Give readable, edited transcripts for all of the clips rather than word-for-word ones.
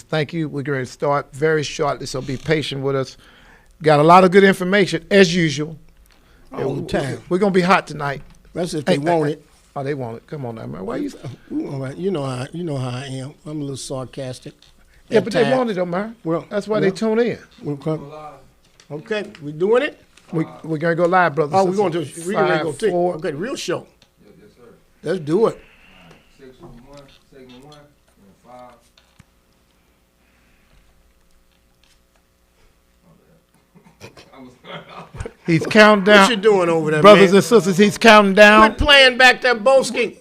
thank you. We're going to start very shortly, so be patient with us. Got a lot of good information, as usual. All the time. We're going to be hot tonight. That's if they want it. Oh, they want it. Come on now, man. Why you? You know how I am. I'm a little sarcastic. Yeah, but they want it, though, man. Well, that's why they tune in. Okay, we doing it? We're going to go live, brothers. Oh, we're going to take. Okay, real show. Yes, sir. Let's do it. Segment 1, and 5. He's counting down. What you doing over there, brothers man? and sisters? He's counting down. Quit playing back there, Boeski.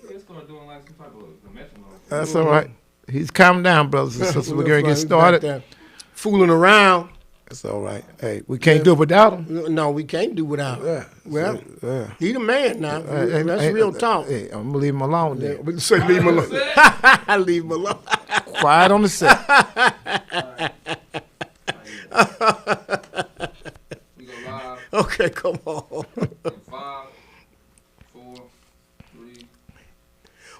That's all right. He's counting down, brothers and sisters. We're going to get started. Fooling around. That's all right. Hey, we can't do it without him. No, we can't do without him. Yeah. Well, yeah. he the man now. That's real talk. Hey, I'm going to leave him alone then. We say leave him alone. Leave him alone. Quiet on the set. We go live. Okay, come on. 5, 4, 3.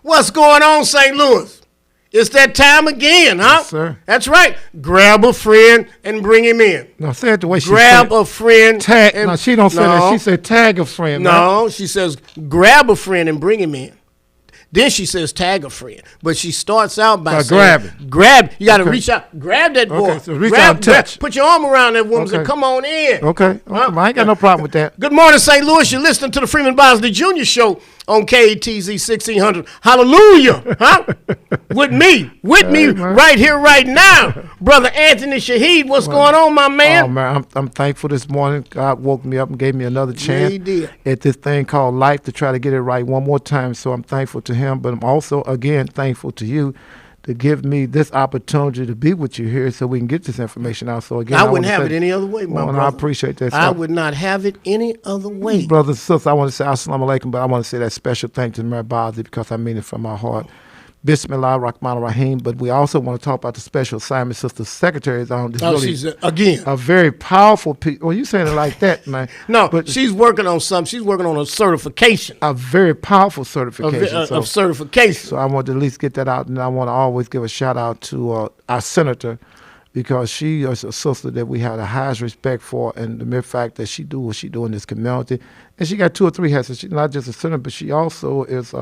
What's going on, St. Louis? It's that time again, huh? Yes, sir. That's right. Grab a friend and bring him in. No, say it the way she grab said. a friend. Tag. No, she don't say that. She said tag a friend. No, man. she says grab a friend and bring him in. Then she says tag a friend. But she starts out by saying, grab. You got to reach out. Grab that boy. Okay, so reach out and touch. Put your arm around that woman and come on in. Okay. I ain't got no problem with that. Good morning, St. Louis. You're listening to the Freeman Bosley Jr. Show on KATZ 1600. Hallelujah. Huh? With me right here, right now. Brother Anthony Shahid, what's going on, my man? Oh, man, I'm thankful this morning. God woke me up and gave me another chance he did. at this thing called life to try to get it right one more time. So I'm thankful to him, but I'm also, again, thankful to you to give me this opportunity to be with you here so we can get this information out. So again, I wouldn't have it any other way, my brother. I appreciate that. I would not have it any other way. Brothers and sisters, I want to say assalamu alaikum, but I want to say that special thank to Mary Bosley because I mean it from my heart. Bismillah Rahman Rahim, but we also want to talk about the special assignment sister secretary is on. She's a very powerful piece. Well, you saying it like that, man? No, but she's working on something. She's working on a certification. A very powerful certification of certification. So I want to at least get that out, and I want to always give a shout out to our senator because she is a sister that we have the highest respect for, and the mere fact that she do what she do in this community, and she got 2 or 3 hats. She's not just a senator, but she also is.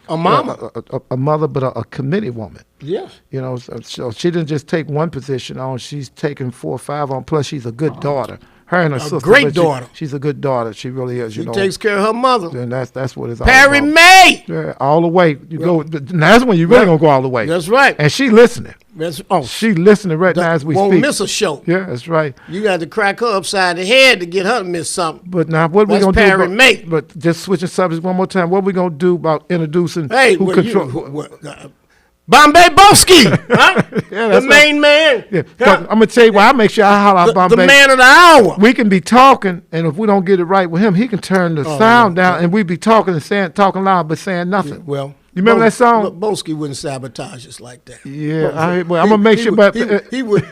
A mama, a mother, but a committee woman. Yes. You know, so she didn't just take one position on; she's taken 4 or 5 on. Plus, she's a good daughter. Her and her sister, great daughter. She's a good daughter. She really is. She takes care of her mother. And that's what it's all Perry about. May. Yeah, all the way. You go. Now that's when you really gonna go all the way. That's right. And she listening. She listening right now as we won't speak. Miss a show. Yeah, that's right. You got to crack her upside the head to get her to miss something. But now, what we gonna Perry do? May. But just switching subjects one more time. What we gonna do about introducing who control? Bombay Boeski, huh? Yeah, the main man. Yeah. I'm gonna tell you why I make sure I holler out Bombay. The man of the hour. We can be talking, and if we don't get it right with him, he can turn the sound down, and we be talking and talking loud, but saying nothing. Yeah, well, you remember that song? Boeski wouldn't sabotage us like that. Yeah, I'm gonna make sure. But he would.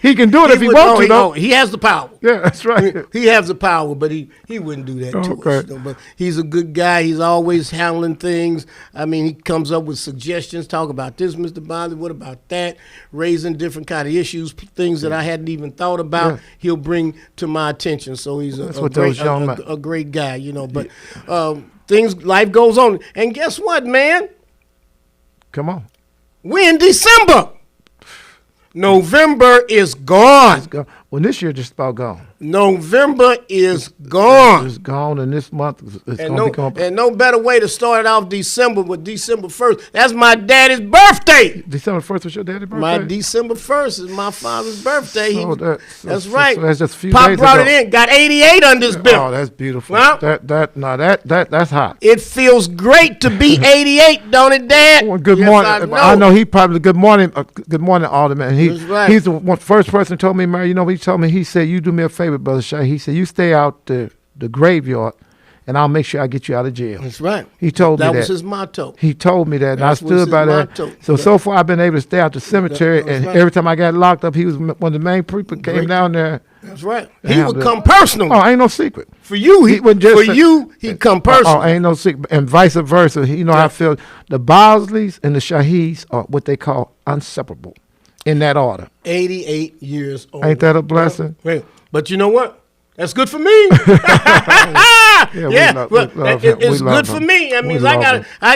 He can do it if he wants to. Though he has the power. Yeah, that's right. He has the power, but he wouldn't do that to us. But he's a good guy. He's always handling things. I mean, he comes up with suggestions. Talk about this, Mr. Bosley. What about that? Raising different kind of issues, things that I hadn't even thought about. Yeah. He'll bring to my attention. So he's a great guy, you know. But life goes on, and guess what, man? Come on. We're in December. November is gone. Well, this year just about gone. November is gone. It's gone, and this month is going to be gone. And no better way to start off December with December 1st. That's my daddy's birthday. December 1st was your daddy's birthday? My December 1st is my father's birthday. That's right. So that's just a few Pop days brought ago. it in. Got 88 on this bill. Oh, that's beautiful. Huh? That's hot. It feels great to be 88, don't it, Dad? Well, good morning. I know he probably good morning, Alderman. He's the first person who told me, Mary. You know, he told me. He said, "You do me a favor, Brother Shahid." He said, "You stay out the graveyard, and I'll make sure I get you out of jail." That's right. He told me that. That was his motto. He told me that, and I stood by that. So far, I've been able to stay out the cemetery, and every time I got locked up, he was one of the main people came down there. That's right. He would come personal. Oh, ain't no secret. For you, he'd come personal. Oh, ain't no secret. And vice versa. You know how I feel. The Bosleys and the Shahids are what they call inseparable. in that order. 88 years old. Ain't that a blessing? Right. But you know what? That's good for me. It's good for me. That means I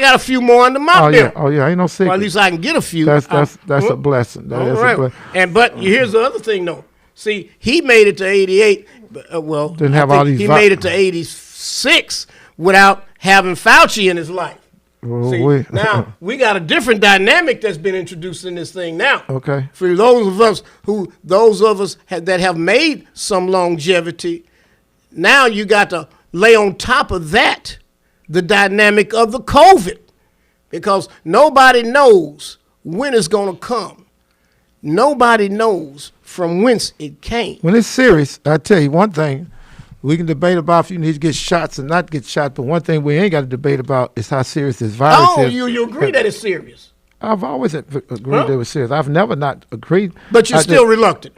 got a few more under my belt. Ain't no secret. Or at least I can get a few. That's a blessing. That is a blessing. But here's the other thing, though. See, he made it to 88. Didn't have all these. He made it to 86 without having Fauci in his life. See, now we got a different dynamic that's been introduced in this thing now. Okay. For those of us that have made some longevity, now you got to lay on top of that the dynamic of the COVID, because nobody knows when it's going to come. Nobody knows from whence it came. When it's serious, I tell you one thing. We can debate about if you need to get shots and not get shot, but one thing we ain't got to debate about is how serious this virus is. You agree that it's serious? I've always agreed that it was serious. I've never not agreed. But you're still reluctant.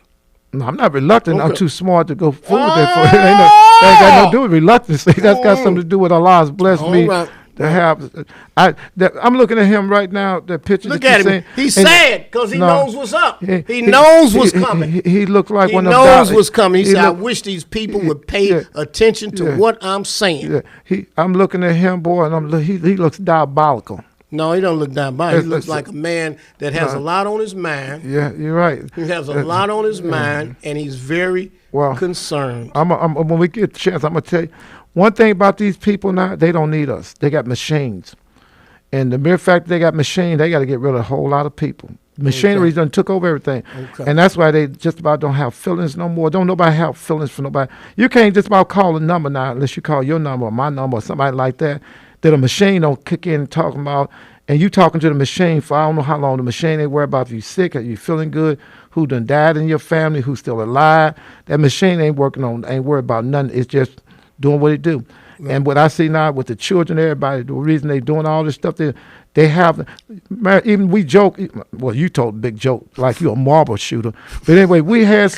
No, I'm not reluctant. Okay. I'm too smart to go forward there for it. That ain't got nothing to do with reluctance. That's got something to do with Allah's blessed me. Right. To have, I'm looking at him right now. That picture. Look at him. Saying, He's sad because he knows what's up. He knows what's coming. He looked like he one of them. He knows what's coming. He said, "I wish these people would pay attention to what I'm saying." Yeah. I'm looking at him, boy, and he looks diabolical. No, he don't look diabolical. He looks like a man that has a lot on his mind. Yeah, you're right. He has a lot on his mind, and he's very concerned. When we get a chance, I'm gonna tell you one thing about these people now. They don't need us. They got machines. And the mere fact they got machine, they got to get rid of a whole lot of people. Machinery done took over everything. Okay. And that's why they just about don't have feelings no more. Don't nobody have feelings for nobody. You can't just about call a number now unless you call your number or my number or somebody like that a machine don't kick in and talking about, and you talking to the machine for I don't know how long. The machine ain't worry about if you sick, are you feeling good, who done died in your family, who's still alive. That machine ain't worried about nothing. It's just doing what it do. Right. And what I see now with the children, everybody, the reason they doing all this stuff, they have, even we joke, well, you told a big joke, like you a marble shooter. But anyway, we had,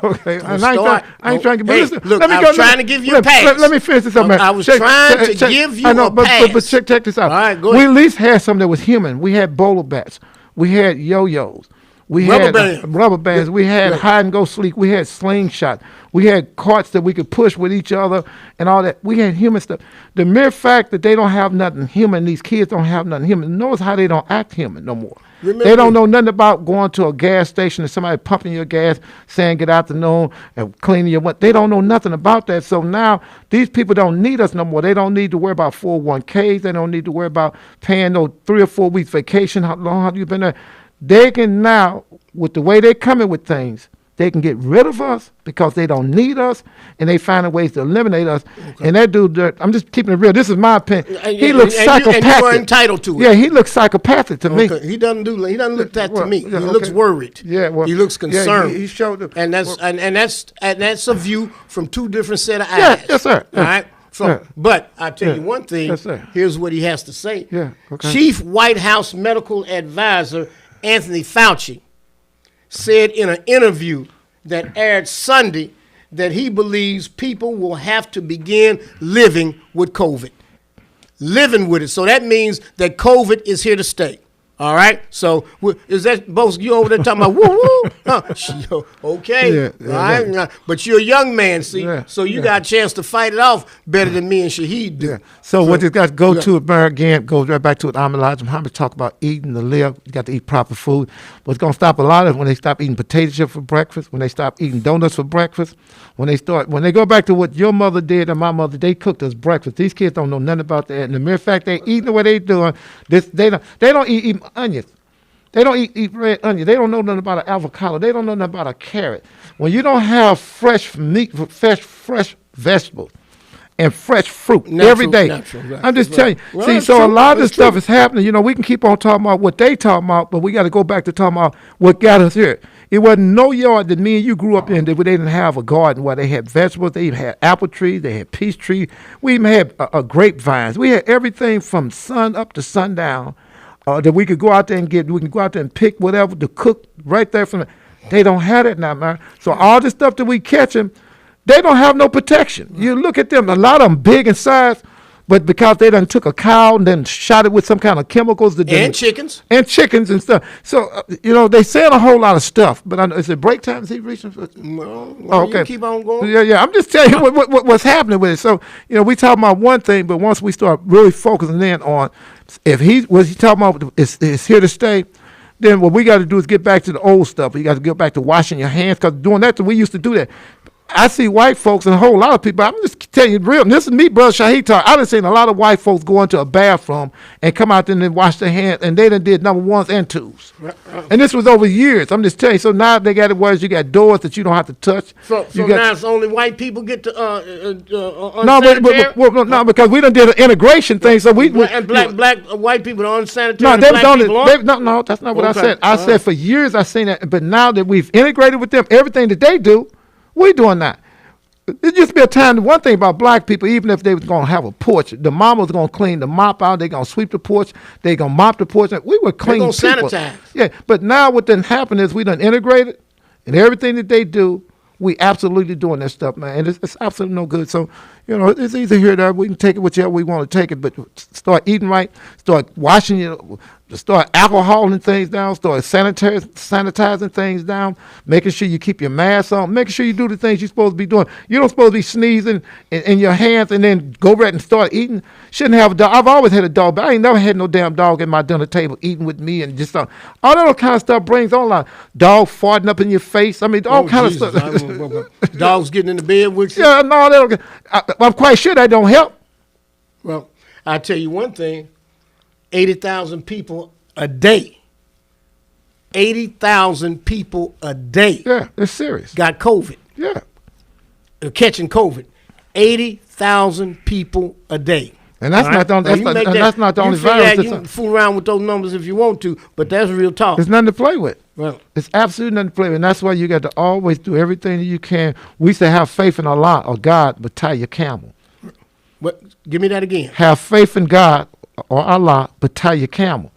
okay, and I ain't trying to, listen, look, I was trying to give you a pass. Let me finish this up, man. I was trying to give you a pass. But check this out. All right, go we ahead. at least had something that was human. We had bowler bats. We had yo-yos. We had rubber bands. We had hide and go sleep. We had slingshot. We had carts that we could push with each other and all that. We had human stuff. The mere fact that they don't have nothing human, these kids don't have nothing human, knows how they don't act human no more. They don't know nothing about going to a gas station and somebody pumping your gas, saying good afternoon and cleaning your what. They don't know nothing about that. So now these people don't need us no more. They don't need to worry about 401ks. They don't need to worry about paying no 3 or 4 weeks vacation. How long have you been there? They can now, with the way they're coming with things, they can get rid of us because they don't need us, and they find ways to eliminate us. Okay. And that dude, I'm just keeping it real. This is my opinion. He looks psychopathic. And you are entitled to it. Yeah, he looks psychopathic to me. He doesn't look that to me. He looks worried. Yeah, he looks concerned. Yeah, he showed it. And that's a view from 2 different set of eyes. Yeah, yes, sir. All right. But I tell you one thing. Yes, sir. Here's what he has to say. Yeah. Okay. Chief White House medical advisor Anthony Fauci said in an interview that aired Sunday that he believes people will have to begin living with COVID. Living with it. So that means that COVID is here to stay. All right? So is that both you over there talking about woo-woo? Okay. Yeah, all right. Yeah. But you're a young man, see? Yeah, so you got a chance to fight it off better than me and Shahid do. Yeah. So what this got to go to again, goes right back to what Elijah Muhammad talk about eating to live. You got to eat proper food. What's going to stop a lot of when they stop eating potato chips for breakfast, when they stop eating donuts for breakfast, when they go back to what your mother did and my mother, they cooked us breakfast. These kids don't know nothing about that. And the mere fact they eating the way they doing, they don't eat onions. They don't eat red onion. They don't know nothing about an avocado. They don't know nothing about a carrot. When you don't have fresh meat, fresh vegetables, and fresh fruit every day, right. I'm just telling you. Well, so a lot of this stuff is happening. We can keep on talking about what they talking about, but we got to go back to talking about what got us here. It wasn't no yard that me and you grew up in that they didn't have a garden where they had vegetables. They even had apple trees. They had peach trees. We even had grapevines. We had everything from sun up to sundown. That we could go out there and we can go out there and pick whatever to cook right there from. They don't have it now, man. So all the stuff that we catching, they don't have no protection. You look at them, a lot of them big in size. But because they done took a cow and then shot it with some kind of chemicals. And chickens. And chickens and stuff. So, they saying a whole lot of stuff. But is it break time? Is he reaching for? No, Okay. you keep on going. Yeah. I'm just telling you what's happening with it. So, we talking about one thing, but once we start really focusing in on if he talking about it's here to stay, then what we got to do is get back to the old stuff. You got to get back to washing your hands, because doing that, we used to do that. I see white folks and a whole lot of people. I'm just telling you real. This is me, brother Shahid talk. I done seen a lot of white folks go into a bathroom and come out there and wash their hands, and they done did number ones and twos. And this was over years. I'm just telling you. So now they got it where you got doors that you don't have to touch. So now it's only white people get to no, because we done did an integration thing. So and black white people are unsanitary. No, No, that's not what I said. I said for years I seen that, but now that we've integrated with them, everything that they do, we doing that. It used to be a time, one thing about black people, even if they was going to have a porch, the mama was going to clean the mop out, they going to sweep the porch, they going to mop the porch. We were clean people. They're going to sanitize. Yeah, but now what done happened is we done integrated, and everything that they do, we absolutely doing that stuff, man. And it's absolutely no good. So, it's easy here that we can take it whichever we want to take it, but start eating right, start washing start alcoholing things down, start sanitizing things down, making sure you keep your mask on, making sure you do the things you're supposed to be doing. You don't supposed to be sneezing in your hands and then go back and start eating. Shouldn't have a dog. I've always had a dog, but I ain't never had no damn dog at my dinner table eating with me and just all that kind of stuff brings on like dog farting up in your face. I mean, all kind of stuff. Dogs getting in the bed with you? Yeah, no, I'm quite sure that don't help. Well, I'll tell you one thing. 80,000 people a day. 80,000 people a day. Yeah, it's serious. Got COVID. Yeah. Catching COVID. 80,000 people a day. And that's not the only, that's not the only virus. You can fool around with those numbers if you want to, but that's real talk. There's nothing to play with. Well, it's absolutely nothing to play with. And that's why you got to always do everything that you can. We used to have faith in Allah or God, but tie your camel. What? Give me that again. Have faith in God or Allah, but tie your camel.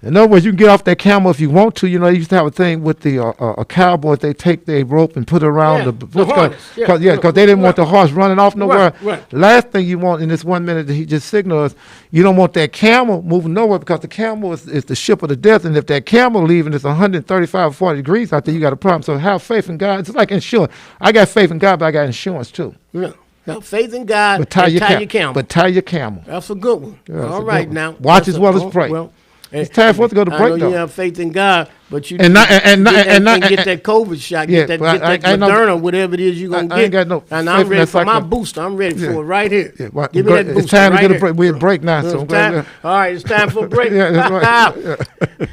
In other words, you can get off that camel if you want to. They used to have a thing with the cowboys. They take their rope and put it around the harness. Because they didn't want the horse running off nowhere. Right. Last thing you want in this 1 minute that he just signaled us, you don't want that camel moving nowhere, because the camel is the ship of the death. And if that camel leaving, it's 135 or 40 degrees out there, you got a problem. So have faith in God. It's like insurance. I got faith in God, but I got insurance too. Yeah. Have faith in God, but tie your camel. But tie your camel. That's a good one. Yeah, all right, now. Watch as well as pray. Well, it's time for us to go to break, I know though. you have faith in God, but you and get that COVID shot, get that Moderna, whatever it is you're going to get. I ain't got no and I'm ready for my booster. I'm ready for it right here. Yeah, give me that booster. It's time to get a break. We're at break now. So all right, it's time for a break. Yeah, that's right.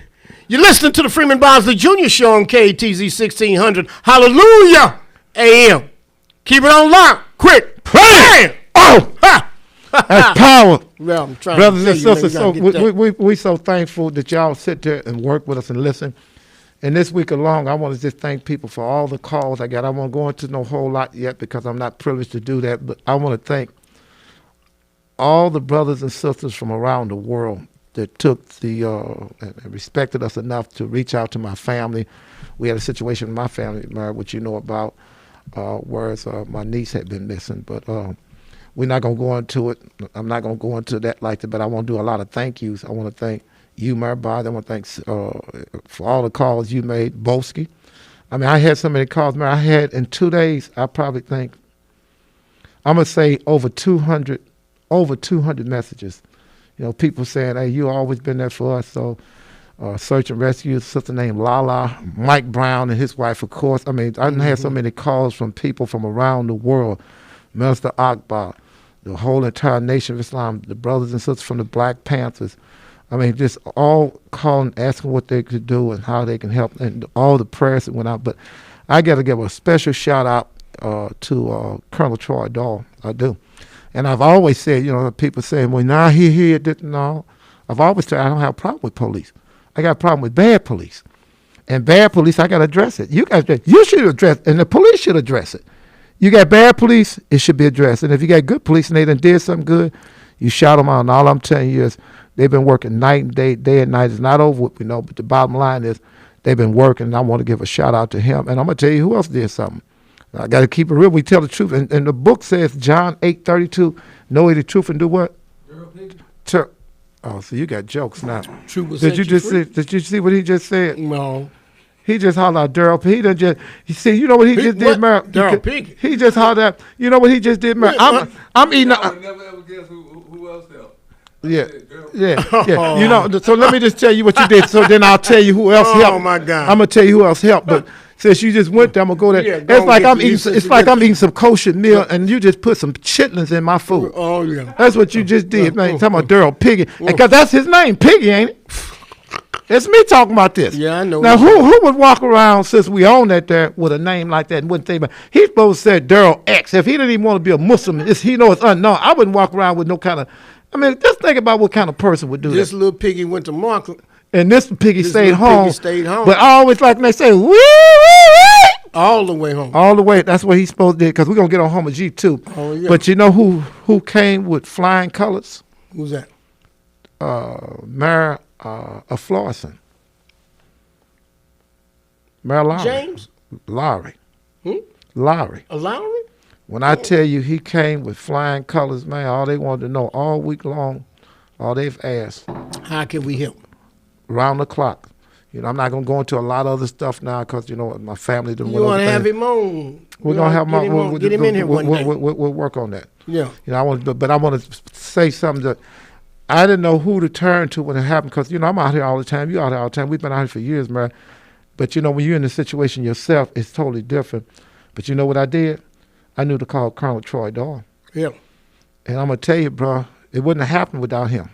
You're listening to the Freeman Bosley Jr. Show on KTZ 1600. Hallelujah AM. Keep it on lock. Quick. Play. Oh, ha! That's power. Well, I'm trying brothers and to sisters. So we so thankful that y'all sit there and work with us and listen. And this week along, I want to just thank people for all the calls I got. I won't go into no whole lot yet because I'm not privileged to do that. But I want to thank all the brothers and sisters from around the world that took and respected us enough to reach out to my family. We had a situation with my family, which you know about, whereas my niece had been missing. But we're not going to go into it. I'm not going to go into that like that, but I want to do a lot of thank yous. I want to thank you, Mary Bard. I want to thank for all the calls you made, Boeski. I mean, I had so many calls. Mary, I had in 2 days, I probably think, I'm going to say over 200 messages. People saying, hey, you always been there for us. So search and rescue, a sister named Lala, Mike Brown and his wife, of course. I mean, I had so many calls from people from around the world, Minister Akbar, the whole entire Nation of Islam, the brothers and sisters from the Black Panthers. I mean, just all calling, asking what they could do and how they can help, and all the prayers that went out. But I got to give a special shout out to Colonel Troy Dahl. I do. And I've always said, people saying, well, now he didn't know. I've always said I don't have a problem with police. I got a problem with bad police. And bad police, I got to address it. You should address it, and the police should address it. You got bad police, it should be addressed. And if you got good police and they done did something good, you shout them out. And all I'm telling you is they've been working night and day and night. It's not over with, but the bottom line is they've been working, and I want to give a shout out to him. And I'm going to tell you who else did something. I got to keep it real. We tell the truth. And the book says, John 8:32, know the truth and do what? Oh, so you got jokes now. Truth will Did set you just free. see? Did you see what he just said? No. He just hollered out Daryl. He done just. You see, you know what he just did, man? Daryl Piggy. He just hollered out. You know what he just did, man? I'm eating. I would never ever guess who else helped. Yeah. You know, so let me just tell you what you did. So then I'll tell you who else helped. Oh my God. I'm gonna tell you who else helped. But since you just went there, I'm gonna go there. Yeah, go it's like get I'm you. eating. It's like I'm eating some kosher meal, and you just put some chitlins in my food. Oh yeah. That's what you just did, man. Talking about Daryl Piggy, because that's his name, Piggy, ain't it? It's me talking about this. Yeah, I know. Now, who would walk around since we own that there with a name like that and wouldn't think about it? He's supposed to say Daryl X. If he didn't even want to be a Muslim, he knows it's unknown. I wouldn't walk around with no kind of. I mean, just think about what kind of person would do This that. little piggy went to Markland. And this Piggy stayed little home. piggy stayed home. But I always like when they say, wee, wee, wee. All the way home. All the way. That's what he's supposed to do, because we're going to get on Homer G too. Oh, yeah. But you know who came with flying colors? Who's that? Mayor Florissant. Mayor Lowry. James? Lowry. Hmm? Lowry. A Lowry? When I tell you he came with flying colors, man, all they wanted to know all week long, all they've asked, How can we help? round the clock. You know, I'm not going to go into a lot of other stuff now because, you know, my family didn't You want to have him on? We're going to have get him in here one day. We'll work on that. Yeah. You know, but I want to say something that I didn't know who to turn to when it happened because, you know, I'm out here all the time. You're out here all the time. We've been out here for years, man. But, you know, when you're in the situation yourself, it's totally different. But you know what I did? I knew to call Colonel Troy Dahl. Yeah. And I'm going to tell you, bro, it wouldn't have happened without him.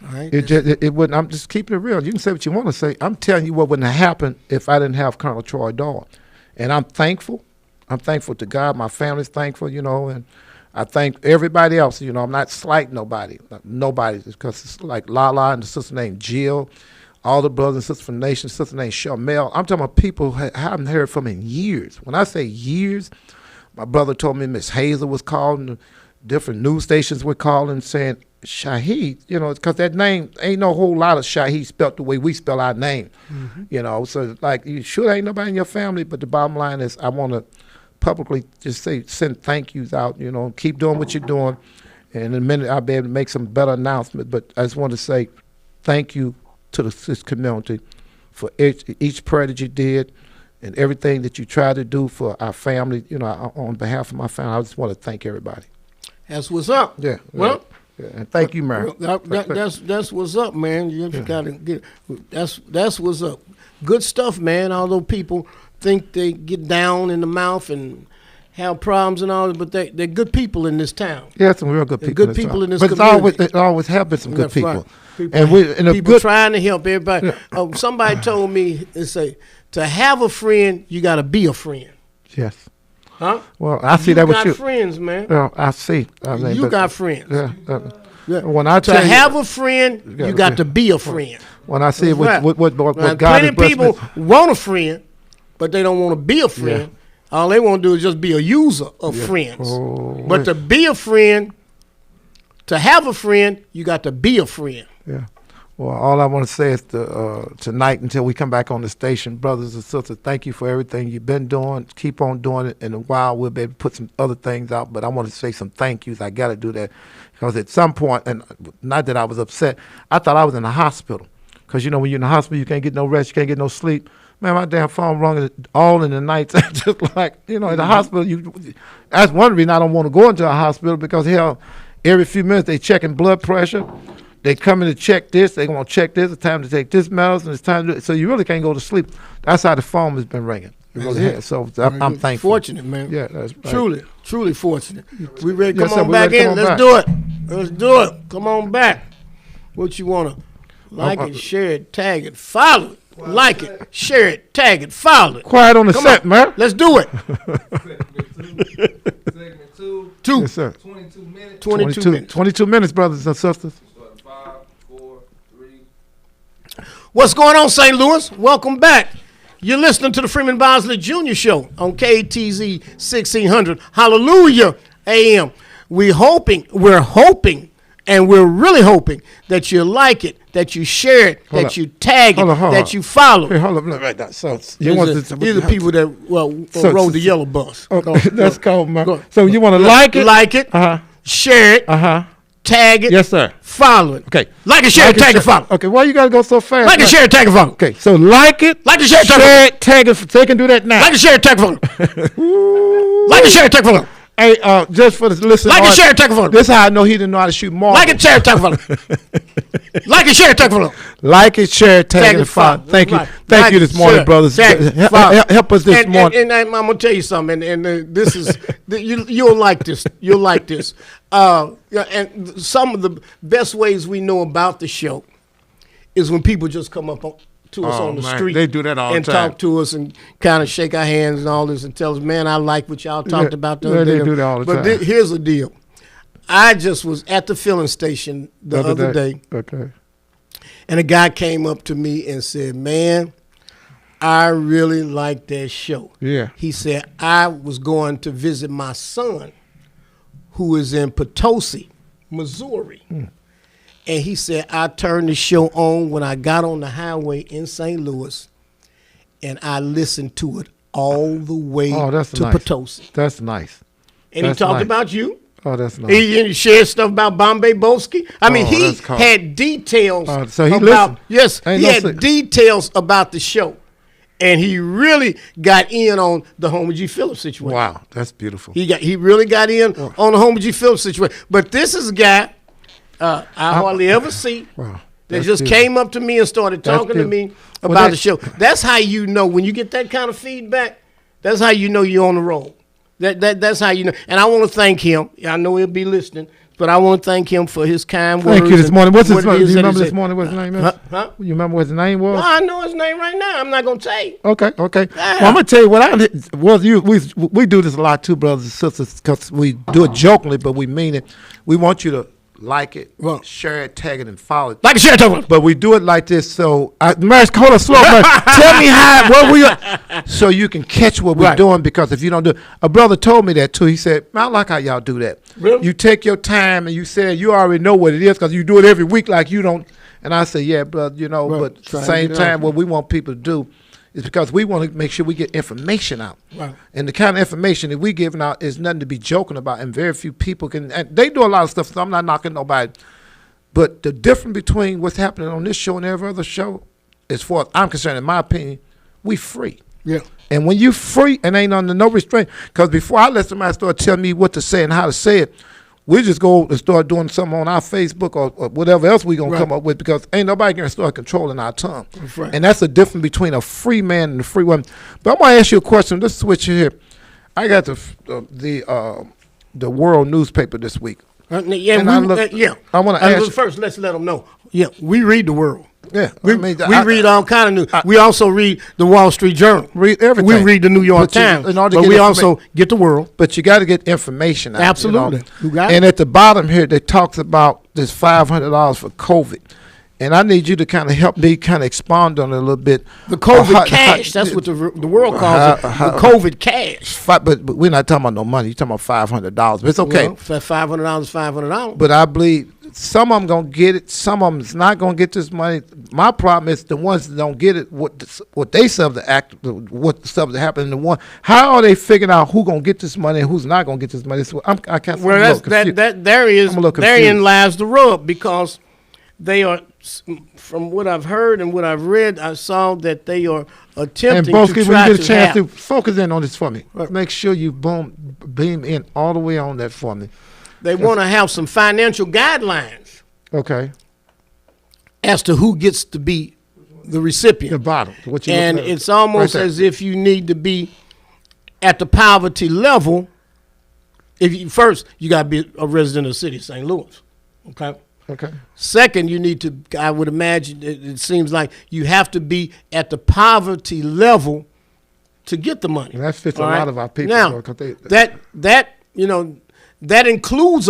All right. It wouldn't. I'm just keeping it real. You can say what you want to say. I'm telling you what wouldn't have happened if I didn't have Colonel Troy Dahl. And I'm thankful. I'm thankful to God. My family's thankful, you know, and I thank everybody else. You know, I'm not slighting nobody. Nobody, because it's like Lala and the sister named Jill, all the brothers and sisters from the nation, sister named Shamel. I'm talking about people I haven't heard from in years. When I say years, my brother told me Miss Hazel was calling, different news stations were calling saying, Shahid, you know, because that name, ain't no whole lot of Shahid spelled the way we spell our name, you know. So, like, you sure ain't nobody in your family, but the bottom line is I want to publicly just send thank yous out, you know, keep doing what you're doing. And in a minute, I'll be able to make some better announcements. But I just want to say thank you to this community for each prayer that you did and everything that you tried to do for our family, you know, on behalf of my family. I just want to thank everybody. That's what's up. Yeah. Well, yeah. And thank you, Mary. That's what's up, man. You just gotta get. That's what's up. Good stuff, man. Although people think they get down in the mouth and have problems and all, but they're good people in this town. Yeah, some real good people. Good people in this but community. It always have been some good That's people. right. People trying to help everybody. Somebody told me to have a friend, you got to be a friend. Yes. Huh? Well, I see that with you. You got friends, man. Well, I see. I mean, you got friends. Yeah. When I tell to have a friend, you got to be a friend. When I see what God plenty has of people want a friend, but they don't want to be a friend. Yeah. All they want to do is just be a user of friends. Oh, but to be a friend, to have a friend, you got to be a friend. Yeah. Well, all I want to say is tonight until we come back on the station, brothers and sisters, thank you for everything you've been doing. Keep on doing it. In a while, we'll be able to put some other things out, but I want to say some thank yous. I got to do that because at some point, and not that I was upset, I thought I was in the hospital because, you know, when you're in the hospital, you can't get no rest, you can't get no sleep. Man, my damn phone rung all in the night. Just like, you know, in the hospital, that's one reason I don't want to go into a hospital because, hell, every few minutes they checking blood pressure. They come in to check this. They want to check this. It's time to take this medicine. It's time to. So you really can't go to sleep. That's how the phone has been ringing. It really has. So I'm thankful. Fortunate, man. Yeah, that's right. Truly fortunate. We ready? Come Yes, on sir, back in. Let's do it. Let's do it. Come on back. What you wanna like it, share it, tag it, follow it. Like it, share it, tag it, follow it. Quiet on the set, man. Let's do it. Segment two. Yes, sir. 22 minutes. 22 minutes. 22 minutes, brothers and sisters. Starting 5, 4, 3. What's going on, St. Louis? Welcome back. You're listening to the Freeman Bosley Jr. Show on KTZ 1600. Hallelujah AM. We're hoping, and we're really hoping that you like it, that you share it, that you tag it, that you follow. Hey, hold up, right now. So These are people that rode the yellow bus. Okay, that's cool, man. So you want to like it? Like it, share it, tag it. Yes, sir. Follow it. Okay. Like and share it, tag it, follow. Okay, why you gotta go so fast? Like and share it, tag it, follow. Okay, so like it. Like and share it, tag it. They can do that now. Like and share it, tag it, follow. Like and share it, tag it, follow. Hey, just for the listeners. Like and share it, tag it, follow. This is how I know he didn't know how to shoot marbles. Like and share it, tag it, follow. Like and share it, tag it, follow. Like it, share it, tag it, follow. Thank you. Thank you this morning, brothers. Help us this morning. And I'm gonna tell you something. And this is you'll like this. You'll like this. And some of the best ways we know about the show is when people just come up to us on the street. They do that all the time. And talk to us and kind of shake our hands and all this and tell us, man, I like what y'all talked about the other day. They do that all the time. But here's the deal. I just was at the filling station the other day. Okay. And a guy came up to me and said, man, I really like that show. Yeah. He said, I was going to visit my son who is in Potosi, Missouri. And he said, I turned the show on when I got on the highway in St. Louis, and I listened to it all the way to Potosi. That's nice. And he talked about you. Oh, that's nice. He shared stuff about Bombay Boeski. I mean, he had details so he about, listened. yes, he had details about the show. And he really got in on the Homer G. Phillips situation. Wow, that's beautiful. He really got in on the Homer G. Phillips situation. But this is a guy I hardly ever see that just came up to me and started talking to me about the show. That's how you know when you get that kind of feedback. That's how you know you're on the road. That's how you know. And I want to thank him. I know he'll be listening, but I want to thank him for his kind words. Thank you this morning. What's his name? Do you remember this morning what his name is? Huh? You remember what his name was? No, I know his name right now. I'm not going to tell you. Okay. Well, I'm going to tell you what we do this a lot too, brothers and sisters, because we do it jokingly, but we mean it. We want you to like it, share it, tag it, and follow it. Like and share it, but we do it like this. So, Maris, hold on, slow. Tell me what we are, so you can catch what we're doing. Because if you don't do, a brother told me that too. He said, "I like how y'all do that. Really? You take your time, and you said you already know what it is because you do it every week. Like you don't." And I said, "Yeah, brother, but at the same time, what we want people to do." Is because we want to make sure we get information out. Right. And the kind of information that we giving out is nothing to be joking about, and very few people can. And they do a lot of stuff, so I'm not knocking nobody. But the difference between what's happening on this show and every other show, as far as I'm concerned, in my opinion, we free. Yeah. And when you free and ain't under no restraint, because before I let somebody start telling me what to say and how to say it, we just go and start doing something on our Facebook or whatever else we going to come up with, because ain't nobody going to start controlling our tongue. Right. And that's the difference between a free man and a free woman. But I'm going to ask you a question. Let's switch here. I got the World newspaper this week. I want to ask. First, let's let them know. Yeah, we read the World. Yeah, we read all kind of news. We also read the Wall Street Journal. Read everything. We read the New York Times. But we also get the World. But you got to get information out. Absolutely. You got and at the bottom here, they talks about this $500 for COVID. And I need you to kind of help me kind of expand on it a little bit. The COVID cash. That's what the World calls it. The COVID cash. But we're not talking about no money. You're talking about $500. But it's okay. Well, $500, $500. But I believe some of them going to get it. Some of them is not going to get this money. My problem is the ones that don't get it, what they sub the act, what stuff that happened in the one. How are they figuring out who going to get this money and who's not going to get this money? I can't. Well, therein lies the rub, because they are, from what I've heard and what I've read, I saw that they are attempting Boeski, to try when you get a chance to focus in on this for me. Make sure you beam in all the way on that for me. They want to have some financial guidelines. Okay. As to who gets to be the recipient. The bottom. And it's almost as if you need to be at the poverty level. First, you got to be a resident of the city of St. Louis. Okay. Okay. Second, you need to, I would imagine, it seems like you have to be at the poverty level to get the money. And that fits a lot of our people. Now, that includes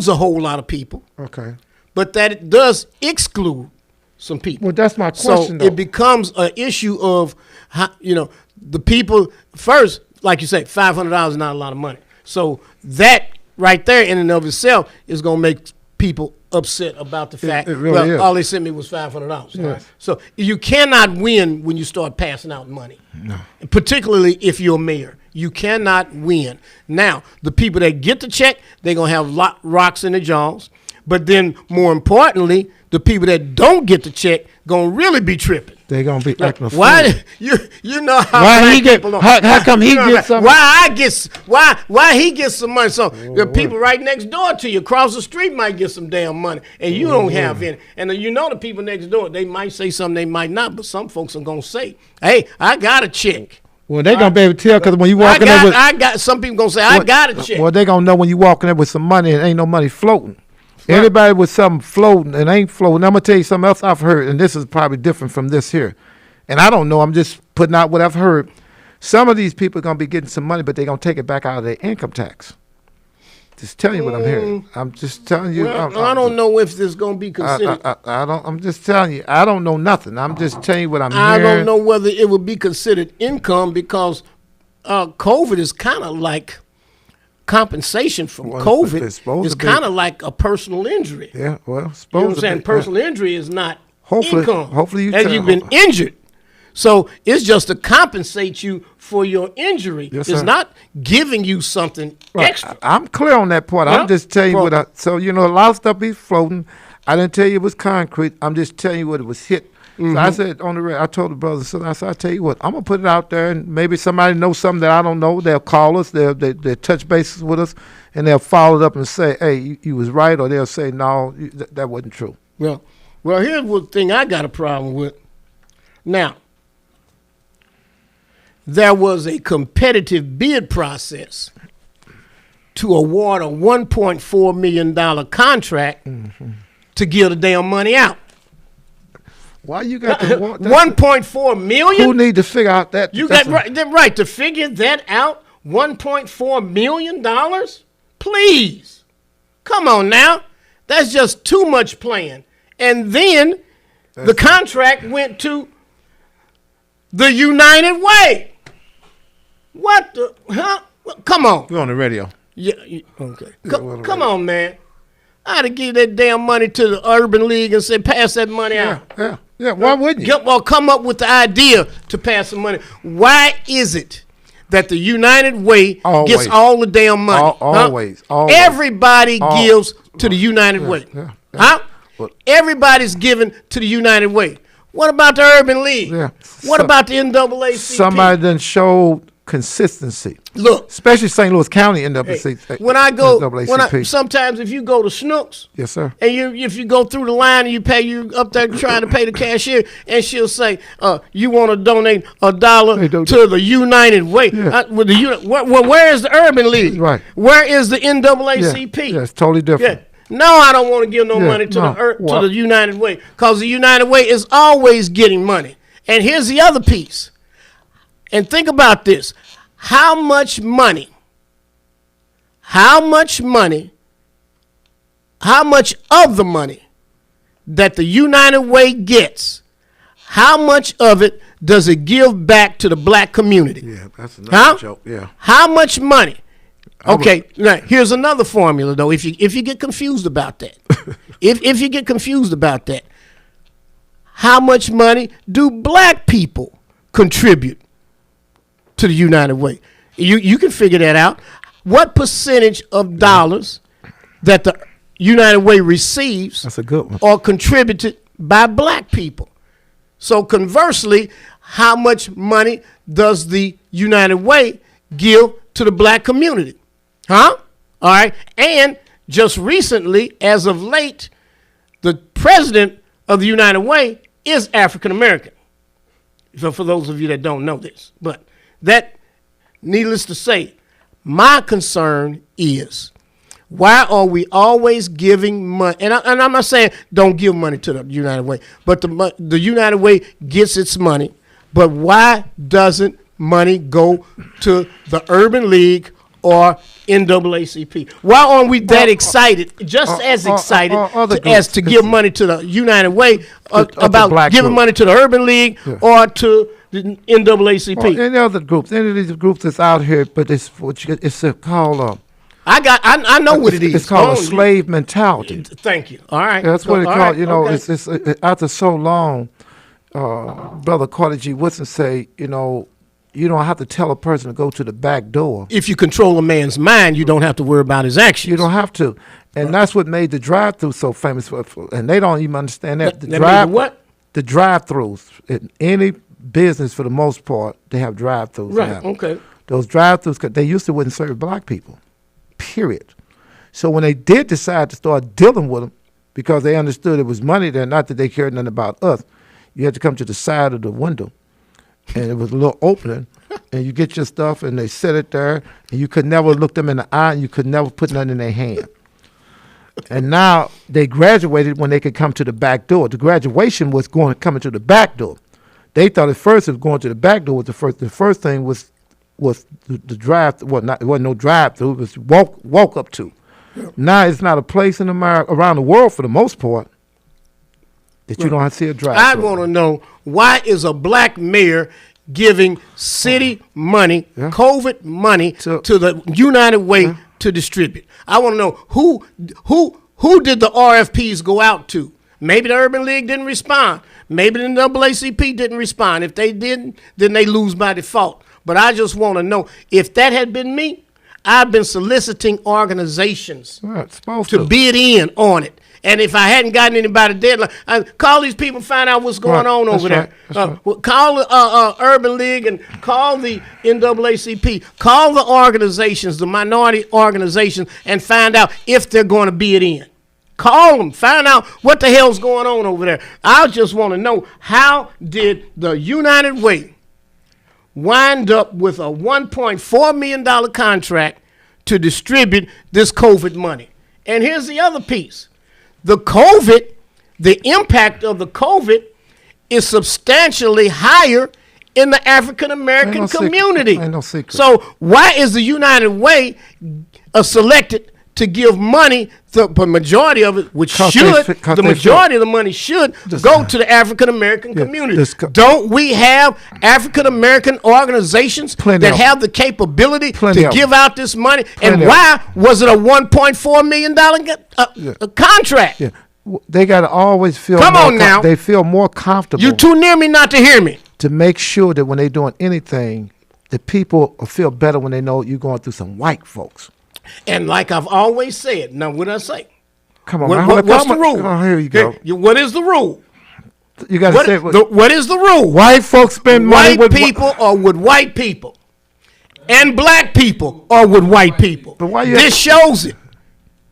a whole lot of people. Okay. But that it does exclude some people. Well, that's my question, though. It becomes an issue of how, the people, first, like you say, $500 is not a lot of money. So that right there in and of itself is going to make people upset about the fact, all they sent me was $500. Yes. Right? So you cannot win when you start passing out money. No. Particularly if you're a mayor. You cannot win. Now, the people that get the check, they're going to have rocks in their jaws. But then, more importantly, the people that don't get the check gonna really be tripping. They're gonna be acting a fool. Why you know how Why black he get? people are. How come he gets something? Why he gets some money? So the people right next door to you, across the street, might get some damn money, and you don't have any. And you know the people next door, they might say something, they might not, but some folks are gonna say, "Hey, I got a check." Well, they gonna be able to tell because when you walking there with, I got. Some people gonna say, "I got a check." well, they gonna know when you walking there with some money and ain't no money floating. Anybody with something floating and ain't floating. I'm gonna tell you something else I've heard, and this is probably different from this here. And I don't know. I'm just putting out what I've heard. Some of these people are gonna be getting some money, but they're gonna take it back out of their income tax. Just telling you what I'm hearing. I'm just telling you. Well, I don't know if this is gonna be considered. I don't. I'm just telling you. I don't know nothing. I'm just telling you what I'm I hearing. don't know whether it would be considered income because COVID is kind of like compensation from COVID. It's kind of like a personal injury. Yeah, well, you know what I'm saying? Personal injury is not income. Hopefully you've been injured. So it's just to compensate you for your injury. Yes, it's sir. not giving you something extra. I'm clear on that part. I'm just telling you what so a lot of stuff be floating. I didn't tell you it was concrete. I'm just telling you what it was hit. So I said on the radio, I told the brothers, so I said, I'll tell you what, I'm going to put it out there, and maybe somebody knows something that I don't know. They'll call us, they'll touch bases with us, and they'll follow it up and say, hey, you was right, or they'll say, no, that wasn't true. Well, here's one thing I got a problem with. Now, there was a competitive bid process to award a $1.4 million contract to give the damn money out. Why you got to want that? 1.4 million? Who need to figure out that? You got right to figure that out? $1.4 million? Please. Come on now. That's just too much playing. And then the contract went to the United Way. What the, huh? Come on. We're on the radio. Yeah, okay. Come on, man. I had to give that damn money to the Urban League and say, pass that money out. Yeah. Why wouldn't you? Well, come up with the idea to pass the money. Why is it that the United Way gets all the damn money? Always. Everybody gives to the United Way. Yeah. Huh? Everybody's giving to the United Way. What about the Urban League? Yeah. What about the NAACP? Somebody done showed consistency. Look, especially St. Louis County NAACP. When sometimes if you go to Snooks, yes sir, and if you go through the line and you up there trying to pay the cashier, and she'll say, you want to donate $1 to the United Way. Yeah. Where is the Urban League? Right. Where is the NAACP? Yeah, it's totally different. Yeah. No, I don't want to give no money to the United Way, because the United Way is always getting money. And here's the other piece. And think about this. How much money of the money that the United Way gets, how much of it does it give back to the black community? Yeah, that's another joke. Yeah. How much money? Okay, now here's another formula though. If you get confused about that, if you get confused about that, how much money do black people contribute to the United Way? You can figure that out. What percentage of dollars that the United Way receives that's a good one, are contributed by black people? So conversely, how much money does the United Way give to the black community? Huh? All right. And just recently, as of late, the president of the United Way is African American. So for those of you that don't know this, but that, needless to say, my concern is, why are we always giving money? And I'm not saying don't give money to the United Way, but the United Way gets its money. But why doesn't money go to the Urban League or NAACP? Why aren't we that excited, just as excited as to give money to the United Way about giving money to the Urban League or to the NAACP? Any other groups, any of these groups that's out here, but it's called I know what it is. It's called a slave mentality. Thank you. All right. That's what it's called. You know, it's after so long, Brother Carter G. Woodson say, you know, you don't have to tell a person to go to the back door. If you control a man's mind, you don't have to worry about his actions. You don't have to. And that's what made the drive-through so famous. And they don't even understand that. What? The drive-throughs. In any business, for the most part, they have drive-throughs. Right, now. okay. Those drive-throughs, they used to wouldn't serve black people, period. So when they did decide to start dealing with them, because they understood it was money there, not that they cared nothing about us, you had to come to the side of the window, and it was a little opening, and you get your stuff, and they set it there, and you could never look them in the eye, and you could never put nothing in their hand. And now they graduated when they could come to the back door. The graduation was coming to the back door. They thought at first it was going to the back door. The first thing was the drive. Well, it wasn't no drive through. It was walk up to. Yep. Now it's not a place in America, around the world for the most part, that you don't have to see a drive. I want to know, why is a black mayor giving city money, COVID money, to the United Way to distribute? I want to know who did the RFPs go out to? Maybe the Urban League didn't respond. Maybe the NAACP didn't respond. If they didn't, then they lose by default. But I just want to know, if that had been me, I've been soliciting organizations to bid in on it. And if I hadn't gotten anybody deadline, I'd call these people, find out what's going on over there. Call the Urban League and call the NAACP. Call the organizations, the minority organizations, and find out if they're going to bid in. Call them. Find out what the hell's going on over there. I just want to know, how did the United Way wind up with a $1.4 million contract to distribute this COVID money? And here's the other piece. The impact of the COVID is substantially higher in the African American community. Ain't no secret. So why is the United Way selected to give money? The majority of it, the majority of the money should go to the African American community. Don't we have African American organizations that have the capability to give out this money? And why was it a $1.4 million contract? Yeah. They got to always feel. Come on now. They feel more comfortable. You too near me not to hear me. To make sure that when they're doing anything, the people feel better when they know you're going through some white folks. And like I've always said, now what did I say? Come on, what's the rule? Oh, here you go. What is the rule? You got to say what is the rule? White folks spend money with people or with white people, and black people or with white people. But why this shows it.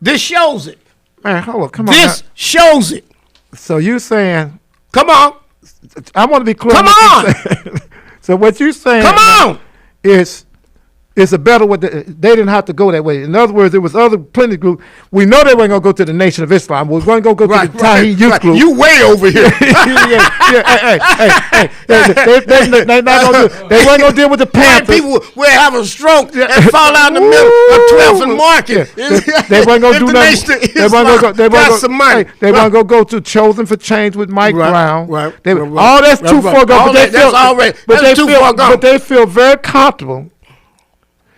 This shows it. Man, hold on, come on. This shows it. So you saying? Come on. I want to be clear. Come on. So what you saying? Come on. It's a better way. They didn't have to go that way. In other words, there was plenty of groups. We know they weren't going to go to the Nation of Islam. We're going to go to the Tahir Youth Group. You way over here. They're not going to. They weren't going to deal with the Panthers. People will have a stroke and fall out in the middle of 12th and Market. They weren't going to do nothing. They weren't going to go to Chosen for Change with Mike Brown. Right. All that's too far gone. But they feel very comfortable.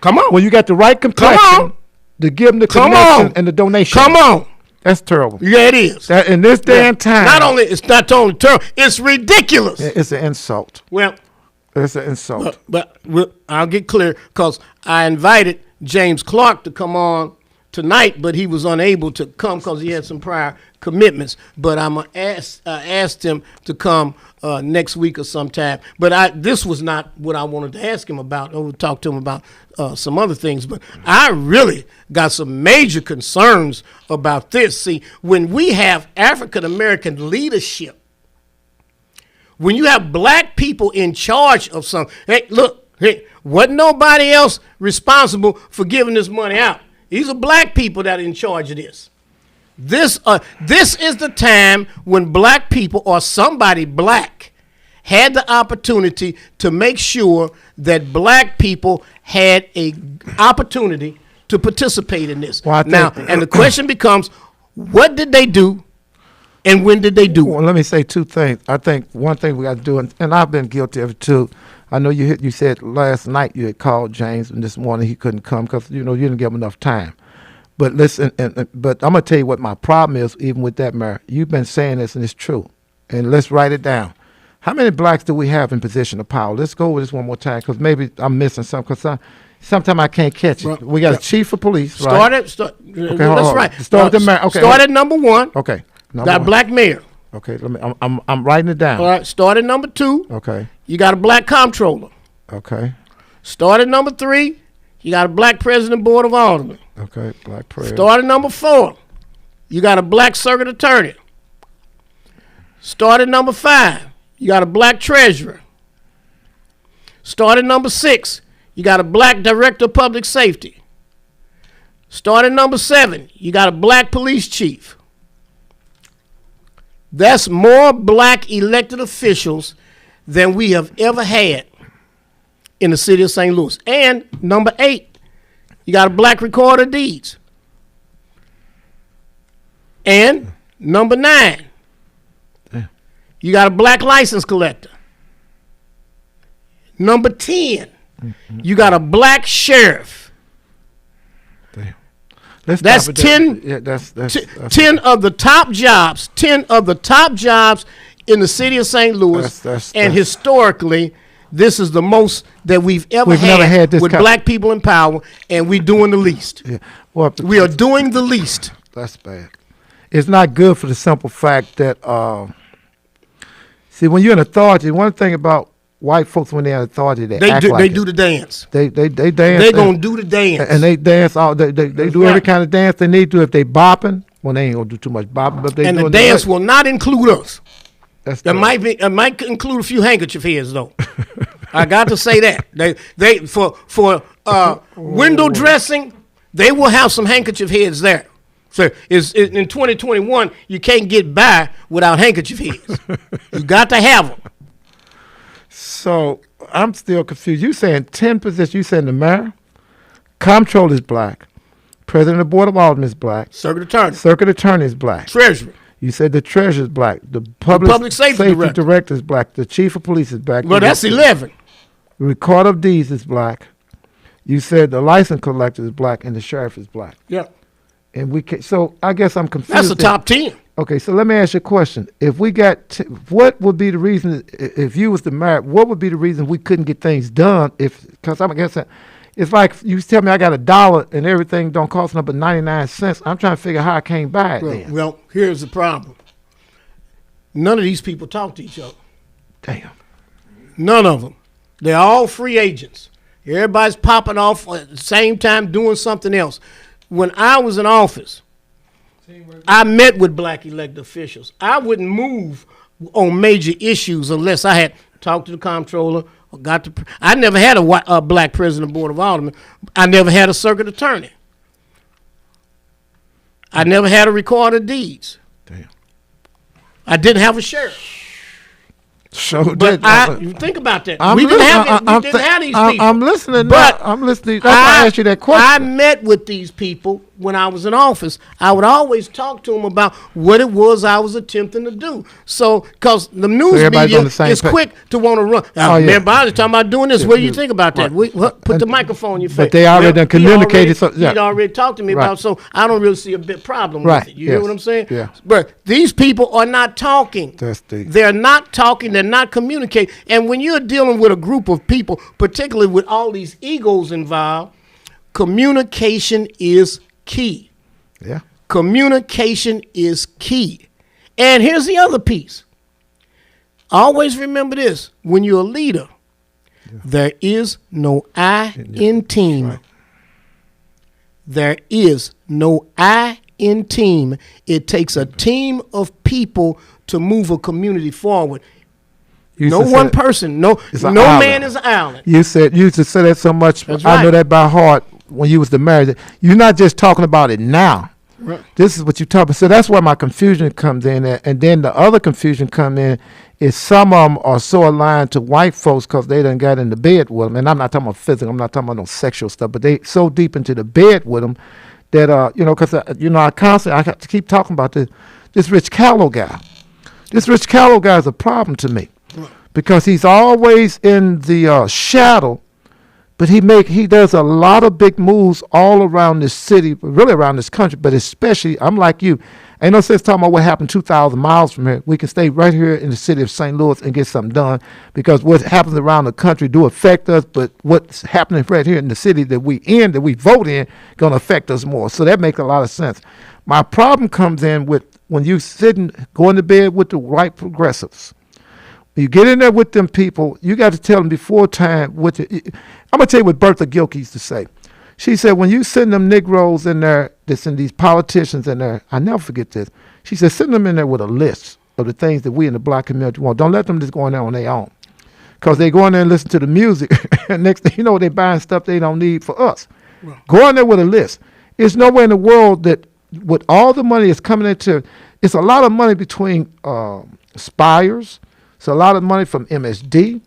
Come on. Well, you got the right complexion to give them the connection and the donation. Come on. That's terrible. Yeah, it is. That in this day and time. It's not only terrible, it's ridiculous. It's an insult. Well, it's an insult. But I'll get clear, because I invited James Clark to come on tonight, but he was unable to come because he had some prior commitments. But I'm going to ask him to come next week or sometime. But this was not what I wanted to ask him about. I would talk to him about some other things. But I really got some major concerns about this. See, when we have African American leadership, when you have black people in charge of something, wasn't nobody else responsible for giving this money out. These are black people that are in charge of this. This is the time when black people or somebody black had the opportunity to make sure that black people had a opportunity to participate in this. Well, and the question becomes, what did they do and when did they do it? Well, let me say two things. I think one thing we got to do, and I've been guilty of it too. I know you said last night you had called James, and this morning he couldn't come because you didn't give him enough time. But listen, but I'm gonna tell you what my problem is. Even with that, Mary, you've been saying this, and it's true. And let's write it down. How many blacks do we have in position of power? Let's go with this one more time, because maybe I'm missing something. Because sometimes I can't catch it. We got a chief of police, right? That's hold right. on. Start the mayor. Okay. Start at number 1. Okay. Got a black mayor. Okay. I'm writing it down. All right. Start at number 2. Okay. You got a black comptroller. Okay. Start at number 3. You got a black president board of aldermen. Okay. Black president. Start at number 4. You got a black circuit attorney. Start at number 5. You got a black treasurer. Start at number 6. You got a black director of public safety. Start at number 7. You got a black police chief. That's more black elected officials than we have ever had in the city of St. Louis. And number 8, you got a black recorder of deeds. And number 9, you got a black license collector. Number 10, you got a black sheriff. Damn. That's 10. Yeah, that's 10 of the top jobs. 10 of the top jobs in the city of St. Louis. And historically, this is the most that we've never had with black people in power, and we're doing the least. Yeah. Well, we are doing the least. That's bad. It's not good for the simple fact that, see, when you're in authority, one thing about white folks when they're in authority, they do the dance. They dance. They're gonna do the dance, and they dance all. They do every kind of dance they need to. If they bopping, well, they ain't gonna do too much bopping. But the dance will not include us. It might include a few handkerchief heads though. I got to say that they for window dressing, they will have some handkerchief heads there. So in 2021, you can't get by without handkerchief heads. You got to have them. So I'm still confused. You saying 10 positions? You saying the mayor, comptroller is black, president of the board of aldermen is black, circuit attorney is black, treasurer. You said the treasurer is black, the public safety director is black, the chief of police is black. Well, that's 11. The recorder of deeds is black. You said the license collector is black and the sheriff is black. Yep. And we can, so I guess I'm confused. That's the top 10. Okay, so let me ask you a question. If we got, what would be the reason, if you was the mayor, what would be the reason we couldn't get things done? Because I'm guessing, it's like you tell me I got $1 and everything don't cost nothing but 99 cents. I'm trying to figure how I came by it. Well, here's the problem. None of these people talk to each other. Damn. None of them. They're all free agents. Everybody's popping off at the same time doing something else. When I was in office, I met with black elected officials. I wouldn't move on major issues unless I had talked to the comptroller or I never had a black president of the board of aldermen. I never had a circuit attorney. I never had a recorder of deeds. Damn. I didn't have a sheriff. So but you think about that. We didn't have these people. I'm listening. I'm listening. That's why I asked you that question. I met with these people when I was in office. I would always talk to them about what it was I was attempting to do. So, because the news media is quick to want to run. Remember, I was talking about doing this. What do you think about that? Put the microphone in your face. But they already done communicated. He'd already talked to me about. So I don't really see a big problem with it. You hear what I'm saying? Yeah. But these people are not talking. They're not talking. They're not communicating. And when you're dealing with a group of people, particularly with all these egos involved, communication is key. Yeah. Communication is key. And here's the other piece. Always remember this. When you're a leader, there is no I in team. Right. There is no I in team. It takes a team of people to move a community forward. No one person, no man is an island. You used to say that so much. That's I know that by heart when you was the mayor. You're not just talking about it now. Right. This is what you're talking about. So that's where my confusion comes in. And then the other confusion come in is some of them are so aligned to white folks because they done got into bed with them. And I'm not talking about physical. I'm not talking about no sexual stuff. But they so deep into the bed with them that, because, I have to keep talking about this Rich Callow guy. This Rich Callow guy is a problem to me. Because he's always in the shadow, but he does a lot of big moves all around this city, really around this country, but especially, I'm like you, Ain't no sense talking about what happened 2,000 miles from here. We can stay right here in the city of St. Louis and get something done, because what happens around the country do affect us, but what's happening right here in the city that we vote in, going to affect us more. So that makes a lot of sense. My problem comes in with when you going to bed with the right progressives. You get in there with them people, you got to tell them before time. I'm going to tell you what Bertha Gilkey used to say. She said, when you send them Negroes in there, that's in these politicians in there, I never forget this. She said, send them in there with a list of the things that we in the black community want. Don't let them just go in there on their own. Because they go in there and listen to the music, and next thing you know, they're buying stuff they don't need for us. Right. Go in there with a list. There's nowhere in the world that with all the money that's coming into, it's a lot of money between Spires. It's a lot of money from MSD.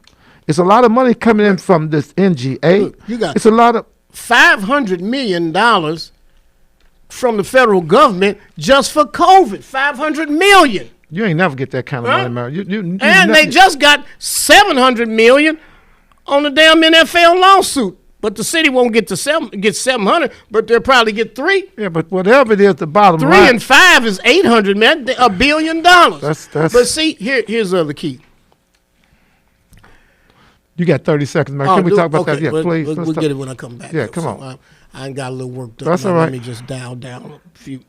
It's a lot of money coming in from this NGA. Look, it's a lot of $500 million from the federal government just for COVID. $500 million. You ain't never get that kind of money, man. And they just got $700 million on the damn NFL lawsuit. But the city won't get 700, but they'll probably get 3. Yeah, but whatever it is, the bottom 3 line. 3 and 5 is $800, man. $1 billion. That's. But see, here's the other key. You got 30 seconds, man. Can we talk about that? Yeah, please. We'll get it when I come back. Yeah, come on. I ain't got a little work done. That's all right. Let me just dial down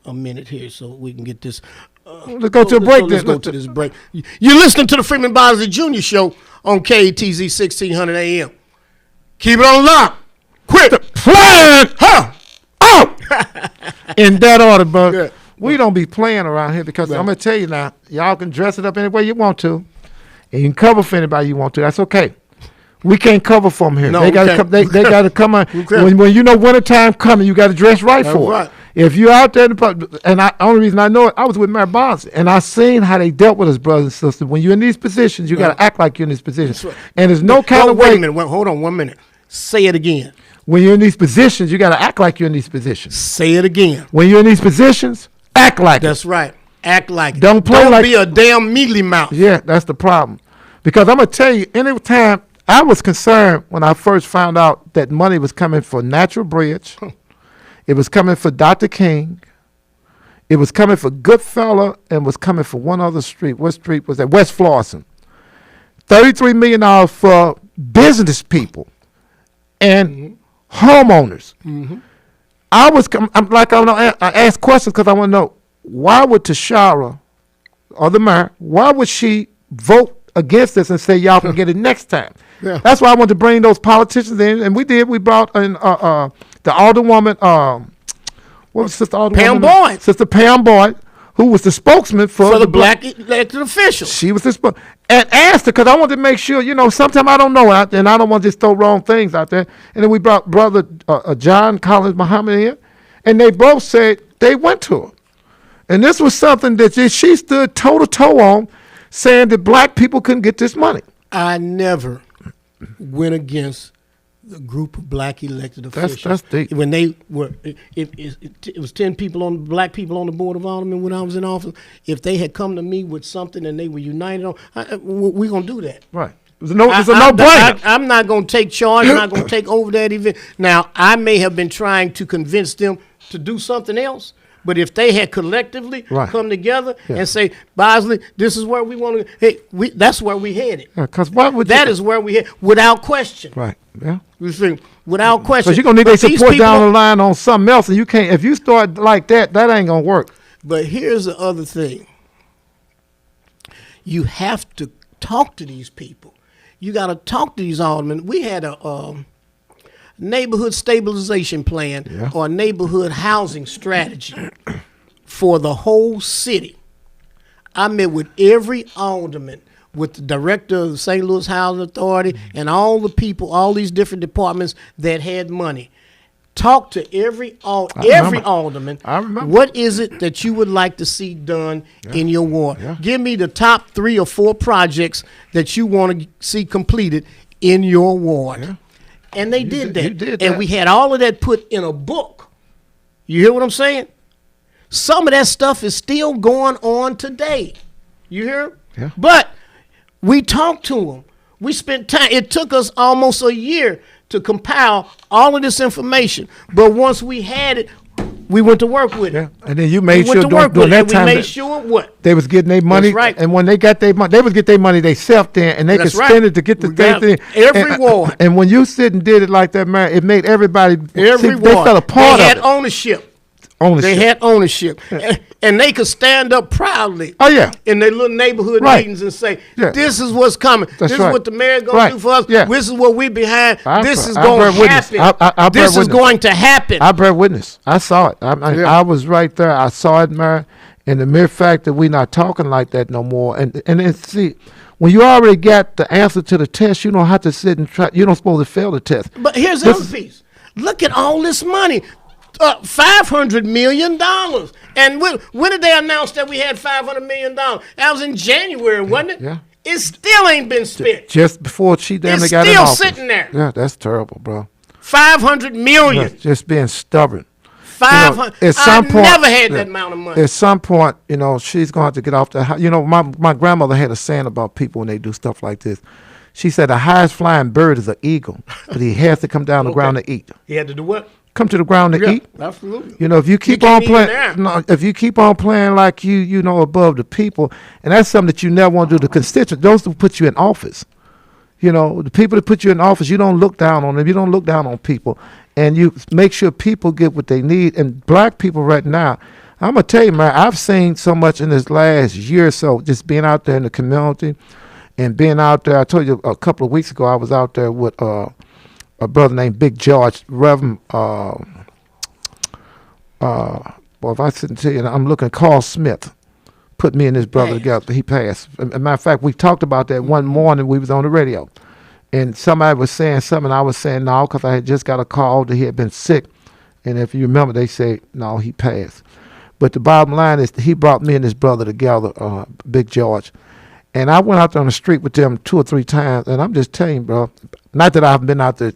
a minute here so we can get this. Let's go to a break. Let's go to this break. You're listening to the Freeman Bosley Jr. Show on KATZ 1600 AM. Keep it on lock. Quit the plan. Huh? Oh! In that order, bud. Yeah. We don't be playing around here because I'm going to tell you now, y'all can dress it up any way you want to. And you can cover for anybody you want to. That's okay. We can't cover for them here. No, they got to come. They got to come on. When you know wintertime coming, you got to dress right for it. If you're out there in the public, and only reason I know it, I was with Mayor Bonds, and I seen how they dealt with us brothers and sisters. When you're in these positions, you got to act like you're in these positions. Right. And there's no kind of way. Wait a minute. Hold on 1 minute. Say it again. When you're in these positions, you got to act like you're in these positions. Say it again. When you're in these positions, act like it. That's right. Act like it. Don't be a damn mealy mouth. Yeah, that's the problem. Because I'm going to tell you, anytime I was concerned when I first found out that money was coming for Natural Bridge, it was coming for Dr. King, it was coming for Goodfella, and was coming for one other street. What street was that? West Florissant. $33 million for business people and homeowners. Mm-hmm. I asked questions because I want to know, why would Tashara or the mayor, why would she vote against this and say y'all can get it next time? Yeah. That's why I want to bring those politicians in, and we did. We brought in the alderwoman, what was Sister Alderwoman? Pam Boyd. Sister Pam Boyd, who was the spokesman for the black elected officials. She was the and asked her, because I wanted to make sure, sometimes I don't know out there, and I don't want to just throw wrong things out there. And then we brought Brother John Collins Muhammad in, and they both said they went to her. And this was something that she stood toe-to-toe on, saying that black people couldn't get this money. I never went against the group of black elected officials. That's deep. When they were, it was 10 black people on the board of aldermen when I was in office. If they had come to me with something and they were united on, we're going to do that. Right. It's a no-brainer. I'm not going to take charge. I'm not going to take over that event. Now, I may have been trying to convince them to do something else, but if they had collectively come together and say, Bosley, this is where we want to, that's where we headed. Because why would that is where we head, without question. Right. Yeah. You see, without question. Because you're going to need their support down the line on something else, and you can't, if you start like that ain't going to work. But here's the other thing. You have to talk to these people. You got to talk to these aldermen. We had a neighborhood stabilization plan or neighborhood housing strategy for the whole city. I met with every alderman, with the director of the St. Louis Housing Authority, and all the people, all these different departments that had money. Talk to every alderman. I remember. What is it that you would like to see done in your ward? Yeah. Give me the top 3 or 4 projects that you want to see completed in your ward. Yeah. And they did that. And we had all of that put in a book. You hear what I'm saying? Some of that stuff is still going on today. You hear? Yeah. But we talked to them. We spent time. It took us almost a year to compile all of this information. But once we had it, we went to work with it. Yeah. And then you made We sure went to work during with it. that And we time made that sure what? they was getting their money. That's right. And when they got their money, they was get their money themselves then, and they That's could right. spend it to get the We got thing. every and, ward. And when you sit and did it like that, man, it made everybody Every see, they ward. felt a part They had of it. ownership. Ownership. They had ownership. And they could stand up proudly Oh yeah. in their little neighborhood Right. meetings and say, Yeah. this is what's coming. That's This right. is what the mayor going Right. to do for us. Yeah. This is what we behind. This is I going bear to witness. happen. I bear This is witness. going to happen. I bear witness. I saw it. Yeah. I was right there. I saw it, man. And the mere fact that we're not talking like that no more. And then see, when you already got the answer to the test, you don't have to sit and try. You don't supposed to fail the test. But here's the other piece. Look at all this money. $500 million. And when did they announce that we had $500 million? That was in January, wasn't it? Yeah. It still ain't been spent. Just before she damn It's near got in still office. sitting there. Yeah, that's terrible, bro. $500 million. Yeah, just being stubborn. 500. at some I point, never had yeah, that amount of money. At some point, she's going to have to get off the house. My grandmother had a saying about people when they do stuff like this. She said the highest flying bird is an eagle, but he has to come down the ground to eat. He had to do what? Come to the ground to eat. Absolutely. If you keep can't on eat playing, there. no, if you keep on playing like you above the people, and that's something that you never want to do. The constituents, those who put you in office, the people that put you in office, you don't look down on them. You don't look down on people, and you make sure people get what they need. And black people right now, I'm gonna tell you, man, I've seen so much in this last year or so, just being out there in the community, and being out there. I told you a couple of weeks ago, I was out there with a brother named Big George, Reverend. Well, if I sit and tell you, I'm looking. Carl Smith put me and his brother together. He passed. As a matter of fact, we talked about that one morning. We was on the radio, and somebody was saying something. I was saying no, because I had just got a call that he had been sick, and if you remember, they say no, he passed. But the bottom line is, he brought me and his brother together, Big George. And I went out there on the street with them 2 or 3 times, and I'm just telling you, bro, not that I've been out there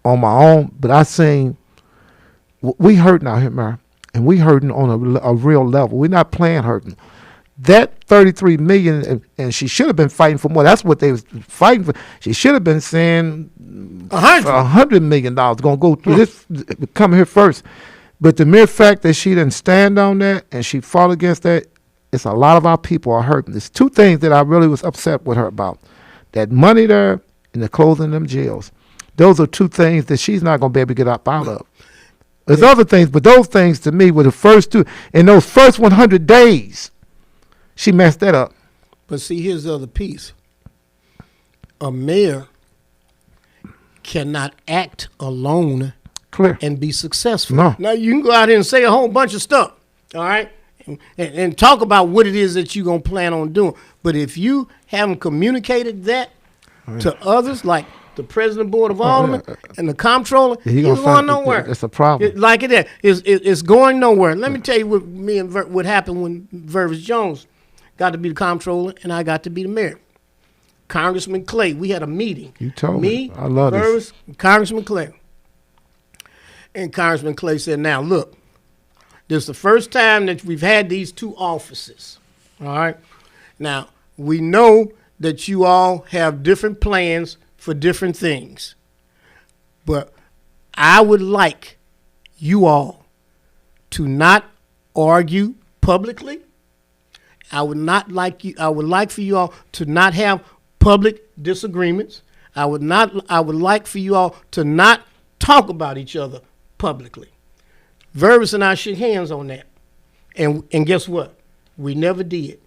on my own, but I seen, we hurting out here, man, and we hurting on a real level. We're not playing hurting. That $33 million, and she should have been fighting for more. That's what they was fighting for. She should have been saying $100 million going to go through this, come here first. But the mere fact that she didn't stand on that and she fought against that, it's a lot of our people are hurting. There's 2 things that I really was upset with her about. That money there and the closing them jails. Those are 2 things that she's not going to be able to get up out of. There's other things, but those things to me were the first 2. In those first 100 days, she messed that up. But see, here's the other piece. A mayor cannot act alone Clear. and be successful. No. Now, you can go out here and say a whole bunch of stuff, all right? And talk about what it is that you're going to plan on doing. But if you haven't communicated that to others, like the president board of aldermen and the comptroller, he's going nowhere. It's a problem. It's going nowhere. Let me tell you what happened when Vervis Jones got to be the comptroller and I got to be the mayor. Congressman Clay, we had a meeting. You told me. I love this. Congressman Clay. And Congressman Clay said, now look, this is the first time that we've had these 2 offices. All right. Now, we know that you all have different plans for different things. But I would like you all to not argue publicly. I would like for you all to not have public disagreements. I would like for you all to not talk about each other publicly. Vervis and I shook hands on that. And guess what? We never did.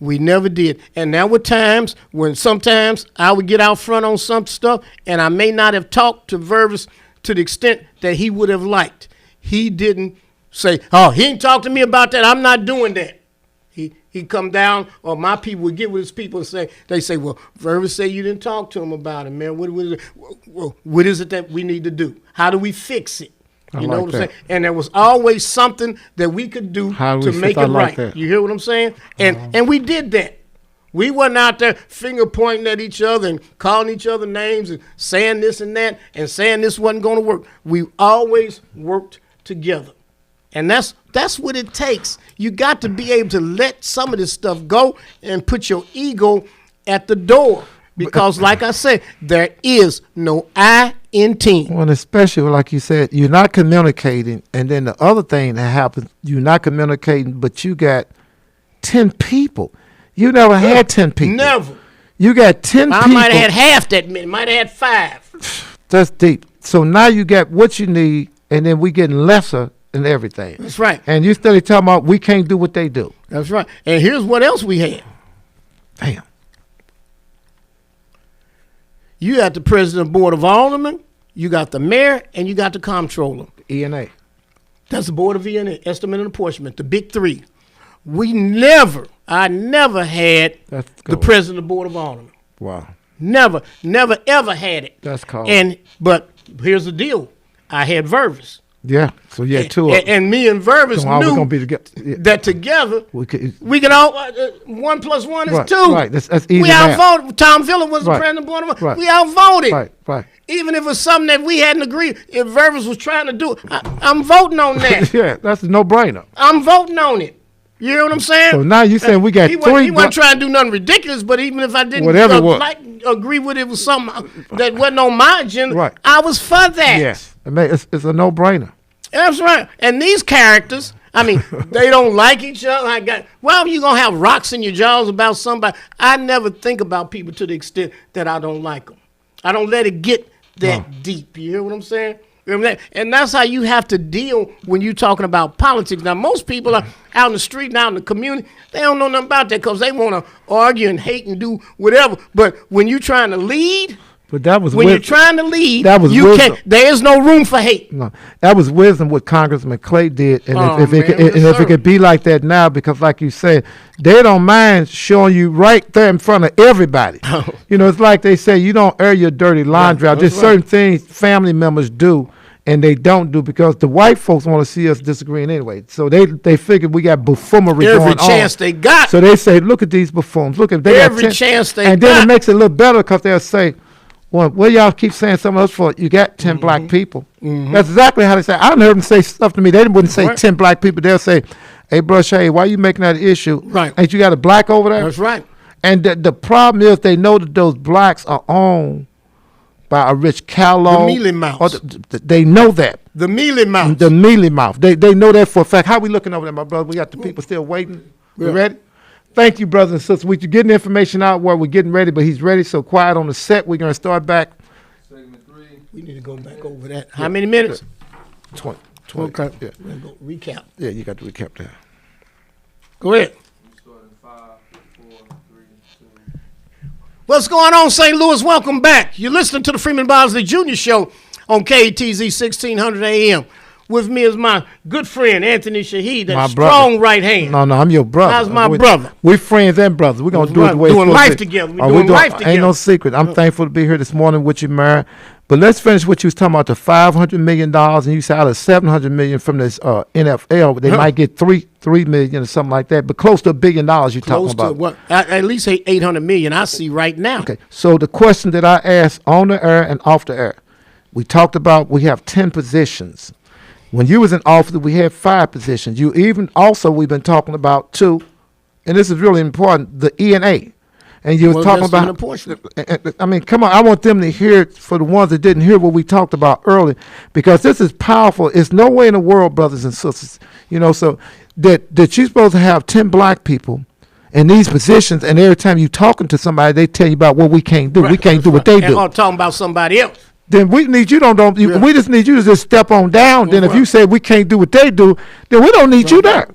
We never did. And there were times when sometimes I would get out front on some stuff and I may not have talked to Vervis to the extent that he would have liked. He didn't say, oh, he didn't talk to me about that. I'm not doing that. He'd come down, or my people would get with his people and say, well, Vervis said you didn't talk to him about it, man. What is it that we need to do? How do we fix it? You know what I'm saying? And there was always something that we could do to make it right. You hear what I'm saying? And we did that. We wasn't out there finger pointing at each other and calling each other names and saying this and that and saying this wasn't going to work. We always worked together. And that's what it takes. You got to be able to let some of this stuff go and put your ego at the door. Because like I said, there is no I in 10. Well, especially like you said, you're not communicating, and then the other thing that happens, you're not communicating, but you got 10 people. You never had 10 people. Never. You got 10 people. I might have had half that many. Might have had 5. That's deep. So now you got what you need, and then we getting lesser in everything. That's right. And you still talking about we can't do what they do. That's right. And here's what else we had. Damn. You got the president of the board of aldermen, you got the mayor, and you got the comptroller. ENA. That's the board of ENA, estimate and apportionment, the big 3. I never had the president of the board of aldermen. Wow. Never, ever had it. That's cold. But here's the deal. I had Vervis. Yeah. So you had 2 of them. And me and Vervis knew that together we can all 1 + 1 is 2. Right. That's easy. We outvoted. Tom Villa was the president of the board of aldermen. We outvoted. Right. Even if it was something that we hadn't agreed, if Vervis was trying to do it, I'm voting on that. Yeah, that's a no-brainer. I'm voting on it. You hear what I'm saying? So now you saying we got 3. He wasn't trying to do nothing ridiculous, but even if I didn't agree with it was something that wasn't on my agenda, I was for that. Yes. It's a no-brainer. That's right. And these characters, I mean, they don't like each other. Well, you're going to have rocks in your jaws about somebody. I never think about people to the extent that I don't like them. I don't let it get that deep. You hear what I'm saying? And that's how you have to deal when you're talking about politics. Now, most people are out in the street and out in the community. They don't know nothing about that because they want to argue and hate and do whatever. But when you're trying to lead, but that was when you're trying to lead, that was you wisdom. can't. There is no room for hate. No, that was wisdom what Congressman Clay did, and if it could be like that now, because like you said, they don't mind showing you right there in front of everybody. You know, it's like they say you don't air your dirty laundry out. There's certain things family members do, and they don't do because the white folks want to see us disagreeing anyway. So they figured we got buffoonery going on. Every chance they got. So they say, look at these buffoons. Look at they every chance they got. And then it makes it a little better because they'll say, well, what y'all keep saying something else for? You got 10 black people. That's exactly how they say. I heard them say stuff to me. They wouldn't say 10 black people. They'll say, hey, bro, Shahid, why you making that issue? Right. Ain't you got a black over there? That's right. And the problem is they know that those blacks are owned by a rich Karla. The mealy mouse. They know that. The mealy mouse. The mealy mouth. They know that for a fact. How we looking over there, my brother? We got the people still waiting. We ready? Thank you, brothers and sisters. We're getting information out where we're getting ready, but he's ready, so quiet on the set. We're going to start back. Segment 3. We need to go back over that. How many minutes? 20. Okay. Yeah. We're going to go recap. Yeah, you got to recap that. Go ahead. We start in 5, 4, 3, 2. What's going on, St. Louis? Welcome back. You're listening to the Freeman Bosley Jr. Show on KTZ 1600 AM. With me is my good friend, Anthony Shahid, that strong right hand. No, I'm your brother. How's my brother? We're friends and brothers. We're going to do it the way it's doing life to. Together. We're doing life together. Ain't no secret. I'm thankful to be here this morning with you, man. But let's finish what you was talking about, the $500 million, and you said out of $700 million from this NFL, they might get $3 million or something like that, but close to $1 billion you're talking about. Close to at least $800 million I see right now. Okay, so the question that I asked on the air and off the air, we talked about we have 10 positions. When you was in office, we had 5 positions. We've been talking about 2, and this is really important, the E&A. And you were talking about, I mean, come on, I want them to hear it for the ones that didn't hear what we talked about earlier, because this is powerful. It's no way in the world, brothers and sisters, so that you're supposed to have 10 black people in these positions, and every time you're talking to somebody, they tell you about what we can't do. Right. We can't do what they do. I'm talking about somebody else. Then we need you we just need you to just step on down. Then if you say we can't do what they do, then we don't need you there.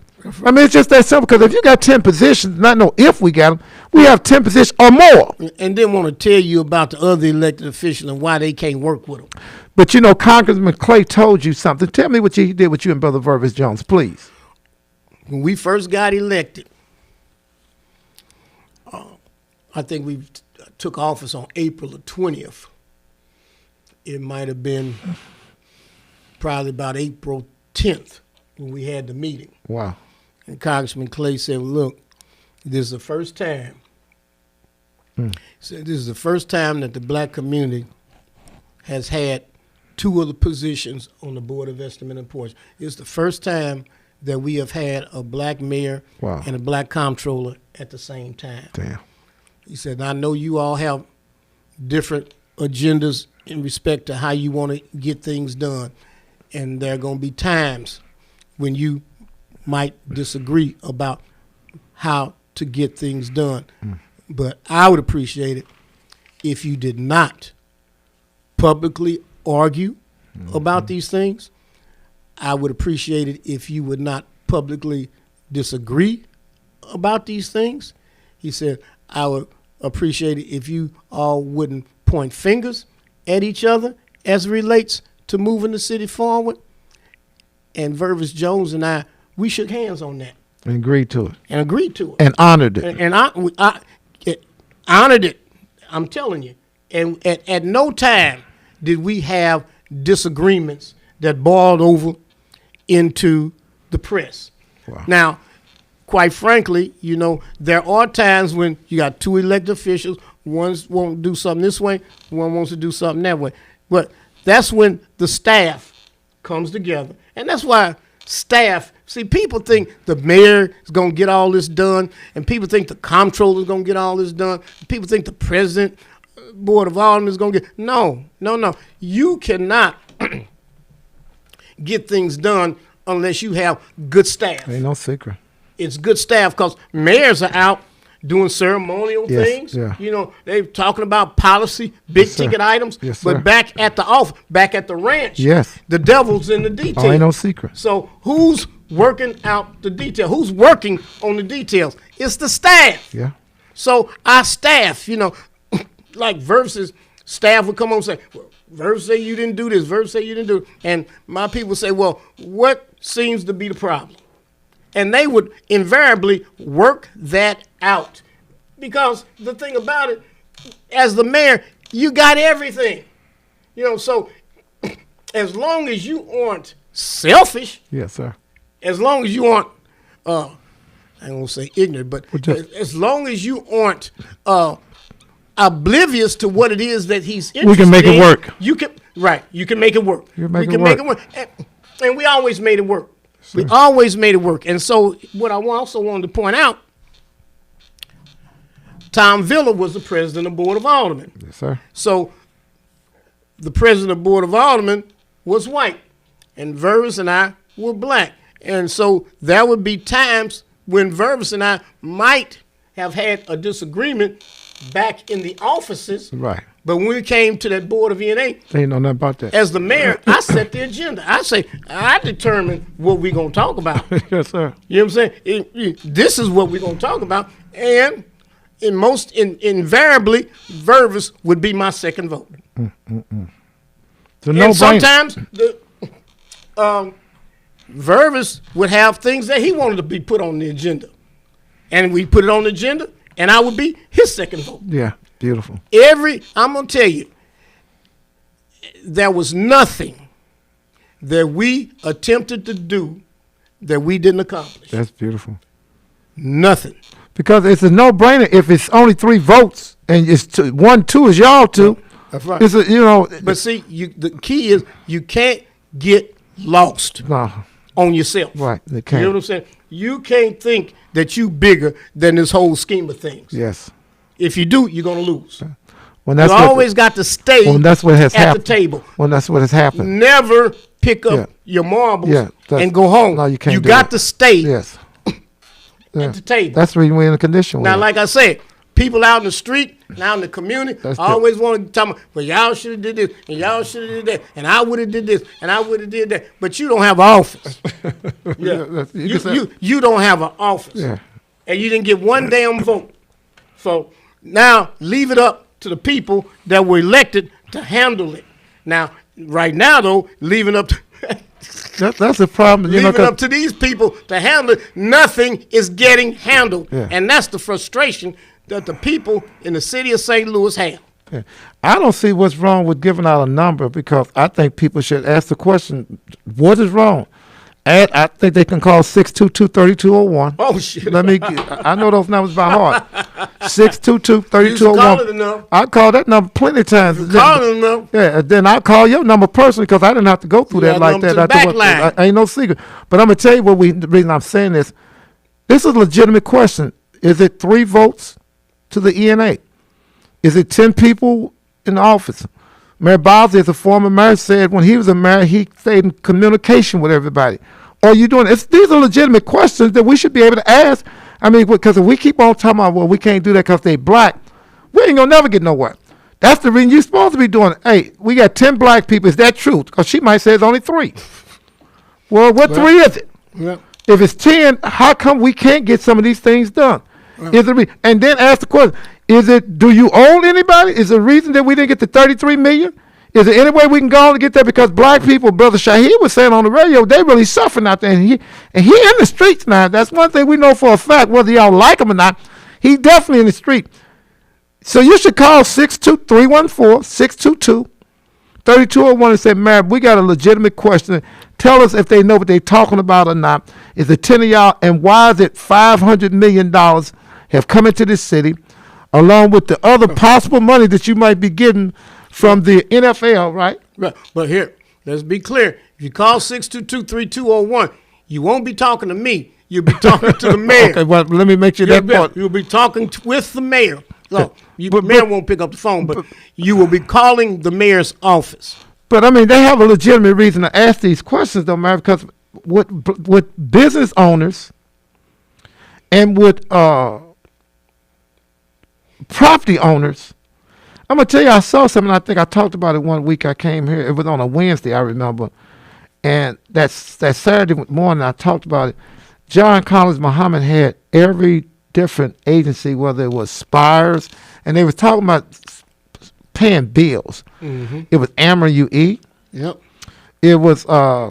I mean, it's just that simple, because if you got 10 positions, not know if we got them, we have 10 positions or more. And then want to tell you about the other elected officials and why they can't work with them. But, Congressman Clay told you something. Tell me what he did with you and Brother Vervis Jones, please. When we first got elected, I think we took office on April the 20th. It might have been probably about April 10th when we had the meeting. Wow. And Congressman Clay said, well, look, this is the first time. He said, this is the first time that the black community has had 2 other positions on the Board of Estimate and Apportionment. It's the first time that we have had a black mayor and a black comptroller at the same time. Damn. He said, I know you all have different agendas in respect to how you want to get things done. And there are going to be times when you might disagree about how to get things done. But I would appreciate it if you did not publicly argue about these things. I would appreciate it if you would not publicly disagree about these things. He said, I would appreciate it if you all wouldn't point fingers at each other as it relates to moving the city forward. And Vervis Jones and I, we shook hands on that. And agreed to it. And agreed to it. And honored it. And I honored it, I'm telling you. And at no time did we have disagreements that boiled over into the press. Wow. Now, quite frankly, you know, there are times when you got two elected officials, one wants to do something this way, one wants to do something that way. But that's when the staff comes together. And that's why staff, see, people think the mayor is going to get all this done, and people think the comptroller is going to get all this done. People think the president, board of aldermen is going to get, no. You cannot get things done unless you have good staff. Ain't no secret. It's good staff because mayors are out doing ceremonial Yes, things. yeah. You know, they're talking about policy, big Yes, sir. ticket items. Yes, but sir. back at the office, back at the ranch, Yes. the devil's in the detail. Oh, ain't no secret. So who's working out the detail? Who's working on the details? It's the staff. Yeah. So our staff, you know, like Versus staff would come on and say, well, Versus say you didn't do this, Versus say you didn't do it. And my people say, well, what seems to be the problem? And they would invariably work that out. Because the thing about it, as the mayor, you got everything. You know, so as long as you aren't selfish, Yes, sir. as long as you aren't, I ain't gonna say ignorant, but as long as you aren't oblivious to what it is that he's interested in. We can make it work. You can, right, you can make it work. You can make we it can work. make it work. And we always made it work. We always made it work. And so what I also wanted to point out, Tom Villa was the president of the Board of Aldermen. Yes, sir. So the president of the Board of Aldermen was white, and Vervis and I were black. And so there would be times when Vervis and I might have had a disagreement back in the offices. Right. But when we came to that Board of ENA, They ain't know nothing about that. as the mayor, I set the agenda. I say, I determine what we're going to talk about. Yes, sir. You know what I'm saying? This is what we're going to talk about. And invariably, Vervis would be my second vote. So no And sometimes Vervis would have things that he wanted to be put on the agenda. And we put it on the agenda, and I would be his second vote. Yeah, beautiful. I'm going to tell you, there was nothing that we attempted to do that we didn't accomplish. That's beautiful. Nothing. Because it's a no-brainer if it's only 3 votes and it's 1, 2 is y'all 2. That's right. It's a, you know. But see, the key is you can't get lost No. on yourself. Right. They You can't. know what I'm saying? You can't think that you bigger than this whole scheme of things. Yes. If you do, you're going to lose. When You that's what, always got to stay when that's what has at happened. the table. When that's what has happened. Never pick up Yeah. your marbles Yeah, that's- and go home. no, you can't You do got that. to stay Yes. Yeah. at the table. That's the reason we're in the condition. Now, we're in. like I said, people out in the street, and out in the community, That's always want to tell me, well, y'all should have did this, and y'all should have did that, and I would have did this, and I would have did that. But you don't have an office. Yeah. that's- you can say- You don't have an office. Yeah. And you didn't get one damn vote. So now leave it up to the people that were elected to handle it. Now, right now, though, leaving up to That's a problem. You know, leaving 'cause- up to these people to handle it, nothing is getting handled. Yeah. And that's the frustration that the people in the city of St. Louis have. yeah. I don't see what's wrong with giving out a number because I think people should ask the question, what is wrong? And I think they can call 622-3201. Oh, shit. Let me. I know those numbers by heart. 622-3201. call it enough. I called that number plenty of times. Calling them. Yeah, then I call your number personally because I didn't have to go through You that got like number that. to the back line. I ain't no secret. But I'm gonna tell you the reason I'm saying this. This is a legitimate question. Is it 3 votes to the ENA? Is it 10 people in the office? Mayor Bosley is a former mayor, said when he was a mayor, he stayed in communication with everybody. Are you doing it? These are legitimate questions that we should be able to ask. I mean, because if we keep on talking about, well, we can't do that because they black, we ain't going to never get nowhere. That's the reason you're supposed to be doing it. Hey, we got 10 black people. Is that true? Because she might say it's only 3. Well, what 3 is it? Yeah. If it's 10, how come we can't get some of these things done? Is it and then ask the question, do you own anybody? Is the reason that we didn't get the 33 million? Is there any way we can go on to get that? Because black people, Brother Shahid was saying on the radio, they really suffering out there. And he in the streets now. That's one thing we know for a fact, whether y'all like him or not. He's definitely in the street. So you should call 314-622-3201 and say, Mayor, we got a legitimate question. Tell us if they know what they're talking about or not. Is it 10 of y'all? And why is it $500 million have come into this city, along with the other possible money that you might be getting from the NFL, right? Right. But here, let's be clear. If you call 622-3201, you won't be talking to me. You'll be talking to the mayor. Okay, well, let me make sure that part. You'll be talking with the mayor. So the mayor won't pick up the phone, but you will be calling the mayor's office. But, I mean, they have a legitimate reason to ask these questions, though, Mayor, because with business owners and with property owners, I'm going to tell you, I saw something. I think I talked about it one week I came here. It was on a Wednesday, I remember. And that Saturday morning, I talked about it. John Collins Muhammad had every different agency, whether it was Spires, and they were talking about paying bills. Mm-hmm. It was Ameren UE. Yep. It was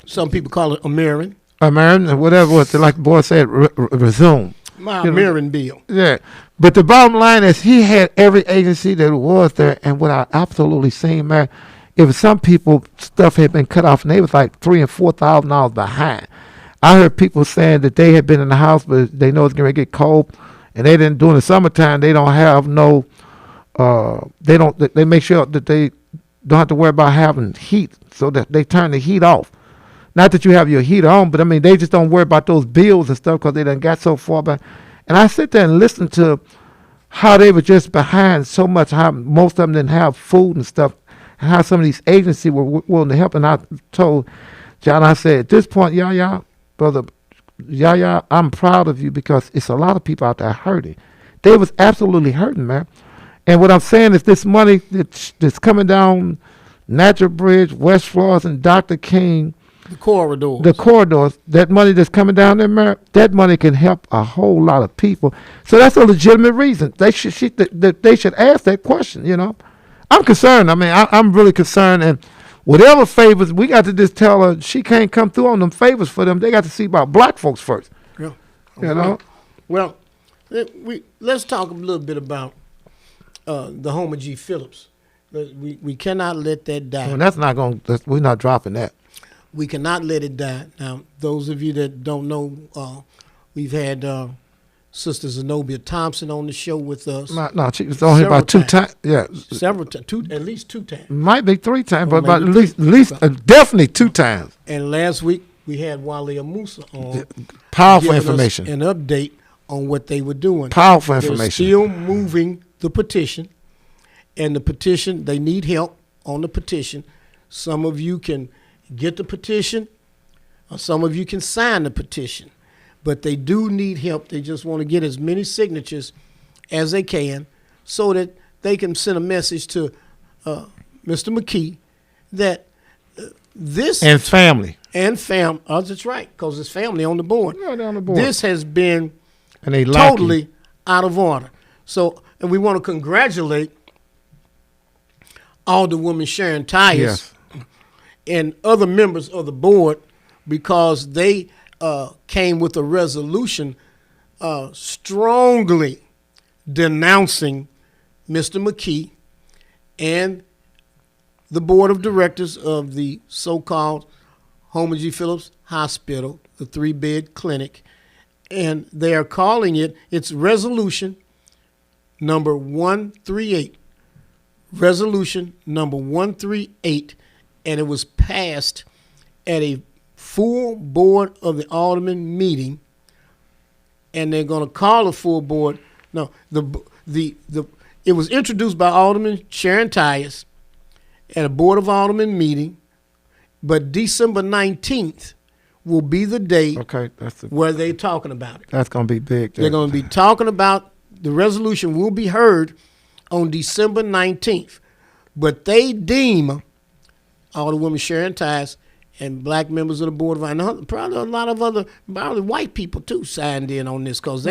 some people call it Ameren. Ameren, whatever it was. Like the boy said, resume. My Ameren bill. Yeah. But the bottom line is he had every agency that was there, and what I absolutely seen, man, it was some people stuff had been cut off, and they was like $3,000 and $4,000 behind. I heard people saying that they had been in the house, but they know it's going to get cold, and they didn't, during the summertime, they don't have no, they make sure that they don't have to worry about having heat, so that they turn the heat off. Not that you have your heat on, but I mean, they just don't worry about those bills and stuff because they done got so far back. And I sit there and listen to how they were just behind so much, how most of them didn't have food and stuff, and how some of these agencies were willing to help. And I told John, I said, at this point, brother, I'm proud of you because it's a lot of people out there hurting. They was absolutely hurting, man. And what I'm saying is this money that's coming down Natural Bridge, West Florida, and Dr. King, the corridors, that money that's coming down there, man, that money can help a whole lot of people. So that's a legitimate reason. They should ask that question, you know. I'm concerned. I mean, I'm really concerned. And whatever favors, we got to just tell her she can't come through on them favors for them. They got to see about black folks first. Yeah. You know? Well, let's talk a little bit about the Homer G. Phillips. We cannot let that die. Well, we're not dropping that. We cannot let it die. Now, those of you that don't know, we've had Sister Zenobia Thompson on the show with us. No, she was on here about 2 times. Yeah, several times, at least 2 times. Might be 3 times, but about at least definitely 2 times. And last week we had Walia Musa on. Powerful information. An update on what they were doing. Powerful information. They're still moving the petition, and the petition, they need help on the petition. Some of you can get the petition, or some of you can sign the petition, but they do need help. They just want to get as many signatures as they can so that they can send a message to Mr. McKee that this and family. Oh, that's right, because it's family on the board. Yeah, they're on the board. This has been and totally out of order. So, and we want to congratulate Alderwoman Sharon Tyus. Yes. And other members of the board, because they came with a resolution strongly denouncing Mr. McKee and the board of directors of the so-called Homer G. Phillips Hospital, the 3-bed clinic, and they are calling it's resolution number 138. Resolution number 138. And it was passed at a full board of the alderman meeting, and they're going to call a full board. No, it was introduced by Alderman Sharon Tyus, at a Board of Aldermen meeting, but December 19th will be the day where they're talking about it. That's going to be big. They're going to be talking about the resolution will be heard on December 19th. But they deem all the women sharing ties and black members of the Board of Aldermen, probably a lot of other, probably white people too, signed in on this because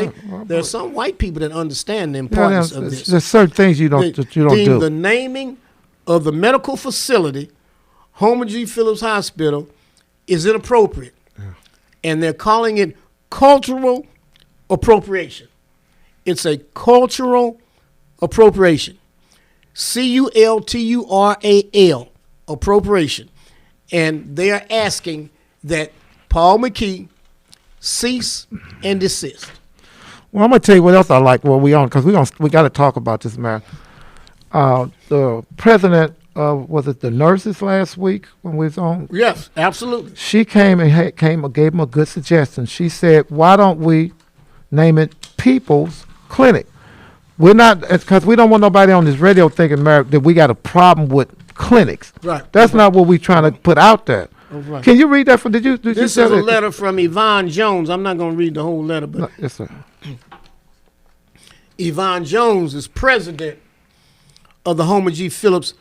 there's some white people that understand the importance of this. There's certain things you don't do. The naming of the medical facility, Homer G. Phillips Hospital, is inappropriate. Yeah. And they're calling it cultural appropriation. It's a cultural appropriation. CULTURAL, appropriation. And they are asking that Paul McKee cease and desist. Well, I'm gonna tell you what else I like. Well, we got to talk about this, man. The president of was it the nurses last week when we was on? Yes, absolutely. She came and gave him a good suggestion. She said, "Why don't we name it People's Clinic? We're not because we don't want nobody on this radio thinking, America, that we got a problem with clinics. Right. That's not what we're trying to put out there." Right. Can you read that? This is a letter from Yvonne Jones. I'm not going to read the whole letter, but yes, sir. Yvonne Jones is president of the Homer G. Phillips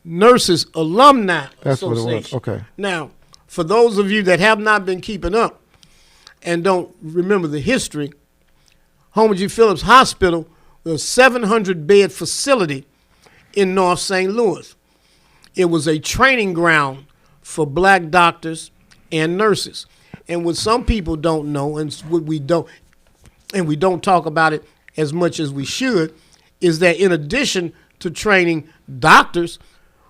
Nurses Alumni Association. What it was. Okay. Now, for those of you that have not been keeping up and don't remember the history, Homer G. Phillips Hospital was a 700-bed facility in North St. Louis. It was a training ground for black doctors and nurses. And what some people don't know, and what we don't talk about it as much as we should, is that in addition to training doctors,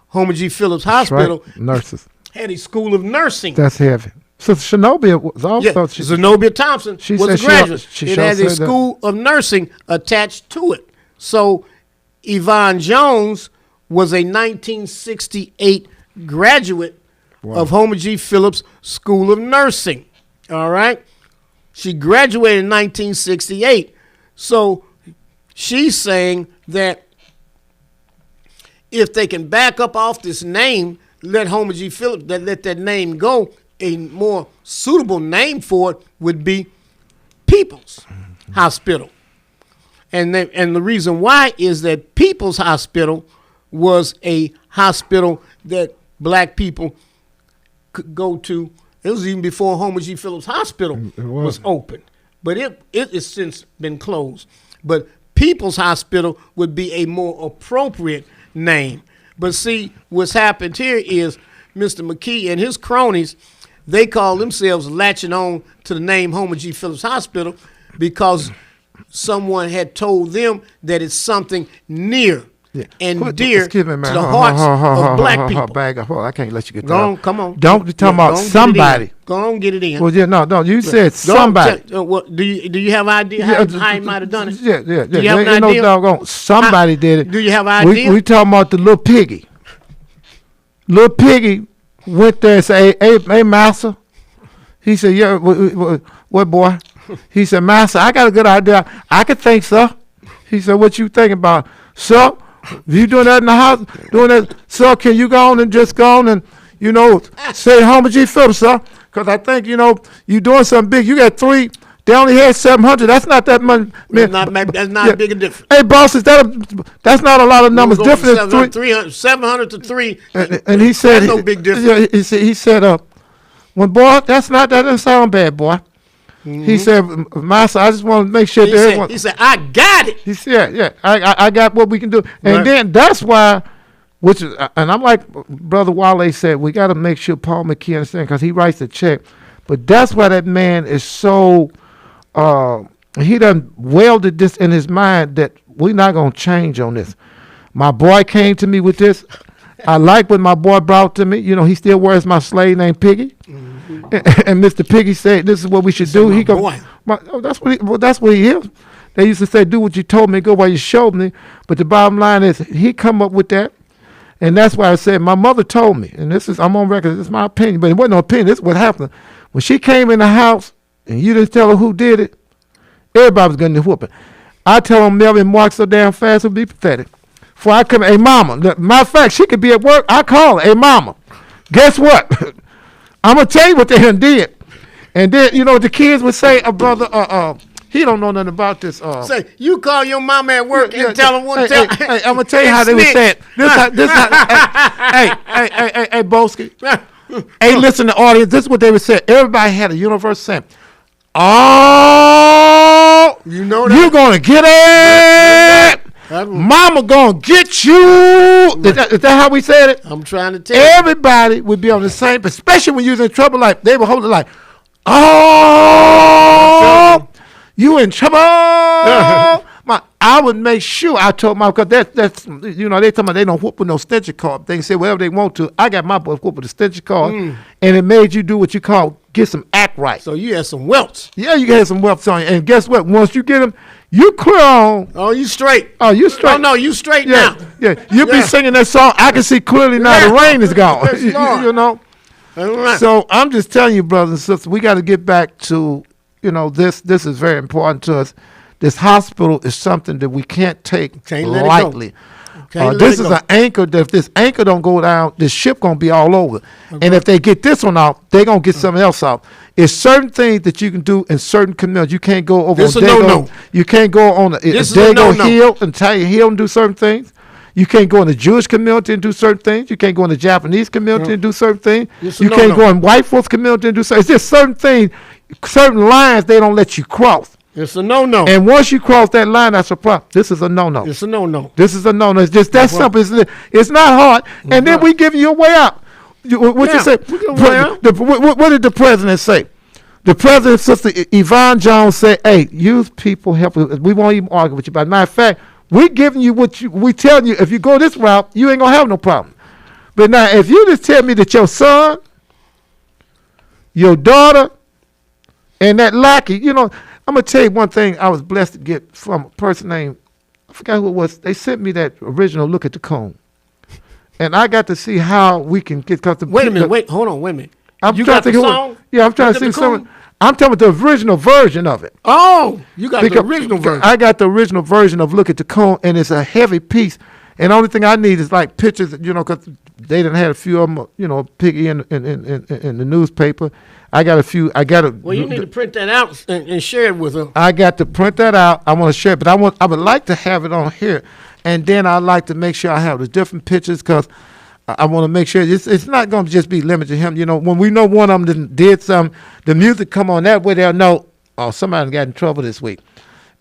Homer G. Phillips Hospital nurses had a school of nursing. That's heavy. So Zenobia was also Zenobia Thompson was a graduate. It had a school of nursing attached to it. So Yvonne Jones was a 1968 graduate of Homer G. Phillips School of Nursing. All right? She graduated in 1968. So she's saying that if they can back up off this name, let Homer G. Phillips, let that name go, a more suitable name for it would be People's Hospital. And the reason why is that People's Hospital was a hospital that black people could go to. It was even before Homer G. Phillips Hospital was open. But it has since been closed. But People's Hospital would be a more appropriate name. But see, what's happened here is Mr. McKee and his cronies, they call themselves latching on to the name Homer G. Phillips Hospital because someone had told them that it's something near and dear to the hearts of black people. I can't let you get Go on, come on. Don't be talking about somebody. Go on, get it in. Well, yeah, no, you said somebody. Do you have an idea how he might have done it? Yeah. Do you have an idea? No doggone. Somebody did it. Do you have an idea? We talking about the little piggy. Little piggy went there and said, hey, master. He said, yeah, what boy? He said, master, I got a good idea. I could think, sir. He said, what you thinking about? Sir, you doing that in the house? Doing that? Sir, can you go on and just go on and, say Homer G. Phillips, sir? Because I think, you doing something big. You got 3. They only had 700. That's not that much. That's not big a difference. Hey, boss, that's not a lot of numbers. Different than 700 to 3. And he said, that's no big difference. He said, well, boy, that doesn't sound bad, boy. Mm-hmm. He said, master, I just want to make sure he said, I got it. He said, yeah, I got what we can do. And then that's why, and I'm like Brother Wale said, we got to make sure Paul McKee understands because he writes the check. But that's why that man is so, he done welded this in his mind that we're not going to change on this. My boy came to me with this. I like what my boy brought to me. He still wears my slave named Piggy. Mm-hmm. And Mr. Piggy said, this is what we should do. He go, that's what he is. They used to say, do what you told me, go where you showed me. But the bottom line is, he come up with that. And that's why I said, my mother told me, and I'm on record, this is my opinion, but it wasn't no opinion, this is what happened. When she came in the house, and you didn't tell her who did it, everybody was getting the whooping. I tell them Melvin walked so damn fast, it would be pathetic. before I come, hey, mama. Matter of fact, she could be at work. I call her, hey, mama. Guess what? I'm going to tell you what they done did. And then, you know, the kids would say, brother, he don't know nothing about this. Say, you call your mama at work and tell her what hey, I'm going to tell you how they would say it. Hey, Boeski. Hey, listen, the audience, this is what they would say. Everybody had a universal saying, oh, you know that? You're going to get it. Mama gonna get you. Is that how we said it? I'm trying to tell you. Everybody would be on the same, especially when you was in trouble. Like they were holding like, oh, you in trouble. I would make sure I told my, because that's you know, they talking about they don't whoop with no stencher card. They can say whatever they want to. I got my boy whoop with a stencher card, and it made you do what you call get some act right. So you had some welts. Yeah, you had some welts on you. And guess what? Once you get them, you clear on. Oh, you straight. Oh, you straight. Oh, no, you straight now. Yeah, you'll be singing that song. I can see clearly now the rain is gone. You know? Right. So I'm just telling you, brothers and sisters, we got to get back to, you know, this is very important to us. This hospital is something that we can't take lightly. This is an anchor that if this anchor don't go down, this ship going to be all over. Okay. And if they get this one out, they're going to get something else out. It's certain things that you can do in certain communities. You can't go over this on Dago. You can't go on a Dago Hill and Italian Hill and do certain things. You can't go in the Jewish community and do certain things. You can't go in the Japanese community and do certain things. You can't go in white folks community and do certain. It's just certain things, certain lines they don't let you cross. It's a no-no. And once you cross that line, that's a problem. This is a no-no. It's a no-no. This is a no-no. It's just that simple. It's not hard. And then we give you a way out. What you say? What did the president say? The president, Sister Yvonne Jones, said, hey, youth people help. We won't even argue with you. But matter of fact, we giving you we telling you, if you go this route, you ain't going to have no problem. But now, if you just tell me that your son, your daughter, and that lackey, you know, I'm going to tell you one thing I was blessed to get from a person named, I forgot who it was. They sent me that original Look at the Cone. And I got to see how we can get. Wait a minute. Hold on. Wait a minute. You got the song? Yeah, I'm trying to see something. I'm talking about the original version of it. Oh, you got the original version. I got the original version of Look at the Cone, and it's a heavy piece. And the only thing I need is like pictures, you know, because they done had a few of them, you know, piggy in the newspaper. I got a few. Well, you need to print that out and share it with them. I got to print that out. I want to share it, but I would like to have it on here, and then I like to make sure I have the different pictures because I want to make sure it's not going to just be limited to him. You know, when we know one of them did something, the music come on that way, they'll know, oh, somebody got in trouble this week,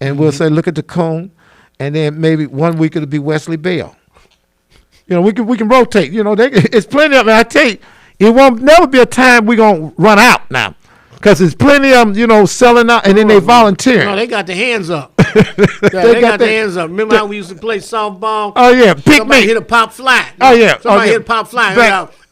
and we'll say, look at the Cone, and then maybe 1 week it'll be Wesley Bell. You know, we can rotate. You know, it's plenty of them. I tell you. It won't never be a time we're going to run out now because there's plenty of them, you know, selling out and then they volunteer. No, they got their hands up. They got their hands up. Remember how we used to play softball? Oh, yeah. Somebody hit a pop fly. Oh, yeah. Somebody hit a pop fly.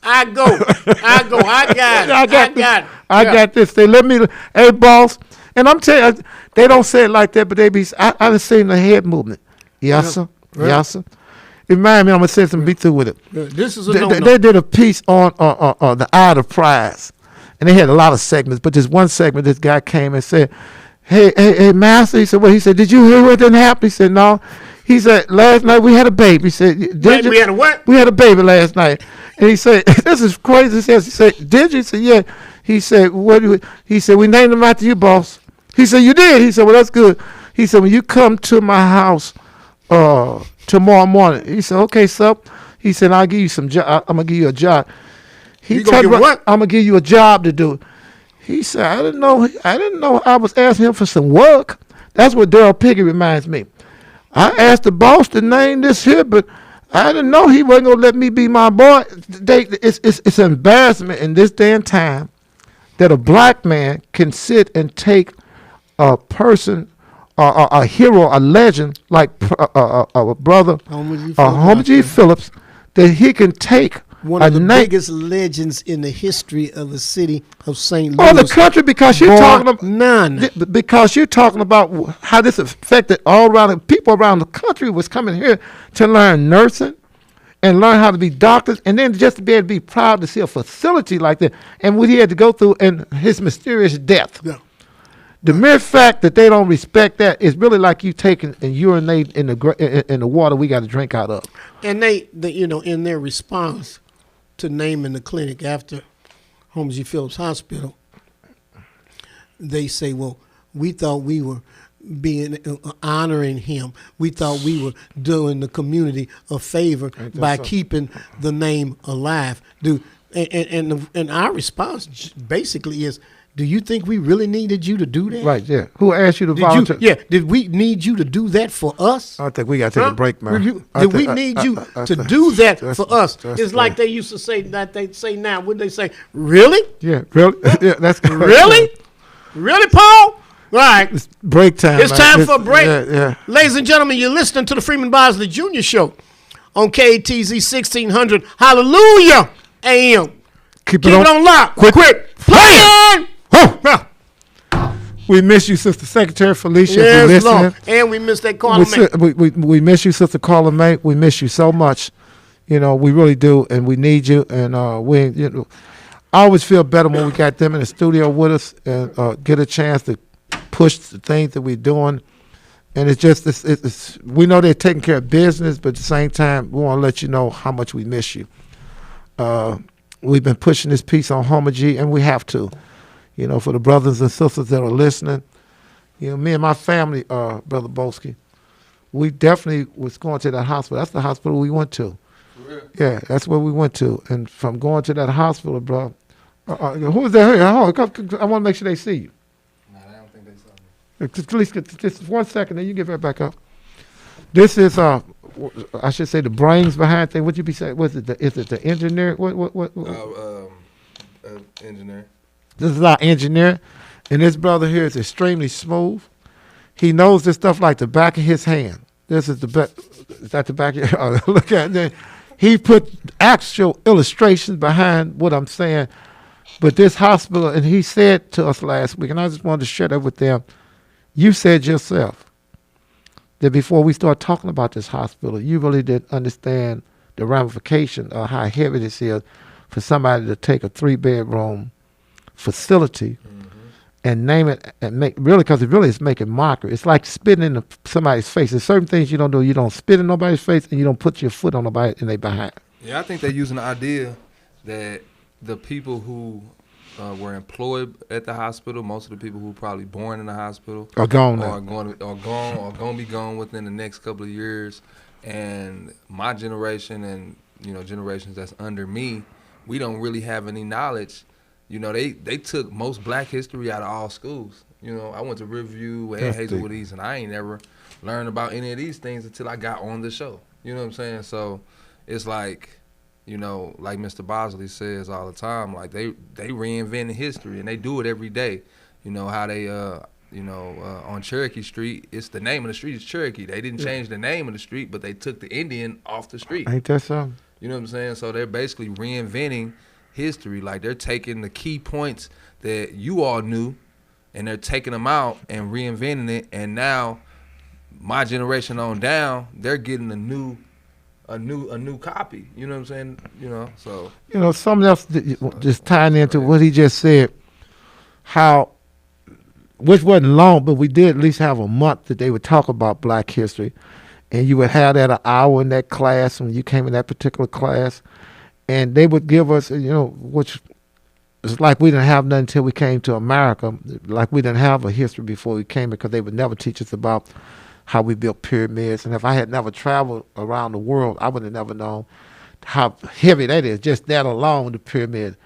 I go. I got it. I got this. They let me, hey, boss. And I'm telling you, they don't say it like that, but they be, I've seen the head movement. Yes, sir. Right. Yes, sir. Remind me, I'm going to say some be through with it. This is They did a piece on the Eye of the Prize, and they had a lot of segments, but this one segment, this guy came and said, hey, master, he said, well, he said, did you hear what didn't happen? He said, no. He said, last night we had a baby. He said, we had a what? We had a baby last night. And he said, this is crazy. He said, did you? He said, yeah. He said, he said, we named him after you, boss. He said, you did? He said, well, that's good. He said, when you come to my house, tomorrow morning. He said, okay, sir. He said, I'll give you some job. I'm going to give you a job. You gonna give what? I'm going to give you a job to do. He said, I didn't know I was asking him for some work. That's what Daryl Piggy reminds me. I asked the boss to name this here, but I didn't know he wasn't going to let me be my boy. It's an embarrassment in this day and time that a black man can sit and take a person a hero, a legend like a brother, Homer G. Phillips, that he can take one of the biggest legends in the history of the city of St. Louis. Or the country, because you're talking about none. Because you're talking about how this affected all around. People around the country was coming here to learn nursing and learn how to be doctors, and then just to be able to be proud to see a facility like that, and what he had to go through and his mysterious death. Yeah. The mere fact that they don't respect that is really like you taking and urinating in the water we got to drink out of. And they in their response to naming the clinic after Holmes G. Phillips Hospital, they say, well, we thought we were being honoring him. We thought we were doing the community a favor by keeping the name alive. And our response basically is, do you think we really needed you to do that? Right, yeah. Who asked you to volunteer? Did we need you to do that for us? I think we got to take a break, man. Did we need you to do that for us? It's like they used to say that they say now. Would they say, really? Yeah, really? Yeah, that's correct. Really? Really, Paul? All right. It's break time. It's time for a break. Yeah. Ladies and gentlemen, you're listening to the Freeman Bosley Jr. Show on KTZ 1600. Hallelujah AM. Keep it on lock. Quit playing. We miss you, Sister Secretary Felicia. Yes, Lord. And we miss that Karla May. We miss you, Sister Karla May. We miss you so much. We really do, and we need you. And I always feel better when we got them in the studio with us and get a chance to push the things that we're doing. And it's just, we know they're taking care of business, but at the same time, we want to let you know how much we miss you. We've been pushing this piece on Homer G, and we have to. For the brothers and sisters that are listening, me and my family, Brother Boeski, we definitely was going to that hospital. That's the hospital we went to. Yeah, that's where we went to. And from going to that hospital, bro, who is that here? I want to make sure they see you. No, I don't think they saw me. At least just 1 second, then you get right back up. This is, I should say, the brains behind things. What you be saying? Is it the engineer? What? Engineer. This is our engineer, and this brother here is extremely smooth. He knows this stuff like the back of his hand. This is the back. Is that the back of your look at it. He put actual illustrations behind what I'm saying. But this hospital, and he said to us last week, and I just wanted to share that with them, you said yourself that before we start talking about this hospital, you really didn't understand the ramification of how heavy this is for somebody to take a 3-bedroom facility and name it and make because it really is making mockery. It's like spitting in somebody's face. There's certain things you don't do. You don't spit in nobody's face, and you don't put your foot on nobody and they behind. Yeah, I think they're using the idea that the people who were employed at the hospital, most of the people who were probably born in the hospital, are gone, or going to be gone within the next couple of years. And my generation and generations that's under me, we don't really have any knowledge. They took most black history out of all schools. I went to Riverview and Hazelwood East, and I ain't never learned about any of these things until I got on the show. You know what I'm saying? So it's like, like Mr. Bosley says all the time, like they reinvented history, and they do it every day. How they, on Cherokee Street, it's the name of the street is Cherokee. They didn't change the name of the street, but they took the Indian off the street. Ain't that something? You know what I'm saying? So they're basically reinventing history. Like they're taking the key points that you all knew, and they're taking them out and reinventing it. And now, my generation on down, they're getting a new copy. You know what I'm saying? So something else just tying into what he just said. Which wasn't long, but we did at least have a month that they would talk about Black history, and you would have that an hour in that class when you came in that particular class. And they would give us, which is like we didn't have nothing until we came to America, like we didn't have a history before we came, because they would never teach us about how we built pyramids. And if I had never traveled around the world, I would have never known how heavy that is, just that alone, the pyramid,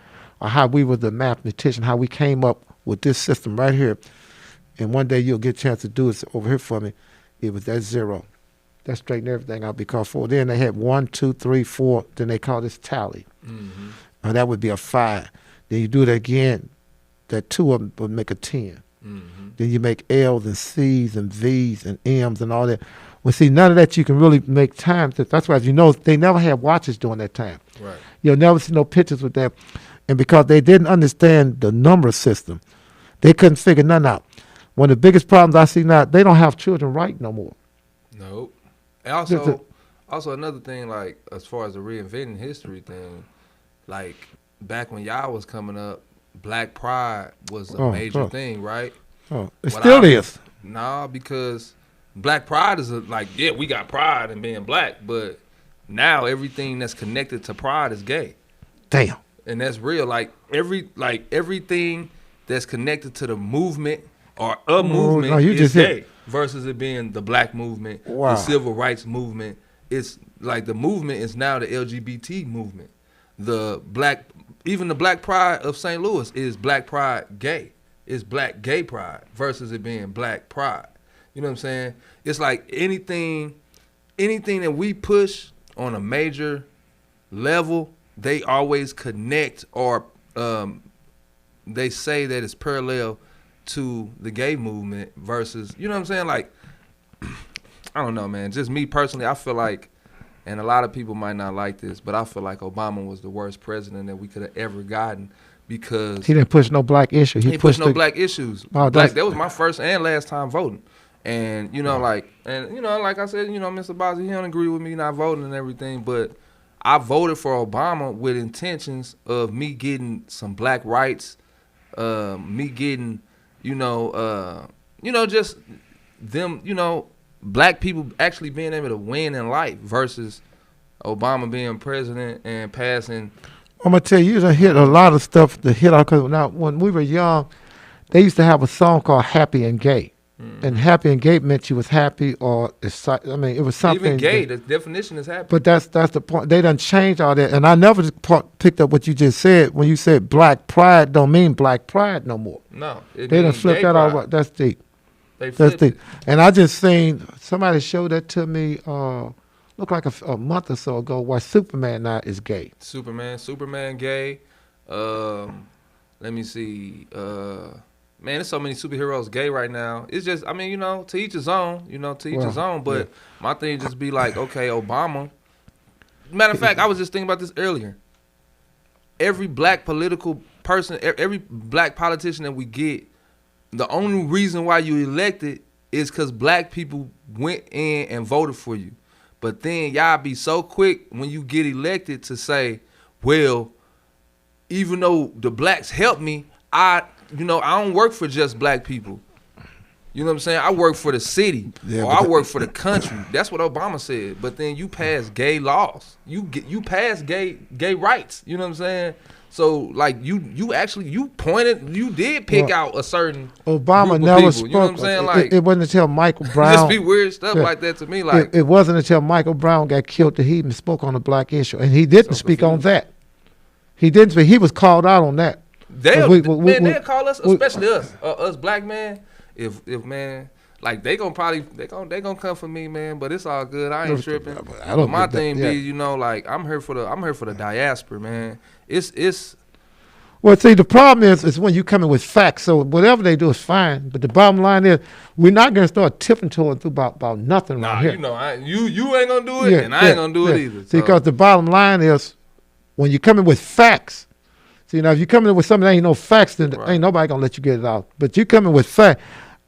or how we were the mathematician, how we came up with this system right here. And one day you'll get a chance to do it over here for me. It was that 0. That straightened everything out, because then they had 1, 2, 3, 4. Then they call this tally. Mm-hmm. And that would be a 5. Then you do it again. That 2 of them would make a 10. Mm-hmm. Then you make L's and C's and V's and M's and all that. Well, see, none of that you can really make time. That's why, they never had watches during that time. Right. You'll never see no pictures with that. And because they didn't understand the number system, they couldn't figure nothing out. One of the biggest problems I see now, they don't have children write no more. Nope. And also another thing, like as far as the reinventing history thing, like back when y'all was coming up, Black Pride was a major thing, right? Oh, it still is. Nah, because black pride is we got pride in being black, but now everything that's connected to pride is gay. Damn. And that's real. Everything that's connected to the movement or a movement is gay versus it being the black movement, the civil rights movement. It's like the movement is now the LGBT movement. Even the black pride of St. Louis is black pride gay. It's black gay pride versus it being black pride. You know what I'm saying? It's like anything that we push on a major level, they always connect or they say that it's parallel to the gay movement versus, you know what I'm saying? Like, I don't know, man. Just me personally, I feel like, and a lot of people might not like this, but I feel like Obama was the worst president that we could have ever gotten because he didn't push no black issue. He pushed no black issues. That was my first and last time voting. And, like I said, Mr. Bosley, he don't agree with me not voting and everything, but I voted for Obama with intentions of me getting some black rights, me getting, just them, black people actually being able to win in life versus Obama being president and passing. I'm going to tell you, done hit a lot of stuff to hit out. Because now, when we were young, they used to have a song called Happy and Gay. Mm-hmm. And happy and gay meant you was happy or, it was something. Even gay, the definition is happy. But that's the point. They done changed all that. And I never picked up what you just said. When you said black pride don't mean black pride no more. No. They done flipped that all. That's deep. That's deep. And I just seen, somebody showed that to me, looked like a month or so ago, why Superman now is gay. Superman gay. Let me see. Man, there's so many superheroes gay right now. It's just, to each his own, his own. But my thing just be like, okay, Obama. Matter of fact, I was just thinking about this earlier. Every black political person, every black politician that we get, the only reason why you elected is because black people went in and voted for you. But then y'all be so quick when you get elected to say, well, even though the blacks helped me, I don't work for just black people. You know what I'm saying? I work for the city, or I work for the country. That's what Obama said. But then you pass gay laws. You pass gay rights. You know what I'm saying? So like you did pick out a certain Obama group never of people. spoke. You know what I'm saying? Like it wasn't until Michael Brown. Just be weird stuff like that to me. Like it wasn't until Michael Brown got killed that he even spoke on the black issue, and he didn't speak on that. He didn't speak. He was called out on that. They'll call us, especially us black men. If man, like they gonna come for me, man. But it's all good. I ain't tripping. But my thing be, like I'm here for the diaspora, man. It's. Well, see, the problem is when you come in with facts. So whatever they do is fine. But the bottom line is, we're not gonna start tiptoeing through about nothing right here. You ain't gonna do it, and I ain't gonna do it either. See, because the bottom line is, when you come in with facts. See, now if you come in with something that ain't no facts, then ain't nobody gonna let you get it out. But you come in with facts.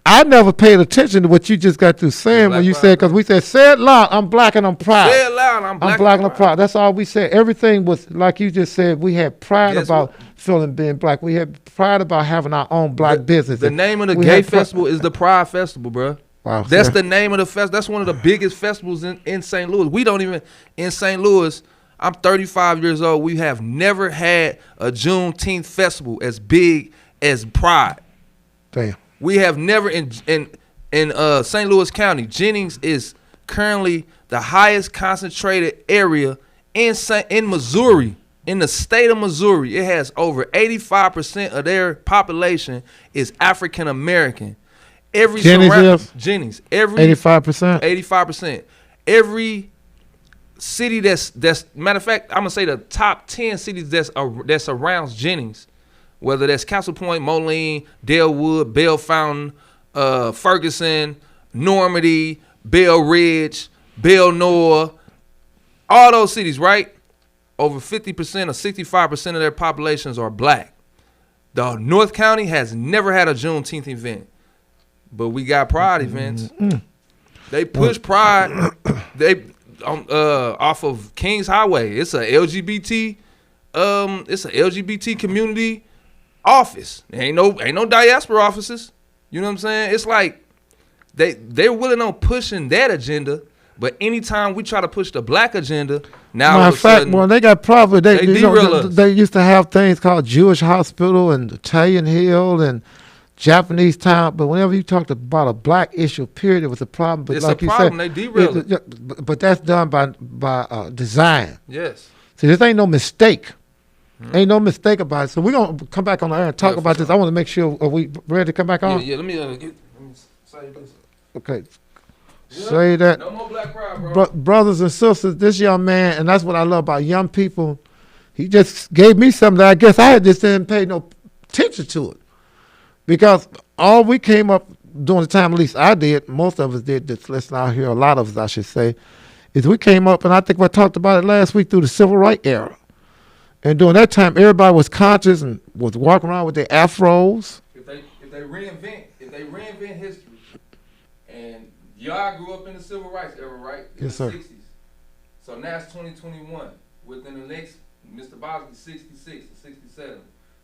I never paid attention to what you just got through saying when you said, because we said, say it loud, I'm black and I'm proud. Say it loud, I'm black and I'm proud. That's all we said. Everything was, like you just said, we had pride about being black. We had pride about having our own black business. The name of the gay festival is the Pride Festival, bro. Wow, that's the name of the festival. That's one of the biggest festivals in St. Louis. We don't even, in St. Louis, I'm 35 years old. We have never had a Juneteenth festival as big as Pride. Damn. We have never in St. Louis County. Jennings is currently the highest concentrated area in Missouri, in the state of Missouri. It has over 85% of their population is African American. Jennings, every 85%. 85%. Every city that's matter of fact, I'm gonna say the top 10 cities that surrounds Jennings. Whether that's Castle Point, Moline, Dalewood, Bell Fountain, Ferguson, Normandy, Bell Ridge, Bell Noor, all those cities, right? Over 50% or 65% of their populations are black. The North County has never had a Juneteenth event, but we got Pride events. Mm-hmm. They push Pride. Off of Kings Highway. It's a LGBT community office. Ain't no diaspora offices. You You know what I'm saying? It's like they're willing on pushing that agenda, but anytime we try to push the black agenda, now matter of fact, well, they got probably they used to have things called Jewish Hospital and Italian Hill and Japanese Town, but whenever you talked about a black issue, period, it was a problem. But it's like a problem. They derail it. But that's done by design. Yes. See, this ain't no mistake. Ain't no mistake about it. So we're gonna come back on the air and talk about this. I want to make sure are we ready to come back on. Yeah. Let me say this. Okay. Say that. No more black pride, bro. Brothers and sisters, this young man, and that's what I love about young people. He just gave me something that I guess I just didn't pay no attention to it. Because all we came up during the time, at least I did, most of us did this, listen out here, a lot of us I should say, is we came up, and I think we talked about it last week, through the civil rights era. And during that time, everybody was conscious and was walking around with their afros. If they reinvent history, and y'all grew up in the civil rights era, right? In yes, the sir. 60s. So now it's 2021. Within the next, Mr. Boeski 66 or 67.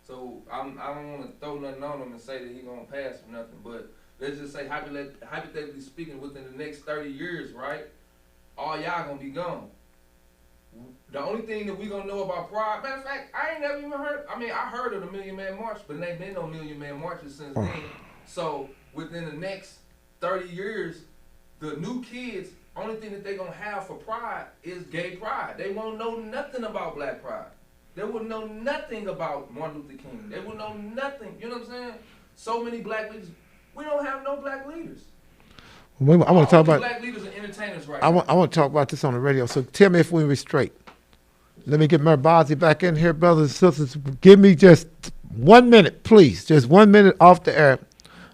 So I don't want to throw nothing on him and say that he's going to pass or nothing, but let's just say hypothetically speaking, within the next 30 years, right, all y'all going to be gone. The only thing that we going to know about pride, matter of fact, I ain't never even heard, I heard of the Million Man March, but there ain't been no Million Man Marches since then. So within the next 30 years, the new kids, only thing that they going to have for pride is gay pride. They won't know nothing about black pride. They would know nothing about Martin Luther King. They would know nothing. You know what I'm saying? So many black leaders. We don't have no black leaders. I want to talk about black leaders and entertainers right I want to talk about this on the radio. So tell me if we were straight. Let me get Mary Bosley back in here, brothers and sisters. Give me just 1 minute, please. Just 1 minute off the air.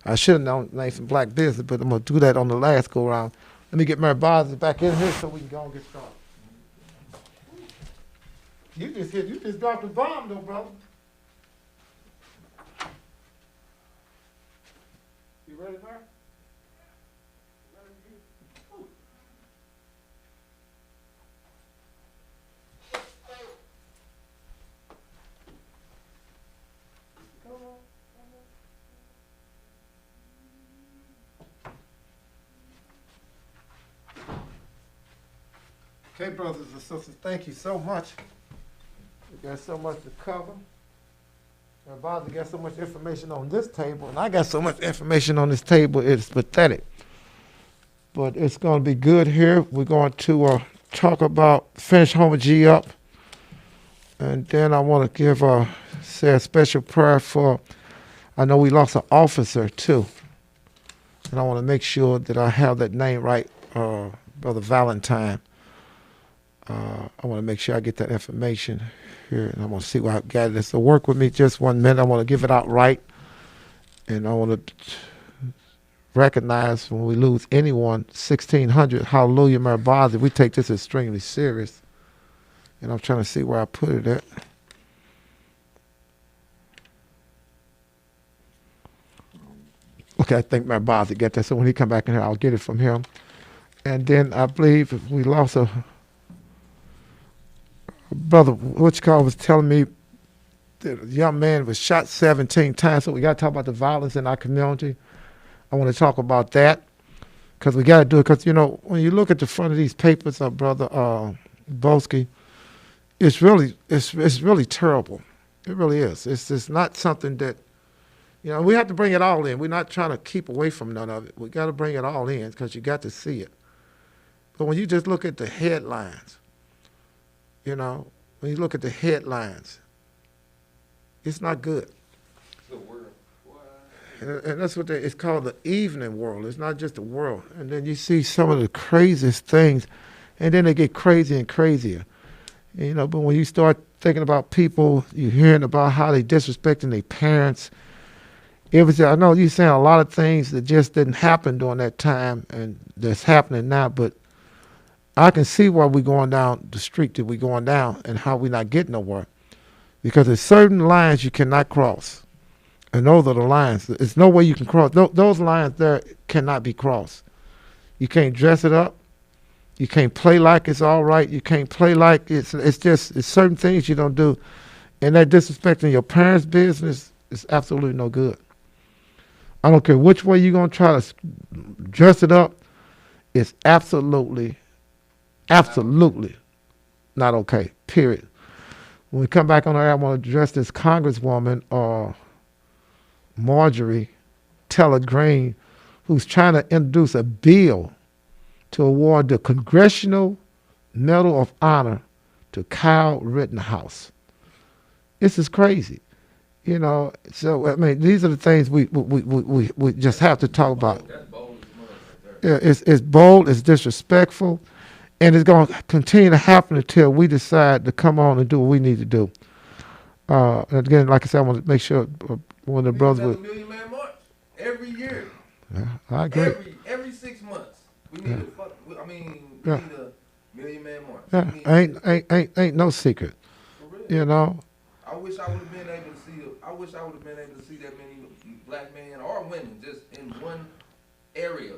I should have known Nathan Black business, but I'm gonna do that on the last go round. Let me get Mary Bosley back in here so we can go and get started. You just dropped a bomb, though, brother. You ready, man? Okay, brothers and sisters, thank you so much. We got so much to cover. Everybody got so much information on this table, and I got so much information on this table, it's pathetic. But it's going to be good here. We're going to talk about, finish Homer G up, and then I want to give say a special prayer for, I know we lost an officer too, and I want to make sure that I have that name right, Brother Valentine. I want to make sure I get that information here, and I want to see what I've got. So work with me just 1 minute. I want to give it out right, and I want to recognize when we lose anyone, 1,600, hallelujah, Mary Bosley. We take this extremely serious, and I'm trying to see where I put it at. Okay, I think Mary Bosley got that, so when he come back in here, I'll get it from him. And then I believe we lost a brother, was telling me that a young man was shot 17 times, so we got to talk about the violence in our community. I want to talk about that because we got to do it because, you know, when you look at the front of these papers, Brother Boeski, it's really terrible. It really is. It's not something that, you know, we have to bring it all in. We're not trying to keep away from none of it. We got to bring it all in because you got to see it. But when you just look at the headlines, you know, when you look at the headlines, it's not good. The world. And that's what it's called, the evening world. It's not just the world. And then you see some of the craziest things, and then they get crazier and crazier. You know, but when you start thinking about people, you're hearing about how they disrespecting their parents, everything. I know you're saying a lot of things that just didn't happen during that time and that's happening now, but I can see why we're going down the street that we're going down and how we're not getting nowhere. Because there's certain lines you cannot cross. And those are the lines. There's no way you can cross. Those lines there cannot be crossed. You can't dress it up. You can't play like it's all right. You can't play like it's certain things you don't do. And that disrespecting your parents' business is absolutely no good. I don't care which way you're going to try to dress it up. It's absolutely not okay, period. When we come back on the air, I want to address this Congresswoman, Marjorie Taylor Greene, who's trying to introduce a bill to award the Congressional Medal of Honor to Kyle Rittenhouse. This is crazy. You know, so, I mean, these are the things we just have to talk about. Yeah, it's bold, it's disrespectful, and it's going to continue to happen until we decide to come on and do what we need to do. And again, like I said, I want to make sure one of the brothers would. Million Man March every year. Yeah, I agree. Every 6 months, we need we need a Million Man March. Yeah, ain't no secret. You know. I wish I would have been able to see. I wish I would have been able to see that many black men or women just in one area.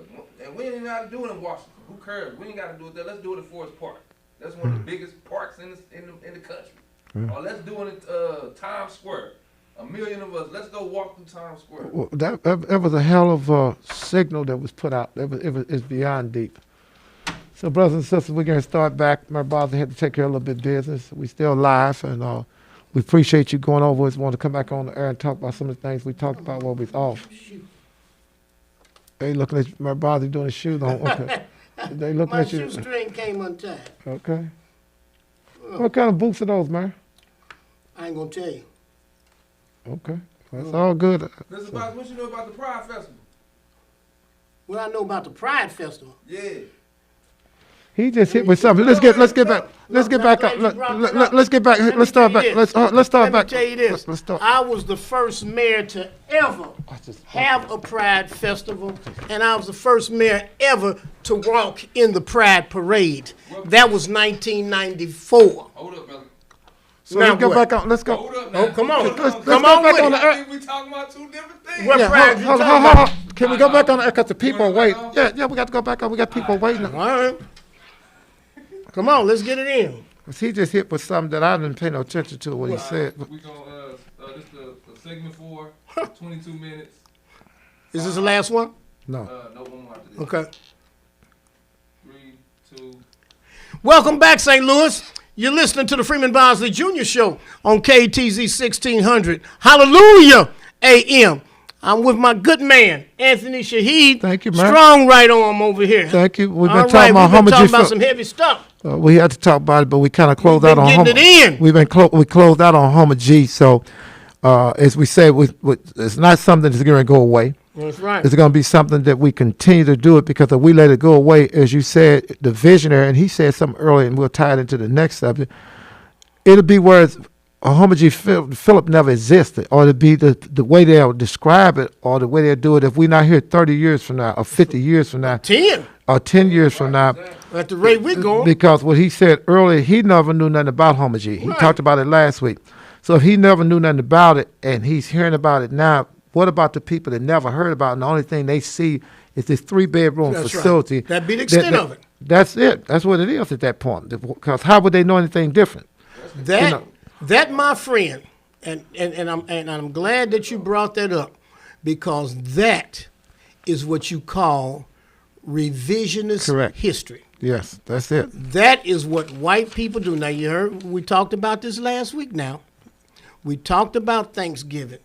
And we ain't even got to do it in Washington. Who cares? We ain't got to do it there. Let's do it at Forest Park. That's one of the biggest parks in the country. Or let's do it at Times Square. 1 million of us. Let's go walk through Times Square. Well, that was a hell of a signal that was put out. It's beyond deep. So, brothers and sisters, we're going to start back. My brother had to take care of a little bit of business. We still live, and we appreciate you going over. We want to come back on the air and talk about some of the things we talked about while we was off. They looking at my brother doing his shoes on. Okay. They looking at you. My shoestring came untied. Okay. What kind of boots are those, man? I ain't gonna tell you. Okay. That's all good. Listen, Bob, what you know about the Pride Festival? What I know about the Pride Festival? Yeah. He just hit with something. Let's get back. Let's get back up. Let's get back. Let's start back. Let's start back. Let me tell you this. Let's start. I was the first mayor to ever have a Pride Festival, and I was the first mayor ever to walk in the Pride Parade. That was 1994. Hold up, brother. So now let's go back on. Let's go. Hold up now. Oh, come on. Let's come go on back with on it. the air. We talking about two different things. What pride you talking Hold about? on. Can we go back on the air because the people are waiting? Yeah, we got to go back on. We got people waiting. All right. Come on, let's get it in. He just hit with something that I didn't pay no attention to what he said. We gonna this the segment 4, 22 minutes. Is this the last one? No. No, one more after this. Okay. 3, 2. Welcome back, St. Louis. You're listening to the Freeman Bosley Jr. Show on KTZ 1600. Hallelujah, AM. I'm with my good man, Anthony Shahid. Thank you, man. Strong right arm over here. Thank you. We've been All talking right, about we've been talking homogy. about some heavy stuff. We had to talk about it, but we kind of closed out on getting it in. we closed out on homogy. So, as we say, it's not something that's going to go away. That's right. It's going to be something that we continue to do it because if we let it go away, as you said, the visionary, and he said something earlier, and we'll tie it into the next subject. It'll be where a homogy Philip never existed, or to be the way they'll describe it, or the way they'll do it. If we're not here 30 years from now, or 50 years from now, 10 or 10 years from now, at the rate we're going. because what he said earlier, he never knew nothing about homogy. He talked about it last week. So if he never knew nothing about it, and he's hearing about it now, what about the people that never heard about it? And the only thing they see is this 3-bedroom facility. Right. That'd be the extent of it. That's it. That's what it is at that point. Because how would they know anything different? That, my friend, and I'm glad that you brought that up, because that is what you call revisionist history. Yes, that's it. That is what white people do. Now, you heard, we talked about this last week now. We talked about Thanksgiving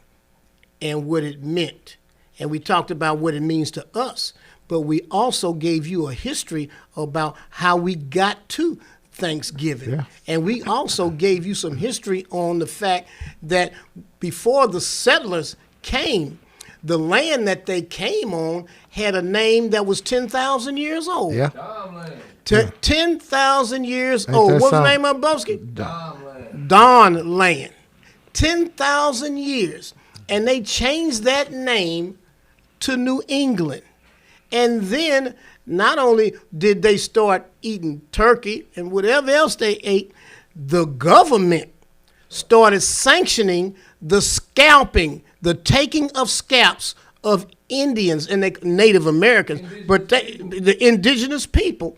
and what it meant, and we talked about what it means to us, but we also gave you a history about how we got to Thanksgiving. Yeah. And we also gave you some history on the fact that before the settlers came, the land that they came on had a name that was 10,000 years old. Yeah. 10,000 years old. What's the name of Boeski? Don Land. 10,000 years. And they changed that name to New England. And then not only did they start eating turkey and whatever else they ate, the government started sanctioning the scalping, the taking of scalps of Indians and Native Americans, but the indigenous people,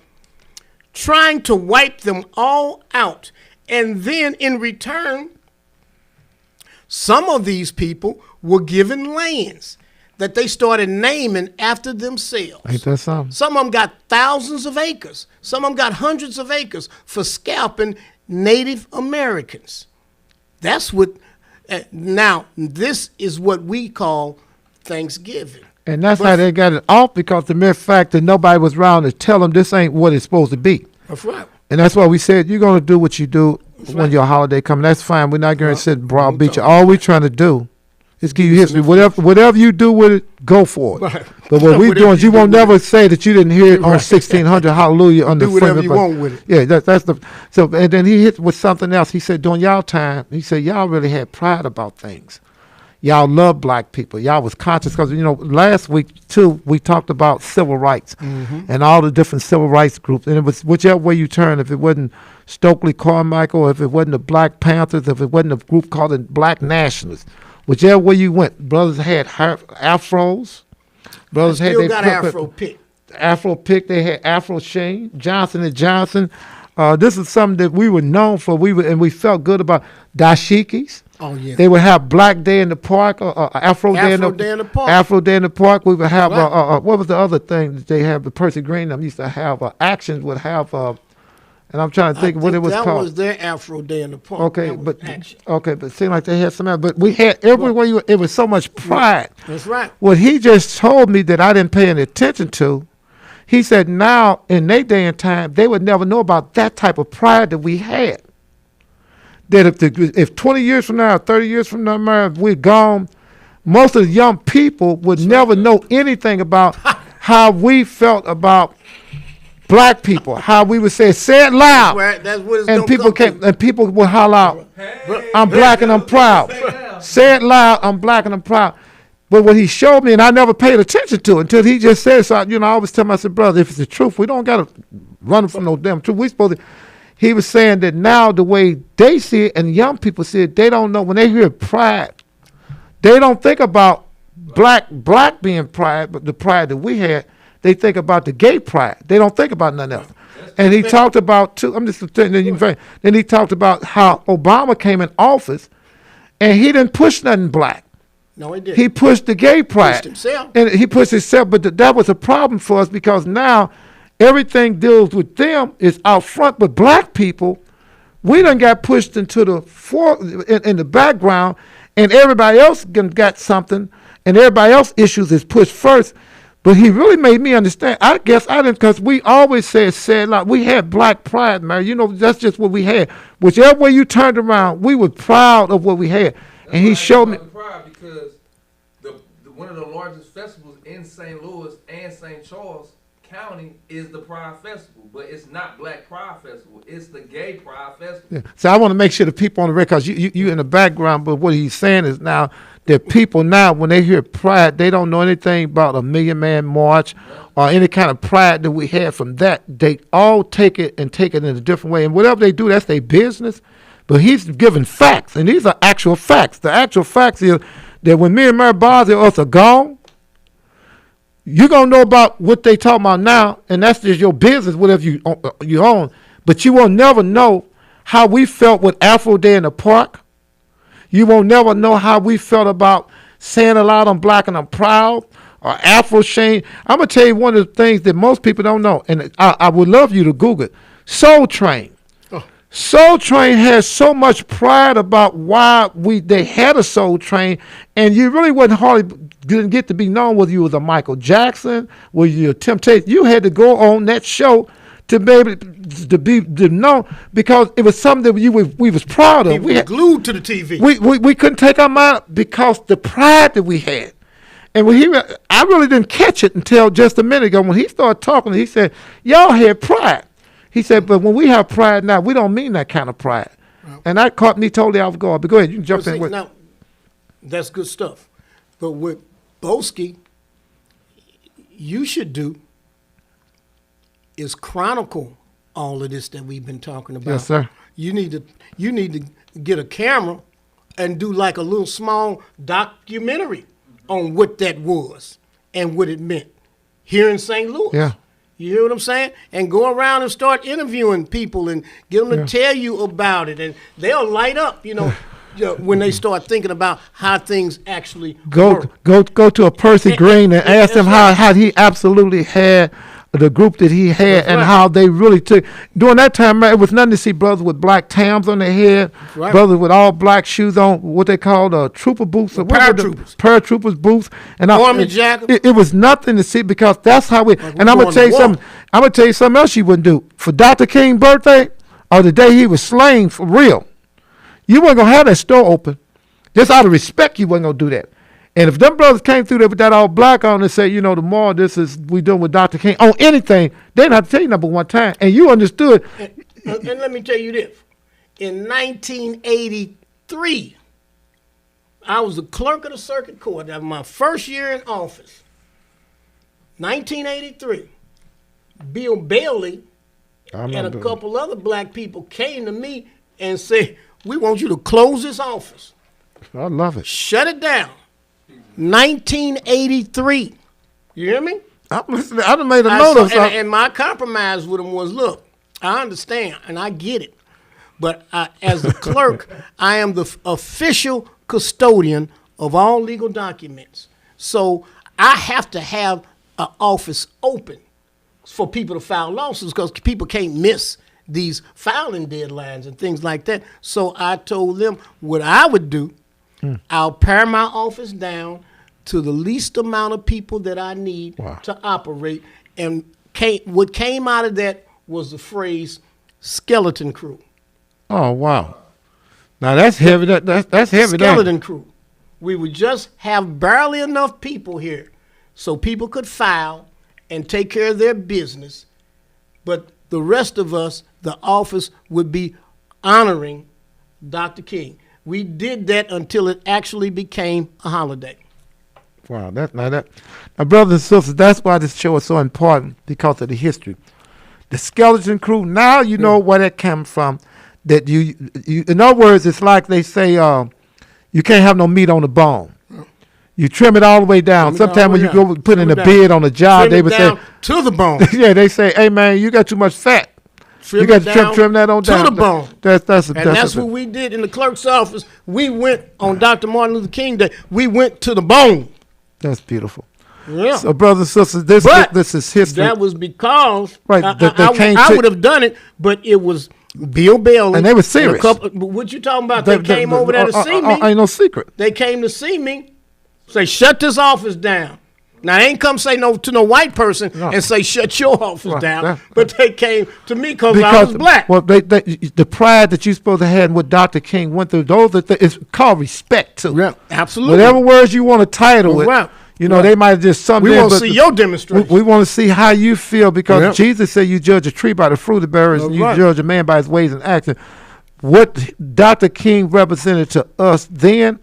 trying to wipe them all out. And then in return, some of these people were given lands. that they started naming after themselves. Ain't that something? Some of them got thousands of acres. Some of them got hundreds of acres for scalping Native Americans. That's what, now, this is what we call Thanksgiving. And that's how they got it off, because the mere fact that nobody was around to tell them this ain't what it's supposed to be. That's right. And that's why we said you're going to do what you do when your holiday comes. That's fine. We're not going to sit and browbeat you. All we're trying to do is give you history. Whatever you do with it, go for it. Right. But what we're doing is you won't never say that you didn't hear it on 1600 Hallelujah on the do whatever you want with it. Yeah, that's the. So, and then he hit with something else. He said, during y'all time, he said, y'all really had pride about things. Y'all love black people. Y'all was conscious, because, last week, too, we talked about civil rights and all the different civil rights groups. And it was whichever way you turn, if it wasn't Stokely Carmichael, if it wasn't the Black Panthers, if it wasn't a group called the Black Nationalists, whichever way you went, brothers had afros. Brothers had still got Afro pick. Afro pick. They had Afro Shane, Johnson & Johnson. This is something that we were known for. We felt good about. Dashikis. Oh, yeah. They would have Black Day in the Park, Afro Day in the Park. Afro Day in the Park. We would have, what was the other thing that they have? The Percy Green, them used to have, Actions would have, and I'm trying to think what it was called. That was their Afro Day in the Park. Okay, but it seemed like they had some else. But we had everywhere it was so much pride. That's right. What he just told me that I didn't pay any attention to, he said now, in their day and time, they would never know about that type of pride that we had. That if 20 years from now, 30 years from now, we're gone, most of the young people would never know anything about how we felt about black people, how we would say it loud. That's what it's and people would holler out, I'm black and I'm proud. Say it loud, I'm black and I'm proud. But what he showed me, and I never paid attention to it until he just said so. I always tell myself, brother, if it's the truth, we don't got to run from no damn truth. We supposed to. He was saying that now the way they see it and young people see it, they don't know. When they hear pride, they don't think about black being pride, but the pride that we had, they think about the gay pride. They don't think about nothing else. And he talked about, too, then he talked about how Obama came in office and he didn't push nothing black. No, he didn't. He pushed the gay pride. Pushed himself. And he pushed himself, but that was a problem for us, because now everything deals with them is out front, but black people, we done got pushed into the in the background, and everybody else got something, and everybody else issues is pushed first. But he really made me understand. I guess I didn't, because we always said like we had black pride, man. That's just what we had. Whichever way you turned around, we were proud of what we had. And he showed me. Pride because one of the largest festivals in St. Louis and St. Charles County is the Pride Festival, but it's not Black Pride Festival. It's the Gay Pride Festival. Yeah. So I want to make sure the people on the record, because you in the background, but what he's saying is now that people now, when they hear pride, they don't know anything about a Million Man March or any kind of pride that we had from that. They all take it in a different way. And whatever they do, that's their business. But he's giving facts, and these are actual facts. The actual facts is that when me and Mary Bosley are gone, you're going to know about what they talking about now, and that's just your business, whatever you own. But you will never know how we felt with Afro Day in the Park. You won't never know how we felt about saying aloud, I'm black and I'm proud, or Afro Shane. I'm going to tell you one of the things that most people don't know, and I would love you to Google it. Soul Train. Soul Train has so much pride about why they had a Soul Train, and you really didn't get to be known whether you was a Michael Jackson, whether you were a Temptation. You had to go on that show to be able to be known, because it was something that we was proud of. People were glued to the TV. We couldn't take our mind because the pride that we had. And when I really didn't catch it until just a minute ago. When he started talking, he said, y'all had pride. He said, but when we have pride now, we don't mean that kind of pride. Well, and that caught me totally off guard. But go ahead, you can jump in with. Now, that's good stuff. But with Boeski, you should do is chronicle all of this that we've been talking about. Yes, sir. You need to get a camera and do like a little small documentary on what that was and what it meant here in St. Louis. Yeah. You hear what I'm saying? And go around and start interviewing people and get them to tell you about it, and they'll light up. when they start thinking about how things actually go to a Percy Green and ask him how he absolutely had the group that he had and how they really took. During that time, man, it was nothing to see brothers with black tams on their head, brothers with all black shoes on, what they called trooper boots, or paratroopers boots, and army jacket. It was nothing to see because that's how we. And I'm gonna tell you something. I'm gonna tell you something else you wouldn't do for Dr. King's birthday or the day he was slain for real. You weren't gonna have that store open. Just out of respect, you weren't gonna do that. And if them brothers came through there with that all black on and say, tomorrow we doing with Dr. King on anything, they didn't have to tell you number one time. And you understood. And let me tell you this. In 1983, I was the clerk of the circuit court. That was my first year in office. 1983. Bill Bailey and a couple other black people came to me and said, we want you to close this office. I love it. Shut it down. 1983. You hear me? I'm listening. I done made a note of something. And my compromise with him was, look, I understand and I get it, but as the clerk, I am the official custodian of all legal documents. So I have to have an office open for people to file lawsuits because people can't miss these filing deadlines and things like that. So I told them what I would do. I'll pare my office down to the least amount of people that I need to operate. And what came out of that was the phrase skeleton crew. Oh, wow. Now that's heavy. That's heavy. Skeleton crew. We would just have barely enough people here so people could file and take care of their business. But the rest of us, the office would be honoring Dr. King. We did that until it actually became a holiday. Wow, now, brothers and sisters, that's why this show is so important because of the history. The skeleton crew. Now you know where that came from. That you, in other words, it's like they say, you can't have no meat on the bone. You trim it all the way down. Sometimes when you go put in a bid on a job, they would say to the bone. Yeah, they say, "Hey man, you got too much fat. You got to trim that on down to the bone." That's what we did in the clerk's office. We went on Dr. Martin Luther King Day. We went to the bone. That's beautiful. Yeah. So, brothers and sisters, this is history. That was because I would have done it, but it was Bill Bailey. And they were serious. What you talking about? They came over there to see me. Ain't no secret. They came to see me. Say, shut this office down. Now, they ain't come say no to no white person and say, shut your office down. But they came to me because I was black. Well, the pride that you're supposed to have in what Dr. King went through, it's called respect, too. Yeah, absolutely. Whatever words you want to title it, they might just something. We want to see your demonstration. We want to see how you feel because Jesus said you judge a tree by the fruit it bears and you judge a man by his ways and actions. What Dr. King represented to us then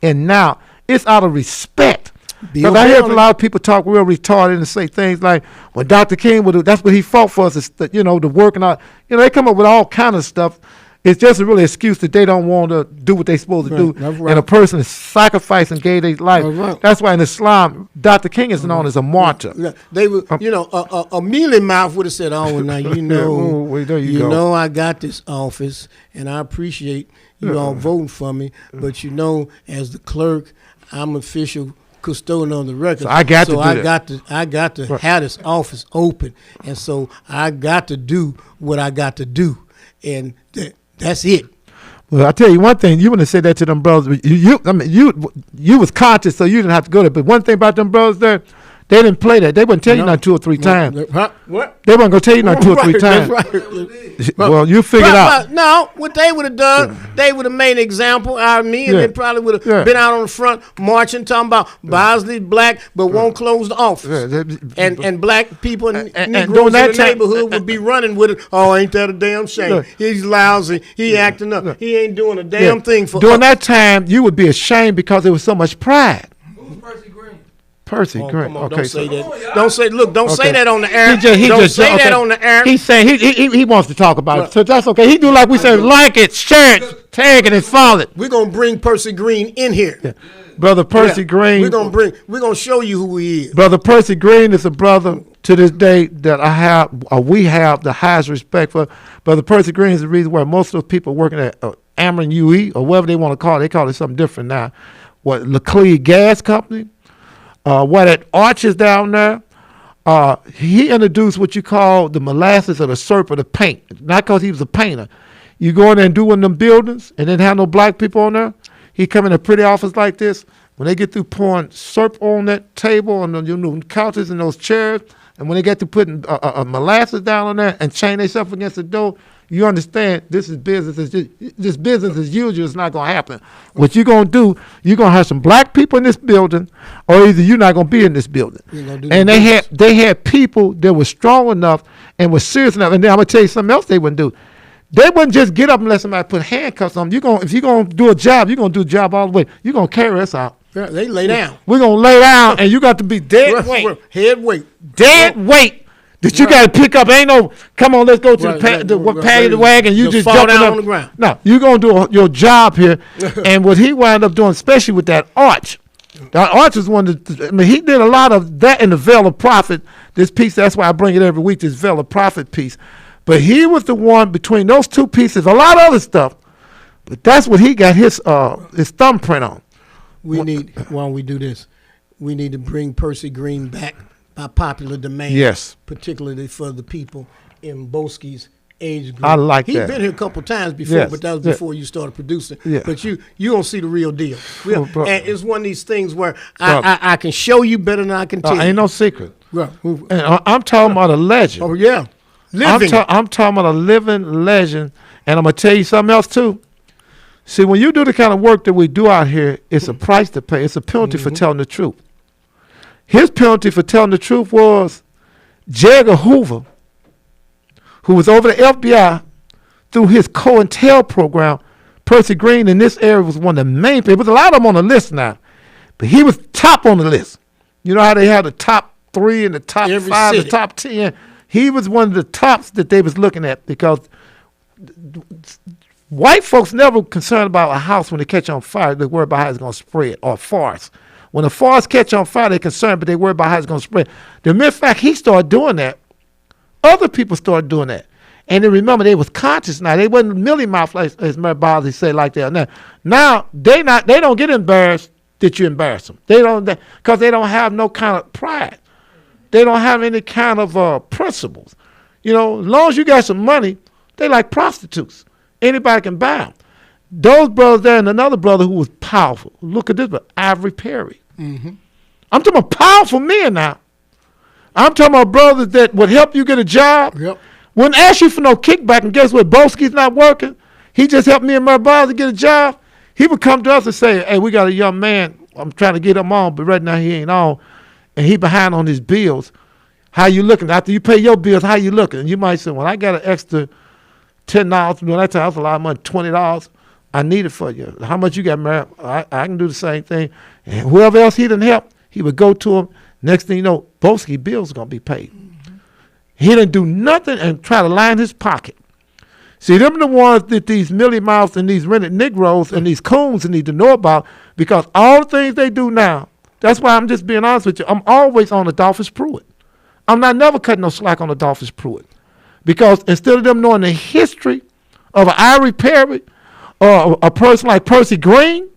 and now, it's out of respect. Because I hear a lot of people talk real retarded and say things like, when Dr. King would do, that's what he fought for us, is the work and all. They come up with all kind of stuff. It's just a really excuse that they don't want to do what they're supposed to do. And a person is sacrificing, gave their life. That's why in Islam, Dr. King is known as a martyr. They would, a mealy mouth would have said, "Oh, now I got this office, and I appreciate you all voting for me. But as the clerk, I'm official custodian on the record. So I got to have this office open, and so I got to do what I got to do, and that's it." Well, I tell you one thing. You wouldn't have said that to them brothers. You was conscious, so you didn't have to go there. But one thing about them brothers there, they didn't play that. They wouldn't tell you nothing 2 or 3 times. What? They weren't gonna tell you nothing 2 or 3 times. Well, you figured out. No, what they would have done, they would have made an example out of me, and they probably would have been out on the front marching, talking about Bosley black, but won't close the office. And black people and Negroes in the neighborhood would be running with it. "Oh, ain't that a damn shame? He's lousy. He acting up. He ain't doing a damn thing for us." During that time, you would be ashamed because there was so much pride. Who's Percy Green? Percy Green. Okay, don't say that. Don't say. Look, don't say that on the air. Don't say that on the air. He's saying he wants to talk about it, so that's okay. He do like we say, like it, share it, tag it, and follow it. We're gonna bring Percy Green in here. Yeah. Brother Percy Green. We're gonna show you who he is. Brother Percy Green is a brother to this day that we have the highest respect for. Brother Percy Green is the reason why most of those people working at Ameren UE or whatever they want to call it. They call it something different now. What, Laclede Gas Company? What at Arches down there? He introduced what you call the molasses or the syrup or the paint. Not because he was a painter. You go in there and do one of them buildings and then have no black people on there. He come in a pretty office like this. When they get through pouring syrup on that table, on the couches and those chairs, and when they get to putting molasses down on there and chain themselves against the door, you understand this is business. This business as usual is not going to happen. What you're going to do, you're going to have some black people in this building, or either you're not going to be in this building. And they had people that were strong enough and were serious enough. And then I'm going to tell you something else they wouldn't do. They wouldn't just get up and let somebody put handcuffs on them. If you're going to do a job, you're going to do a job all the way. You're going to carry us out. Yeah, they lay down. We're going to lay down, and you got to be dead weight. Head weight. Dead weight that you got to pick up. Ain't no, come on, let's go to the paddy wagon. You just fall jumping down up on the ground. No, you're going to do your job here. And what he wound up doing, especially with that arch, that arch is one that, he did a lot of that in the Veil of Prophet, this piece. That's why I bring it every week, this Veil of Prophet piece. But he was the one between those two pieces, a lot of other stuff, but that's what he got his thumbprint on. While we do this, we need to bring Percy Green back by popular demand. Yes. Particularly for the people in Boeski's age group. I like that. He's been here a couple times before, but that was before you started producing. Yeah. But you don't see the real deal. And it's one of these things where I can show you better than I can tell you. Ain't no secret. Right. And I'm talking about a legend. Oh, yeah. Living. I'm talking about a living legend. And I'm going to tell you something else, too. See, when you do the kind of work that we do out here, it's a price to pay. It's a penalty for telling the truth. His penalty for telling the truth was J. Edgar Hoover, who was over the FBI through his COINTEL program. Percy Green in this area was one of the main people. There's a lot of them on the list now, but he was top on the list. You know how they have the top 3 and the top 5, the top 10? He was one of the tops that they was looking at because white folks never concerned about a house when they catch on fire. They worry about how it's going to spread, or forest. When the forest catch on fire, they're concerned, but they worry about how it's going to spread. The mere fact he started doing that, other people started doing that. And then remember, they was conscious now. They wasn't mealy mouth like as Mary Bosley said like that. Now they don't get embarrassed that you embarrass them. They don't, because they don't have no kind of pride. They don't have any kind of principles. You know, as long as you got some money, they like prostitutes. Anybody can buy them. Those brothers there and another brother who was powerful. Look at this, but Ivory Perry. Mm-hmm. I'm talking about powerful men now. I'm talking about brothers that would help you get a job. Yep. Wouldn't ask you for no kickback, and guess what? Boeski's not working. He just helped me and my brother get a job. He would come to us and say, hey, we got a young man. I'm trying to get him on, but right now he ain't on. And he behind on his bills. How you looking? After you pay your bills, how you looking? And you might say, well, I got an extra $10. Well, that time was a lot of money, $20. I need it for you. How much you got, Mary? I can do the same thing. And whoever else he didn't help, he would go to him. Next thing you know, Boeski bills are going to be paid. Mm-hmm. He didn't do nothing and try to line his pocket. See, them the ones that these Millie Mouths and these rented Negroes and these coons need to know about, because all the things they do now, that's why I'm just being honest with you. I'm always on Adolphus Pruitt. I'm not never cutting no slack on Adolphus Pruitt. Because instead of them knowing the history of an Ivory Perry or a person like Percy Green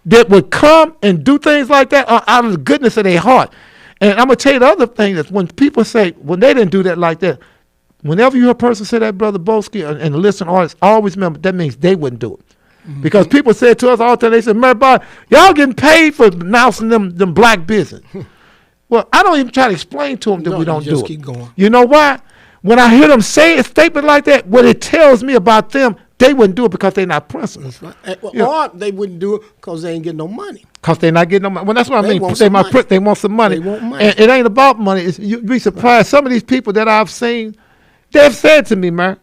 that would come and do things like that out of the goodness of their heart. And I'm going to tell you the other thing is when people say, well, they didn't do that like that, whenever you hear a person say that, Brother Boeski, and the listening audience, always remember that means they wouldn't do it. Mm-hmm. Because people said to us all the time, they said, Mary Bob, y'all getting paid for announcing them black business. Well, I don't even try to explain to them that we don't do it. Keep going. You know why? When I hear them say a statement like that, what it tells me about them, they wouldn't do it because they're not principled. That's right. Or they wouldn't do it because they ain't getting no money. Because they're not getting no money. Well, that's what I mean. They want some money. They want money. And it ain't about money. You'd be surprised. Some of these people that I've seen, they've said to me, man,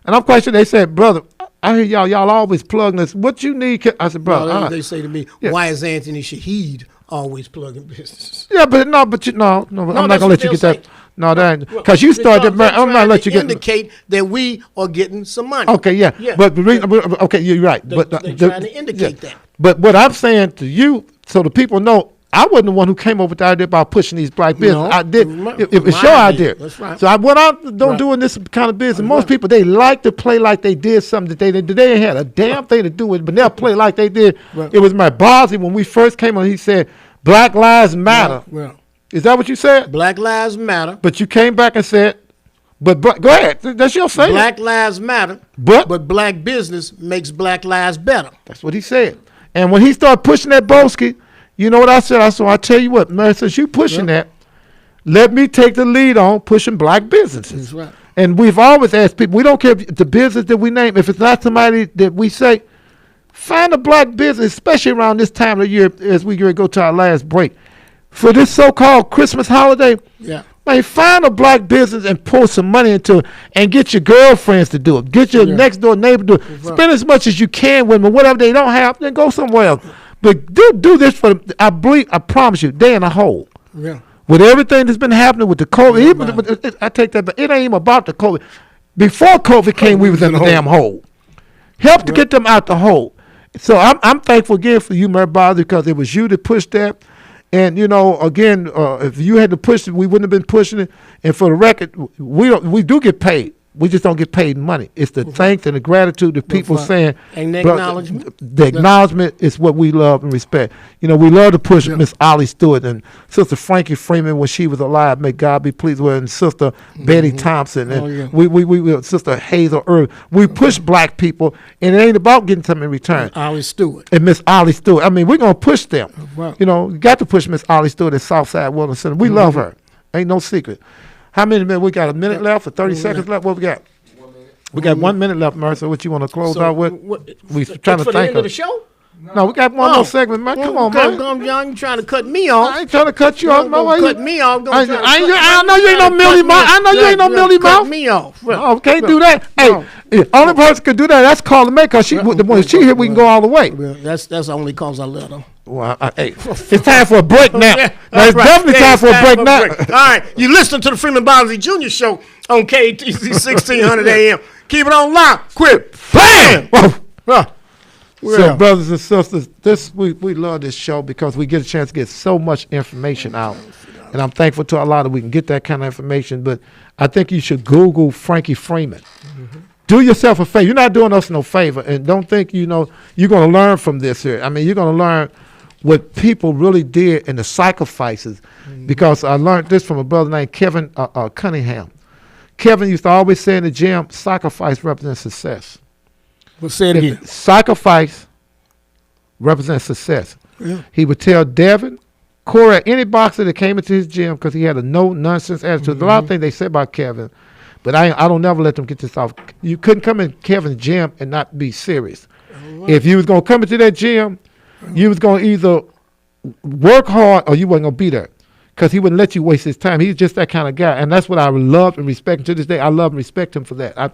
and I'm quite sure they said, brother, I hear y'all always plugging this. What you need? I said, brother. They say to me, why is Anthony Shahid always plugging businesses? Yeah, but I'm not going to let you get that. No, that because you started. I'm not let you get indicate that we are getting some money. Okay, yeah. But okay, you're right. They're trying to indicate that. But what I'm saying to you, so the people know, I wasn't the one who came up with the idea about pushing these black business. No, I did. It was your idea. That's right. So I went out doing this kind of business. Most people, they like to play like they did something that they ain't had a damn thing to do with it, but they'll play like they did. Right. It was my Bosley when we first came on. He said, "Black Lives Matter." Well, is that what you said? Black Lives Matter. But you came back and said, "But go ahead." That's your saying. Black Lives Matter. But black business makes black lives better. That's what he said. And when he started pushing that Boeski, you know what I said? I tell you what, man, since you pushing that, let me take the lead on pushing black businesses. That's right. And we've always asked people, we don't care if the business that we name, if it's not somebody that we say, find a black business, especially around this time of the year as we go to our last break. For this so-called Christmas holiday, man, find a black business and pour some money into it and get your girlfriends to do it. Get your next door neighbor to do it. Spend as much as you can with them. Whatever they don't have, then go somewhere else. But do this for them. I promise you, they in a hole. Yeah. With everything that's been happening with the COVID, I take that, but it ain't even about the COVID. Before COVID came, we was in a damn hole. Help to get them out the hole. So I'm thankful again for you, Mary Bosley, because it was you that pushed that. And you know, again, if you had to push it, we wouldn't have been pushing it. And for the record, we do get paid. We just don't get paid money. It's the thanks and the gratitude of people saying. And the acknowledgement. The acknowledgement is what we love and respect. You know, we love to push Miss Ollie Stewart and Sister Frankie Freeman when she was alive. May God be pleased with her. And Sister Betty Thompson and we Sister Hazel Irvin. We push black people, and it ain't about getting something in return. Ollie Stewart. And Miss Ollie Stewart. I mean, we're gonna push them. You know, you got to push Miss Ollie Stewart at Southside Wellness Center. We love her. Ain't no secret. How many minutes? We got a minute left or 30 seconds left? What we got? 1 minute. We got 1 minute left, Mercer. What you want to close out with? We trying to for the end of the show? No, we got one more segment, man. Come on, man. You trying to cut me off? I ain't trying to cut you off. No way. Cut me off. I know you ain't no Millie Mouth. I know you ain't no Millie Mouth. Cut me off. Oh, can't do that. Hey, only person could do that. That's Karla May, because when she here, we can go all the way. That's only cause I let her. Well, hey, it's time for a break now. It's definitely time for a break now. All right, you listen to the Freeman Bosley Jr. Show on KTC 1600 AM. Keep it on lock. Quit playing. So, brothers and sisters, we love this show because we get a chance to get so much information out. And I'm thankful to Allah that we can get that kind of information. But I think you should Google Frankie Freeman. Do yourself a favor. You're not doing us no favor. And don't think, you're going to learn from this here. I mean, you're going to learn what people really did and the sacrifices. Because I learned this from a brother named Kevin Cunningham. Kevin used to always say in the gym, sacrifice represents success. But say it again. Sacrifice represents success. Yeah. He would tell Devin, Corey, any boxer that came into his gym, because he had a no-nonsense attitude. There's a lot of things they say about Kevin, but I don't never let them get this off. You couldn't come in Kevin's gym and not be serious. Right. If you was going to come into that gym, you was going to either work hard or you wasn't going to be there, because he wouldn't let you waste his time. He's just that kind of guy, and that's what I love and respect. And to this day, I love and respect him for that. I'm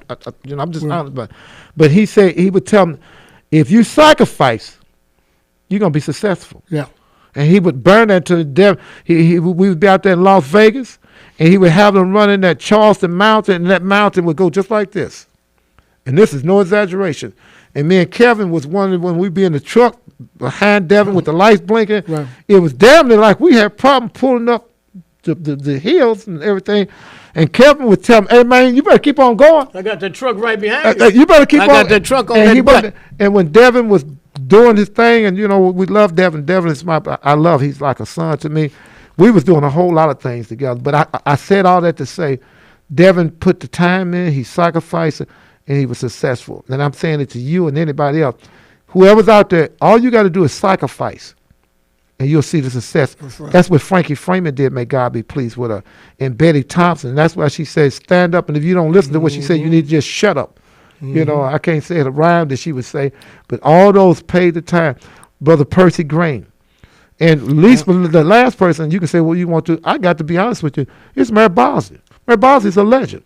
just honest about it. But he said, he would tell me, if you sacrifice, you're going to be successful. Yeah. And he would burn that to death. We would be out there in Las Vegas, and he would have them running that Charleston Mountain, and that mountain would go just like this. And this is no exaggeration. And me and Kevin was wondering when we'd be in the truck behind Devin with the lights blinking, right. It was damn near like we had problem pulling up the hills and everything. And Kevin would tell me, hey, man, you better keep on going. I got the truck right behind you. You better keep on. I got the truck on that butt. And when Devin was doing his thing, and, we love Devin. Devin is he's like a son to me. We was doing a whole lot of things together. But I said all that to say, Devin put the time in, he sacrificed it, and he was successful. And I'm saying it to you and anybody else. Whoever's out there, all you got to do is sacrifice, and you'll see the success. Right. That's what Frankie Freeman did, may God be pleased with her. And Betty Thompson, that's why she says, stand up, and if you don't listen to what she said, you need to just shut up. I can't say the rhyme that she would say, but all those paid the time. Brother Percy Green. And at least the last person, you can say what you want to. I got to be honest with you, it's Mary Bosley. Mary Bosley's a legend.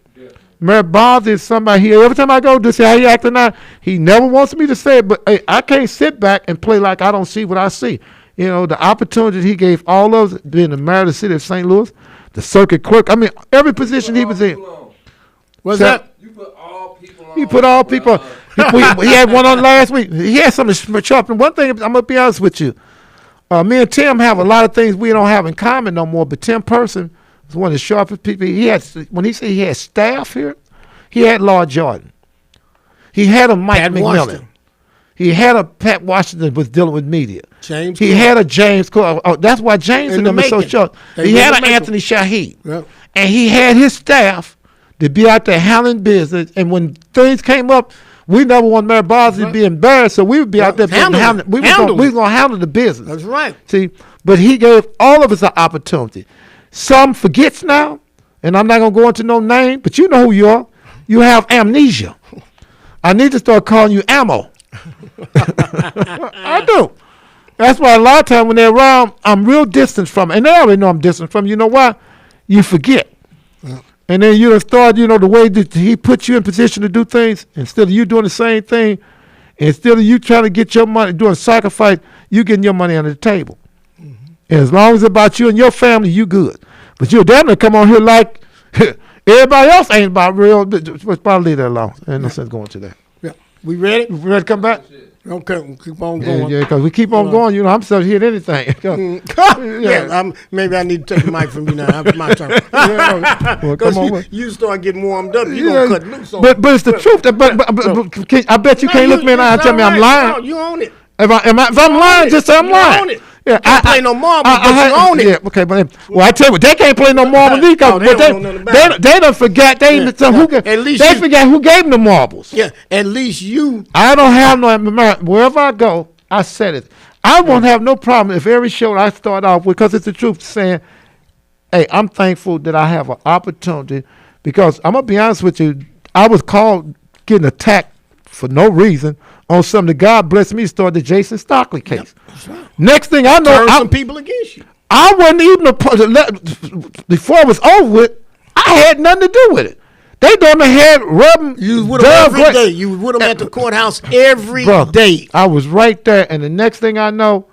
Mary Bosley is somebody here. Every time I go to say how you acting now, he never wants me to say it, but hey, I can't sit back and play like I don't see what I see. The opportunity he gave all of us, being the mayor of the city of St. Louis, the circuit clerk. I mean, every position he was in. What's that? You put all people on. He put all people on. He had one on last week. He had something sharp. And one thing, I'm going to be honest with you. Me and Tim have a lot of things we don't have in common no more, but Tim Person was one of the sharpest people. When he said he had staff here, he had Lord Jordan. He had a Mike Pat McMillan. Washington. He had a Pat Washington was dealing with media. James He Clark. had a James Clark. Oh, that's why James In and the them is so making. sharp. They He were in had the an making. Anthony Shahid. Yep. And he had his staff to be out there handling business. And when things came up, we never want Mary Bosley to be embarrassed, so we would be out there Handle it. we was going to handle the business. That's right. See, but he gave all of us an opportunity. Some forgets now, and I'm not going to go into no name, but you know who you are. You have amnesia. I need to start calling you ammo. I do. That's why a lot of times when they're around, I'm real distant from, and they already know I'm distant from. You know why? You forget. And then you start, the way that he put you in position to do things, instead of you doing the same thing, instead of you trying to get your money, doing sacrifice, you getting your money under the table. And as long as it's about you and your family, you good. But you'll definitely come on here like everybody else ain't about real. Let's probably leave that alone. Ain't no sense going to that. Yeah. We ready? You ready to come back? Okay, we'll keep on going. Yeah, because we keep on going. I'm still hearing anything. Maybe I need to take the mic from you now. It's my turn. Well, come on. You start getting warmed up, you're going to cut loose on But it's the truth. But I bet you can't look me in the eye and tell me I'm lying. No, you own it. If I'm lying, just say I'm lying. You own it. Yeah, You can't play no marbles, but you own it. Yeah, okay, but I tell you what, they can't play no marbles either. They don't know nothing about it. They don't forget. They forget who gave them the marbles. Yeah, at least you. I don't have no. Wherever I go, I said it. I won't have no problem if every show I start off with, because it's the truth, saying, "Hey, I'm thankful that I have an opportunity." Because I'm gonna be honest with you, I was called getting attacked for no reason on something. God bless me, started the Jason Stockley case. Yep, that's right. Next thing I know, Turn some people against you. I wasn't even before it was over with. I had nothing to do with it. They done had rubbing. You was with them every day. You was with them at the courthouse every day. I was right there, and the next thing I know,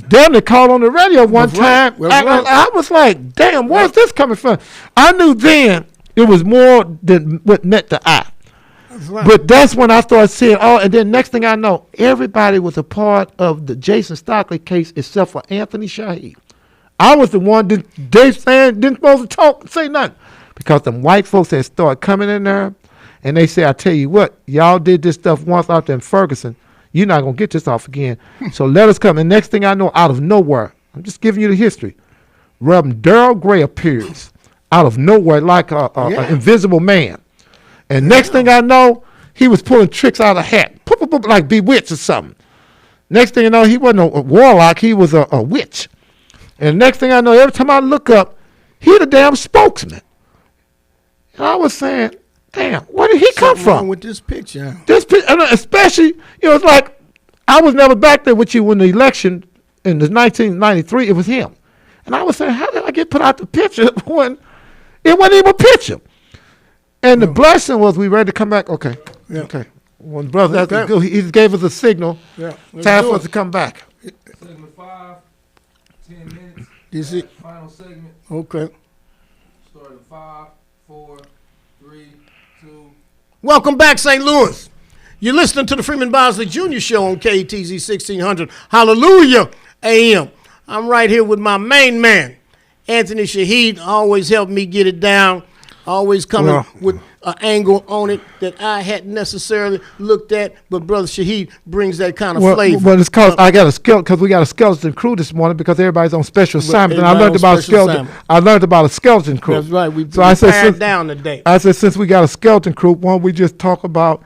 damn, they called on the radio one time. I was like, damn, where's this coming from? I knew then it was more than what met the eye. Right. But that's when I started seeing and then next thing I know, everybody was a part of the Jason Stockley case except for Anthony Shahid. I was the one that they saying didn't supposed to say nothing, because them white folks had started coming in there, and they said, I tell you what, y'all did this stuff once out there in Ferguson. You're not going to get this off again. So let us come. And next thing I know, out of nowhere, I'm just giving you the history, Reverend Darrell Gray appears out of nowhere like an invisible man. And next thing I know, he was pulling tricks out of a hat, like Bewitched or something. Next thing you know, he wasn't a warlock, he was a witch. And next thing I know, every time I look up, he the damn spokesman. And I was saying, damn, where did he come from? Wrong with this picture? And especially, it's like, I was never back there with you when the election in the 1993, it was him. And I was saying, how did I get put out the picture when it wasn't even a picture? And the blessing was we ready to come back. Okay. Yeah. Okay. When brother, he gave us a signal. Yeah. Time for us to come back. Segment 5, 10 minutes. This is final segment. Okay. Starting 5, 4, 3, 2. Welcome back, St. Louis. You're listening to the Freeman Bosley Jr. Show on KTZ 1600. Hallelujah AM. I'm right here with my main man, Anthony Shahid. Always helped me get it down. Always coming with an angle on it that I hadn't necessarily looked at, but Brother Shahid brings that kind of flavor. Well, it's cause I got a because we got a skeleton crew this morning because everybody's on special assignment. And I learned about a skeleton. I learned about a skeleton crew. That's right. We pared down today. I said, since we got a skeleton crew, why don't we just talk about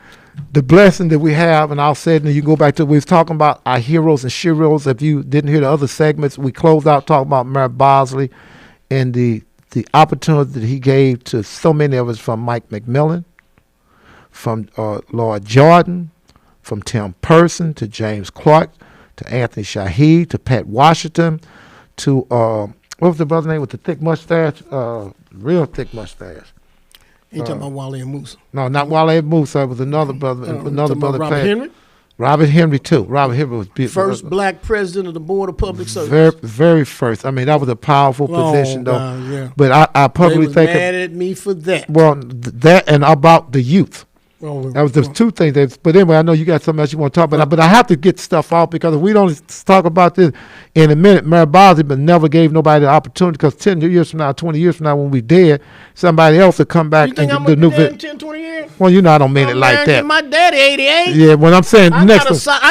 the blessing that we have? And I'll say it, and you can go back to, we was talking about our heroes and sheroes. If you didn't hear the other segments, we closed out talking about Mayor Bosley and the opportunity that he gave to so many of us, from Mike McMillan, from Lord Jordan, from Tim Person to James Clark, to Anthony Shahid, to Pat Washington, to what was the brother's name with the thick mustache? Real thick mustache. You talking about Wale and Musa? No, not Wale and Musa. It was another brother. Another brother. Robert Henry? Robert Henry too. Robert Henry was beautiful. First black president of the Board of Public Service. Very first. I mean, that was a powerful position, though. Yeah. But I publicly think mad at me for that. Well, that and about the youth. That was the two things. But anyway, I know you got something else you want to talk about. But I have to get stuff off because if we don't talk about this in a minute, Mary Bosley but never gave nobody the opportunity because 10 years from now, 20 years from now, when we dead, somebody else will come back and do the new video. 10, 20 years? Well, I don't mean it like that. My daddy 88. Yeah, when I'm saying I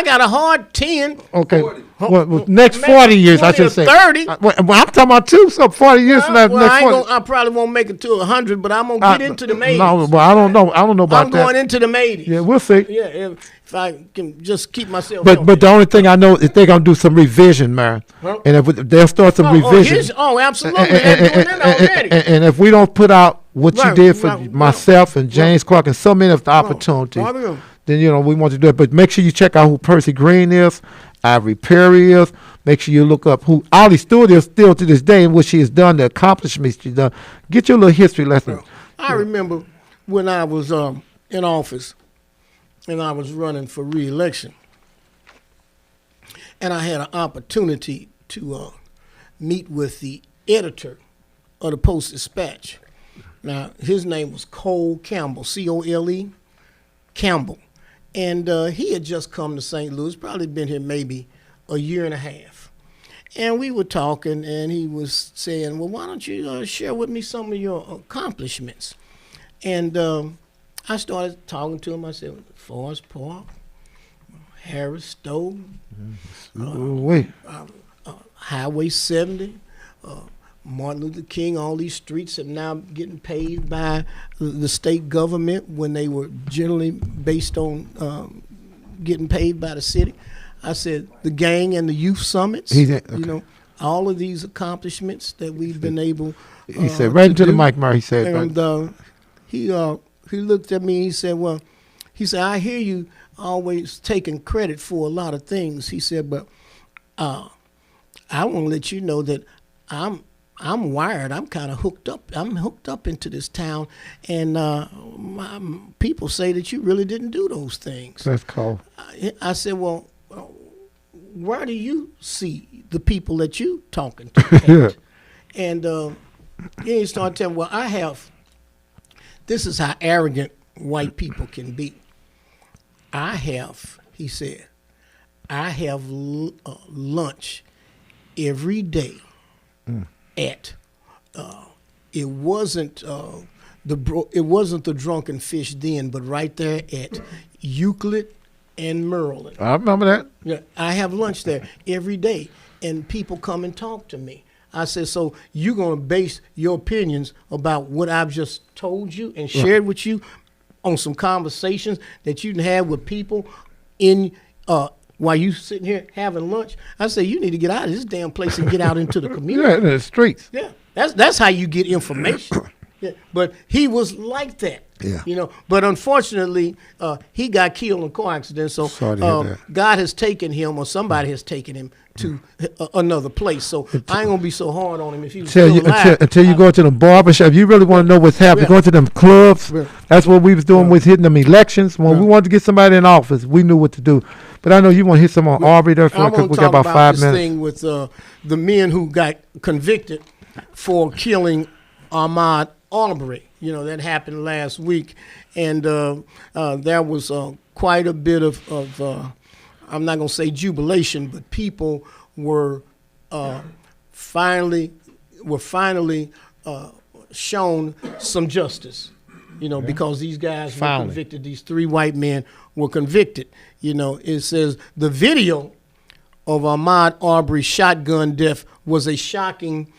got a hard 10. Okay. 40. Well, next 40 years, 20 I should say. 30. Well, I'm talking about two, so 40 years from now. I probably won't make it to 100, but I'm going to get into the 80s. No, well, I don't know. I don't know about that. I'm going into the 80s. Yeah, we'll see. Yeah, if I can just keep myself But the only thing I know is they're going to do some revision, man. Huh? And if they'll start some revision. Absolutely. They're doing that already. And if we don't put out what you did for myself and James Clark and so many of the opportunities, then, we want to do it. But make sure you check out who Percy Green is, Ivory Perry is. Make sure you look up who Ollie Stewart is still to this day and what she has done, the accomplishments she's done. Get your little history lesson. I remember when I was in office and I was running for re-election, and I had an opportunity to meet with the editor of the Post-Dispatch. Now, his name was Cole Campbell, C-O-L-E, Campbell. And he had just come to St. Louis, probably been here maybe a year and a half. And we were talking, and he was saying, well, why don't you share with me some of your accomplishments? And I started talking to him. I said, Forest Park, Harris Stowe, Highway 70, Martin Luther King, all these streets are now getting paved by the state government when they were generally based on getting paved by the city. I said the gang and the youth summits, all of these accomplishments that we've been able he said right into the mic, Murray, he said. And he looked at me and he said, I hear you always taking credit for a lot of things. He said, but I want to let you know that I'm wired. I'm kind of hooked up. I'm hooked up into this town, and people say that you really didn't do those things. That's cool. I said, well, where do you see the people that you talking to? And he started telling, well, this is how arrogant white people can be. He said, I have lunch every day. At it wasn't the Drunken Fish Den, but right there at Euclid and Merlin. I remember that. Yeah, I have lunch there every day, and people come and talk to me. I said, so you're gonna base your opinions about what I've just told you and shared with you on some conversations that you had with people in while you sitting here having lunch? I say you need to get out of this damn place and get out into the community. Yeah, in the streets. Yeah, that's how you get information. Yeah, but he was like that. Yeah. But unfortunately, he got killed in a car accident. So God has taken him, or somebody has taken him to another place. So I ain't gonna be so hard on him if he was still alive. Until you go to the barbershop, you really want to know what's happening. Go to them clubs. That's what we was doing with hitting them elections. When we wanted to get somebody in office, we knew what to do. But I know you want to hit some on Aubrey there because we got about 5 minutes. I want to talk about this thing with the men who got convicted for killing Ahmaud Arbery. That happened last week, and there was quite a bit of I'm not going to say jubilation, but people were finally shown some justice, because these guys were convicted. These 3 white men were convicted. It says the video of Ahmaud Arbery's shotgun death was a shocking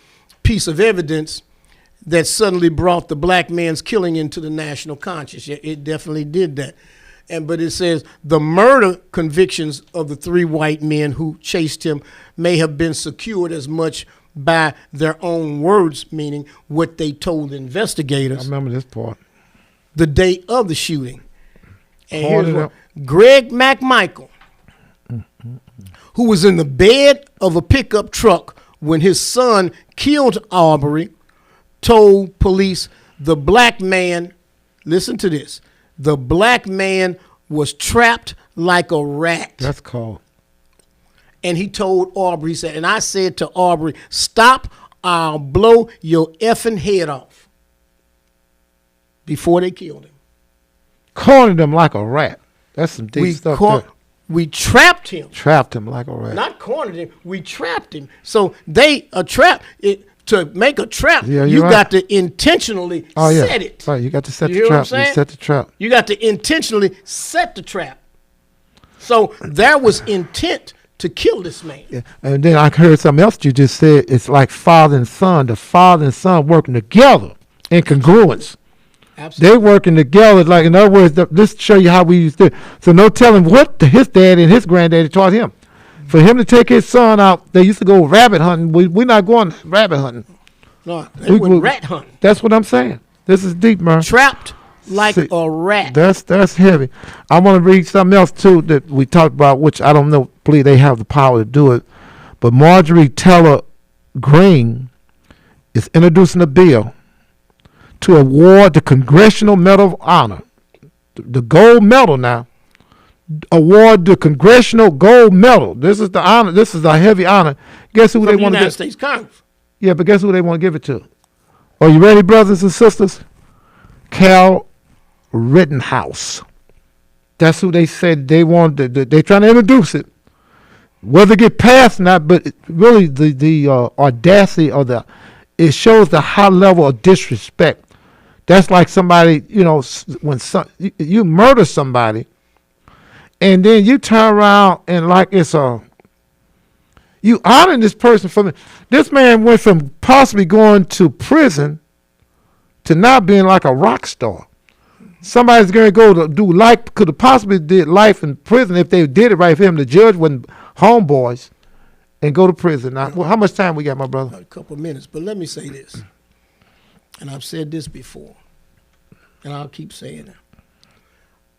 piece of evidence that suddenly brought the black man's killing into the national consciousness. It definitely did that. But it says the murder convictions of the 3 white men who chased him may have been secured as much by their own words, meaning what they told investigators. I remember this part. The day of the shooting. And here's what Greg McMichael, who was in the bed of a pickup truck when his son killed Arbery, told police the black man, listen to this, the black man was trapped like a rat. That's cold. And he told Arbery, he said, and I said to Arbery, stop, I'll blow your effing head off, before they killed him. cornered him like a rat. That's some deep stuff there. We trapped him. Trapped him like a rat. Not cornered him. We trapped him. So they trap it. To make a trap, you got to intentionally set it. Right, you got to set the trap. You set the trap. You got to intentionally set the trap. So there was intent to kill this man. Yeah. And then I heard something else you just said. It's like father and son. The father and son working together in congruence. Absolutely. They working together. Like, in other words, this show you how we used to. So no telling what his dad and his granddaddy taught him. For him to take his son out, they used to go rabbit hunting. We're not going rabbit hunting. No, they went rat hunting. That's what I'm saying. This is deep, man. Trapped like a rat. That's heavy. I want to read something else, too, that we talked about, which I don't know, believe they have the power to do it. But Marjorie Taylor Greene is introducing a bill to award the Congressional Medal of Honor, the gold medal now. Award the Congressional Gold Medal. This is the honor. This is a heavy honor. Guess who they want to give? United States Congress. Yeah, but guess who they want to give it to? Are you ready, brothers and sisters? Cal Rittenhouse. That's who they said they want. They're trying to introduce it. Whether it get passed or not, but really the audacity of it shows the high level of disrespect. That's like somebody, when you murder somebody. And then you turn around and like you honoring this person from this man went from possibly going to prison to now being like a rock star. Somebody's going to go to do could have possibly did life in prison if they did it right for him. The judge wasn't homeboys and go to prison. Now, how much time we got, my brother? A couple of minutes, but let me say this, and I've said this before, and I'll keep saying it.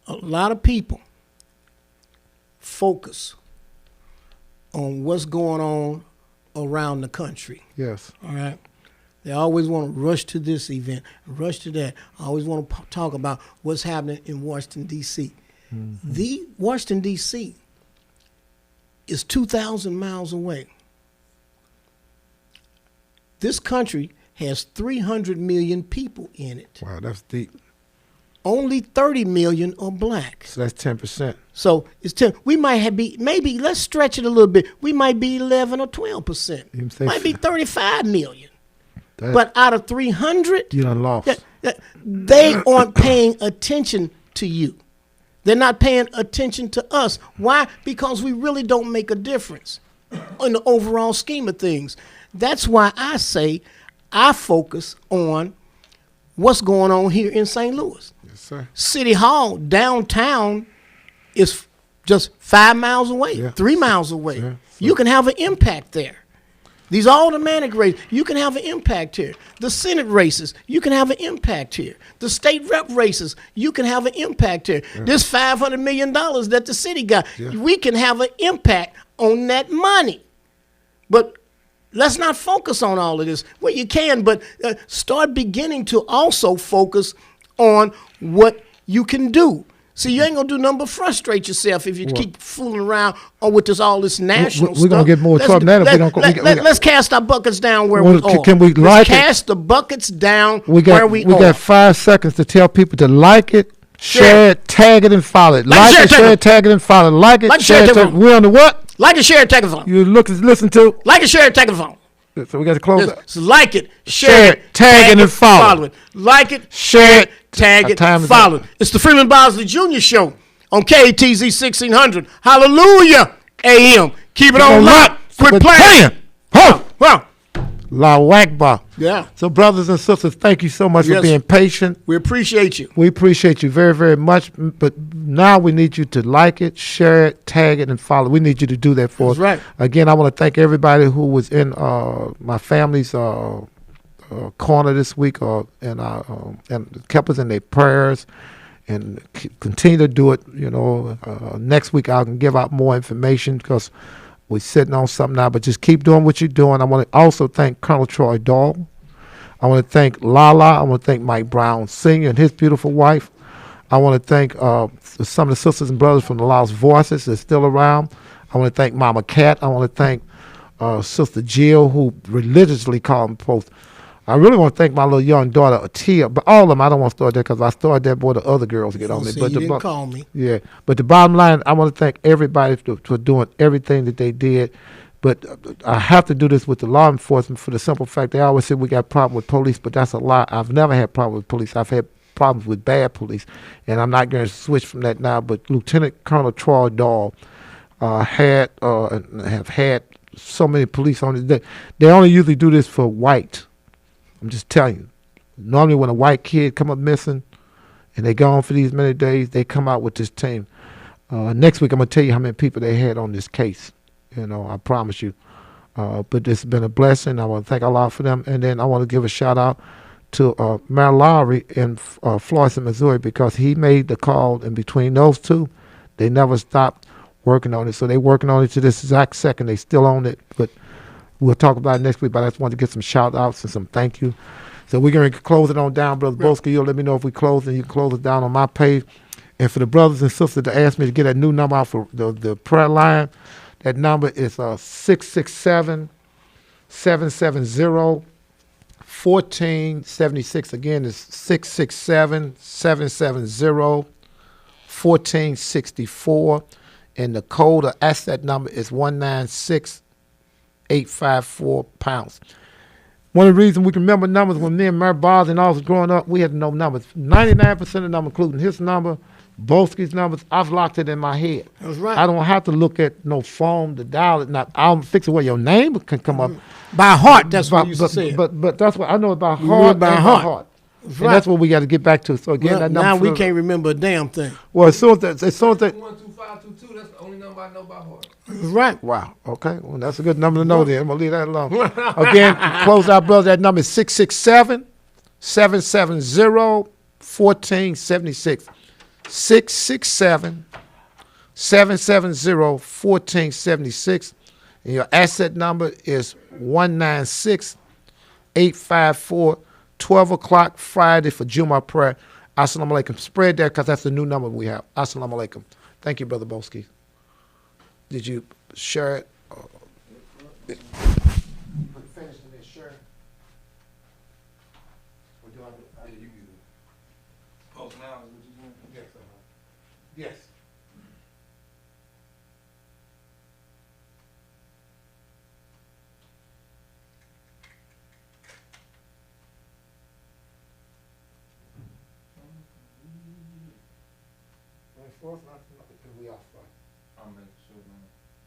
A lot of people focus on what's going on around the country. Yes. All right. They always want to rush to this event, rush to that. I always want to talk about what's happening in Washington, D.C. Mm-hmm. The Washington, D.C. is 2,000 miles away. This country has 300 million people in it. Wow, that's deep. Only 30 million are black. So that's 10%. So it's 10. We might maybe let's stretch it a little bit. We might be 11 or 12%. Might be 35 million. But out of 300, you done lost. They aren't paying attention to you. They're not paying attention to us. Why? Because we really don't make a difference in the overall scheme of things. That's why I say I focus on what's going on here in St. Louis. Yes, sir. City Hall, downtown, is just 5 miles away, 3 miles away. Yeah, you can have an impact there. These aldermanic races, you can have an impact here. The Senate races, you can have an impact here. The state rep races, you can have an impact here. Yeah. This $500 million that the city got, we can have an impact on that money. But let's not focus on all of this. Well, you can, but start beginning to also focus on what you can do. See, you ain't gonna do nothing but frustrate yourself if you keep fooling around with all this national stuff. We're gonna get more trouble than that if we don't. Let's cast our buckets down where we are. Can we let's cast the buckets down where we are. We got 5 seconds to tell people to like it, share it, tag it, and follow it. Like it, share it, tag it, and follow it. Like it, share it, we're on the what? Like it, share it, tag it, follow. You listen to. Like it, share it, tag it, follow. So we got to close that. So like it, share it, tag it, and follow it. Like it, share it, tag it, follow it. It's the Freeman Bosley Jr. Show on KATZ 1600. Hallelujah, AM. Keep it on lock. Quit playing. Wow. Allahu Akbar. Yeah. So, brothers and sisters, thank you so much for being patient. We appreciate you. We appreciate you very, very much. But now we need you to like it, share it, tag it, and follow. We need you to do that for us. Right. Again, I want to thank everybody who was in my family's corner this week and kept us in their prayers. And continue to do it. Next week I can give out more information because we're sitting on something now. But just keep doing what you're doing. I want to also thank Colonel Troy Dahl. I want to thank Lala. I want to thank Mike Brown Sr. and his beautiful wife. I want to thank some of the sisters and brothers from the Lost Voices that's still around. I want to thank Mama Cat. I want to thank Sister Jill, who religiously called me both. I really want to thank my little young daughter, Tia, but all of them, I don't want to start there because I started there before the other girls get on me. See, But you didn't call me. Yeah, but the bottom line, I want to thank everybody for doing everything that they did. But I have to do this with the law enforcement for the simple fact they always say we got problem with police, but that's a lie. I've never had problem with police. I've had problems with bad police, and I'm not going to switch from that now. But Lieutenant Colonel Troy Dahl have had so many police on it. They only usually do this for white. I'm just telling you. Normally when a white kid come up missing and they gone for these many days, they come out with this team. Next week I'm going to tell you how many people they had on this case. I promise you. But it's been a blessing. I want to thank Allah for them. And then I want to give a shout out to Mayor Lowry in Florissant, Missouri, because he made the call. And between those two, they never stopped working on it. So they're working on it to this exact second. They still own it. But we'll talk about it next week, but I just wanted to get some shout outs and some thank you. So we're going to close it on down, Brother Boeski. You'll let me know if we close, and you can close it down on my page. And for the brothers and sisters to ask me to get that new number out for the prayer line, that number is 667-770-1476. Again, it's 667-770-1464. And the code of asset number is 196-854 £. One of the reasons we can remember numbers, when me and Mary Bosley and all was growing up, we had to know numbers. 99% of them, including his number, Boeski's numbers, I've locked it in my head. That's right. I don't have to look at no phone to dial it. Now, I'll fix it where your name can come up. By heart, that's what you used to say. But that's what I know about You heart. by heart. And that's what we got to get back to. So again, Well, that number now we can't remember a damn thing. Well, as soon as 12522. That's the only number I know by heart. That's right. Wow. Okay. Well, that's a good number to know then. I'm going to leave that alone. Again, close out, brother. That number is 667-770-1476. 667-770-1476. And your asset number is 196-854. 12 o'clock Friday for Jumu'ah prayer. Assalamu alaikum. Spread that because that's the new number we have. Assalamu alaikum. Thank you, Brother Boeski. Did you share it? Finish and then share it? Or do I do Yeah, you can post now. Is what you doing? Yes. Yes. We off, right? I'll make sure, man.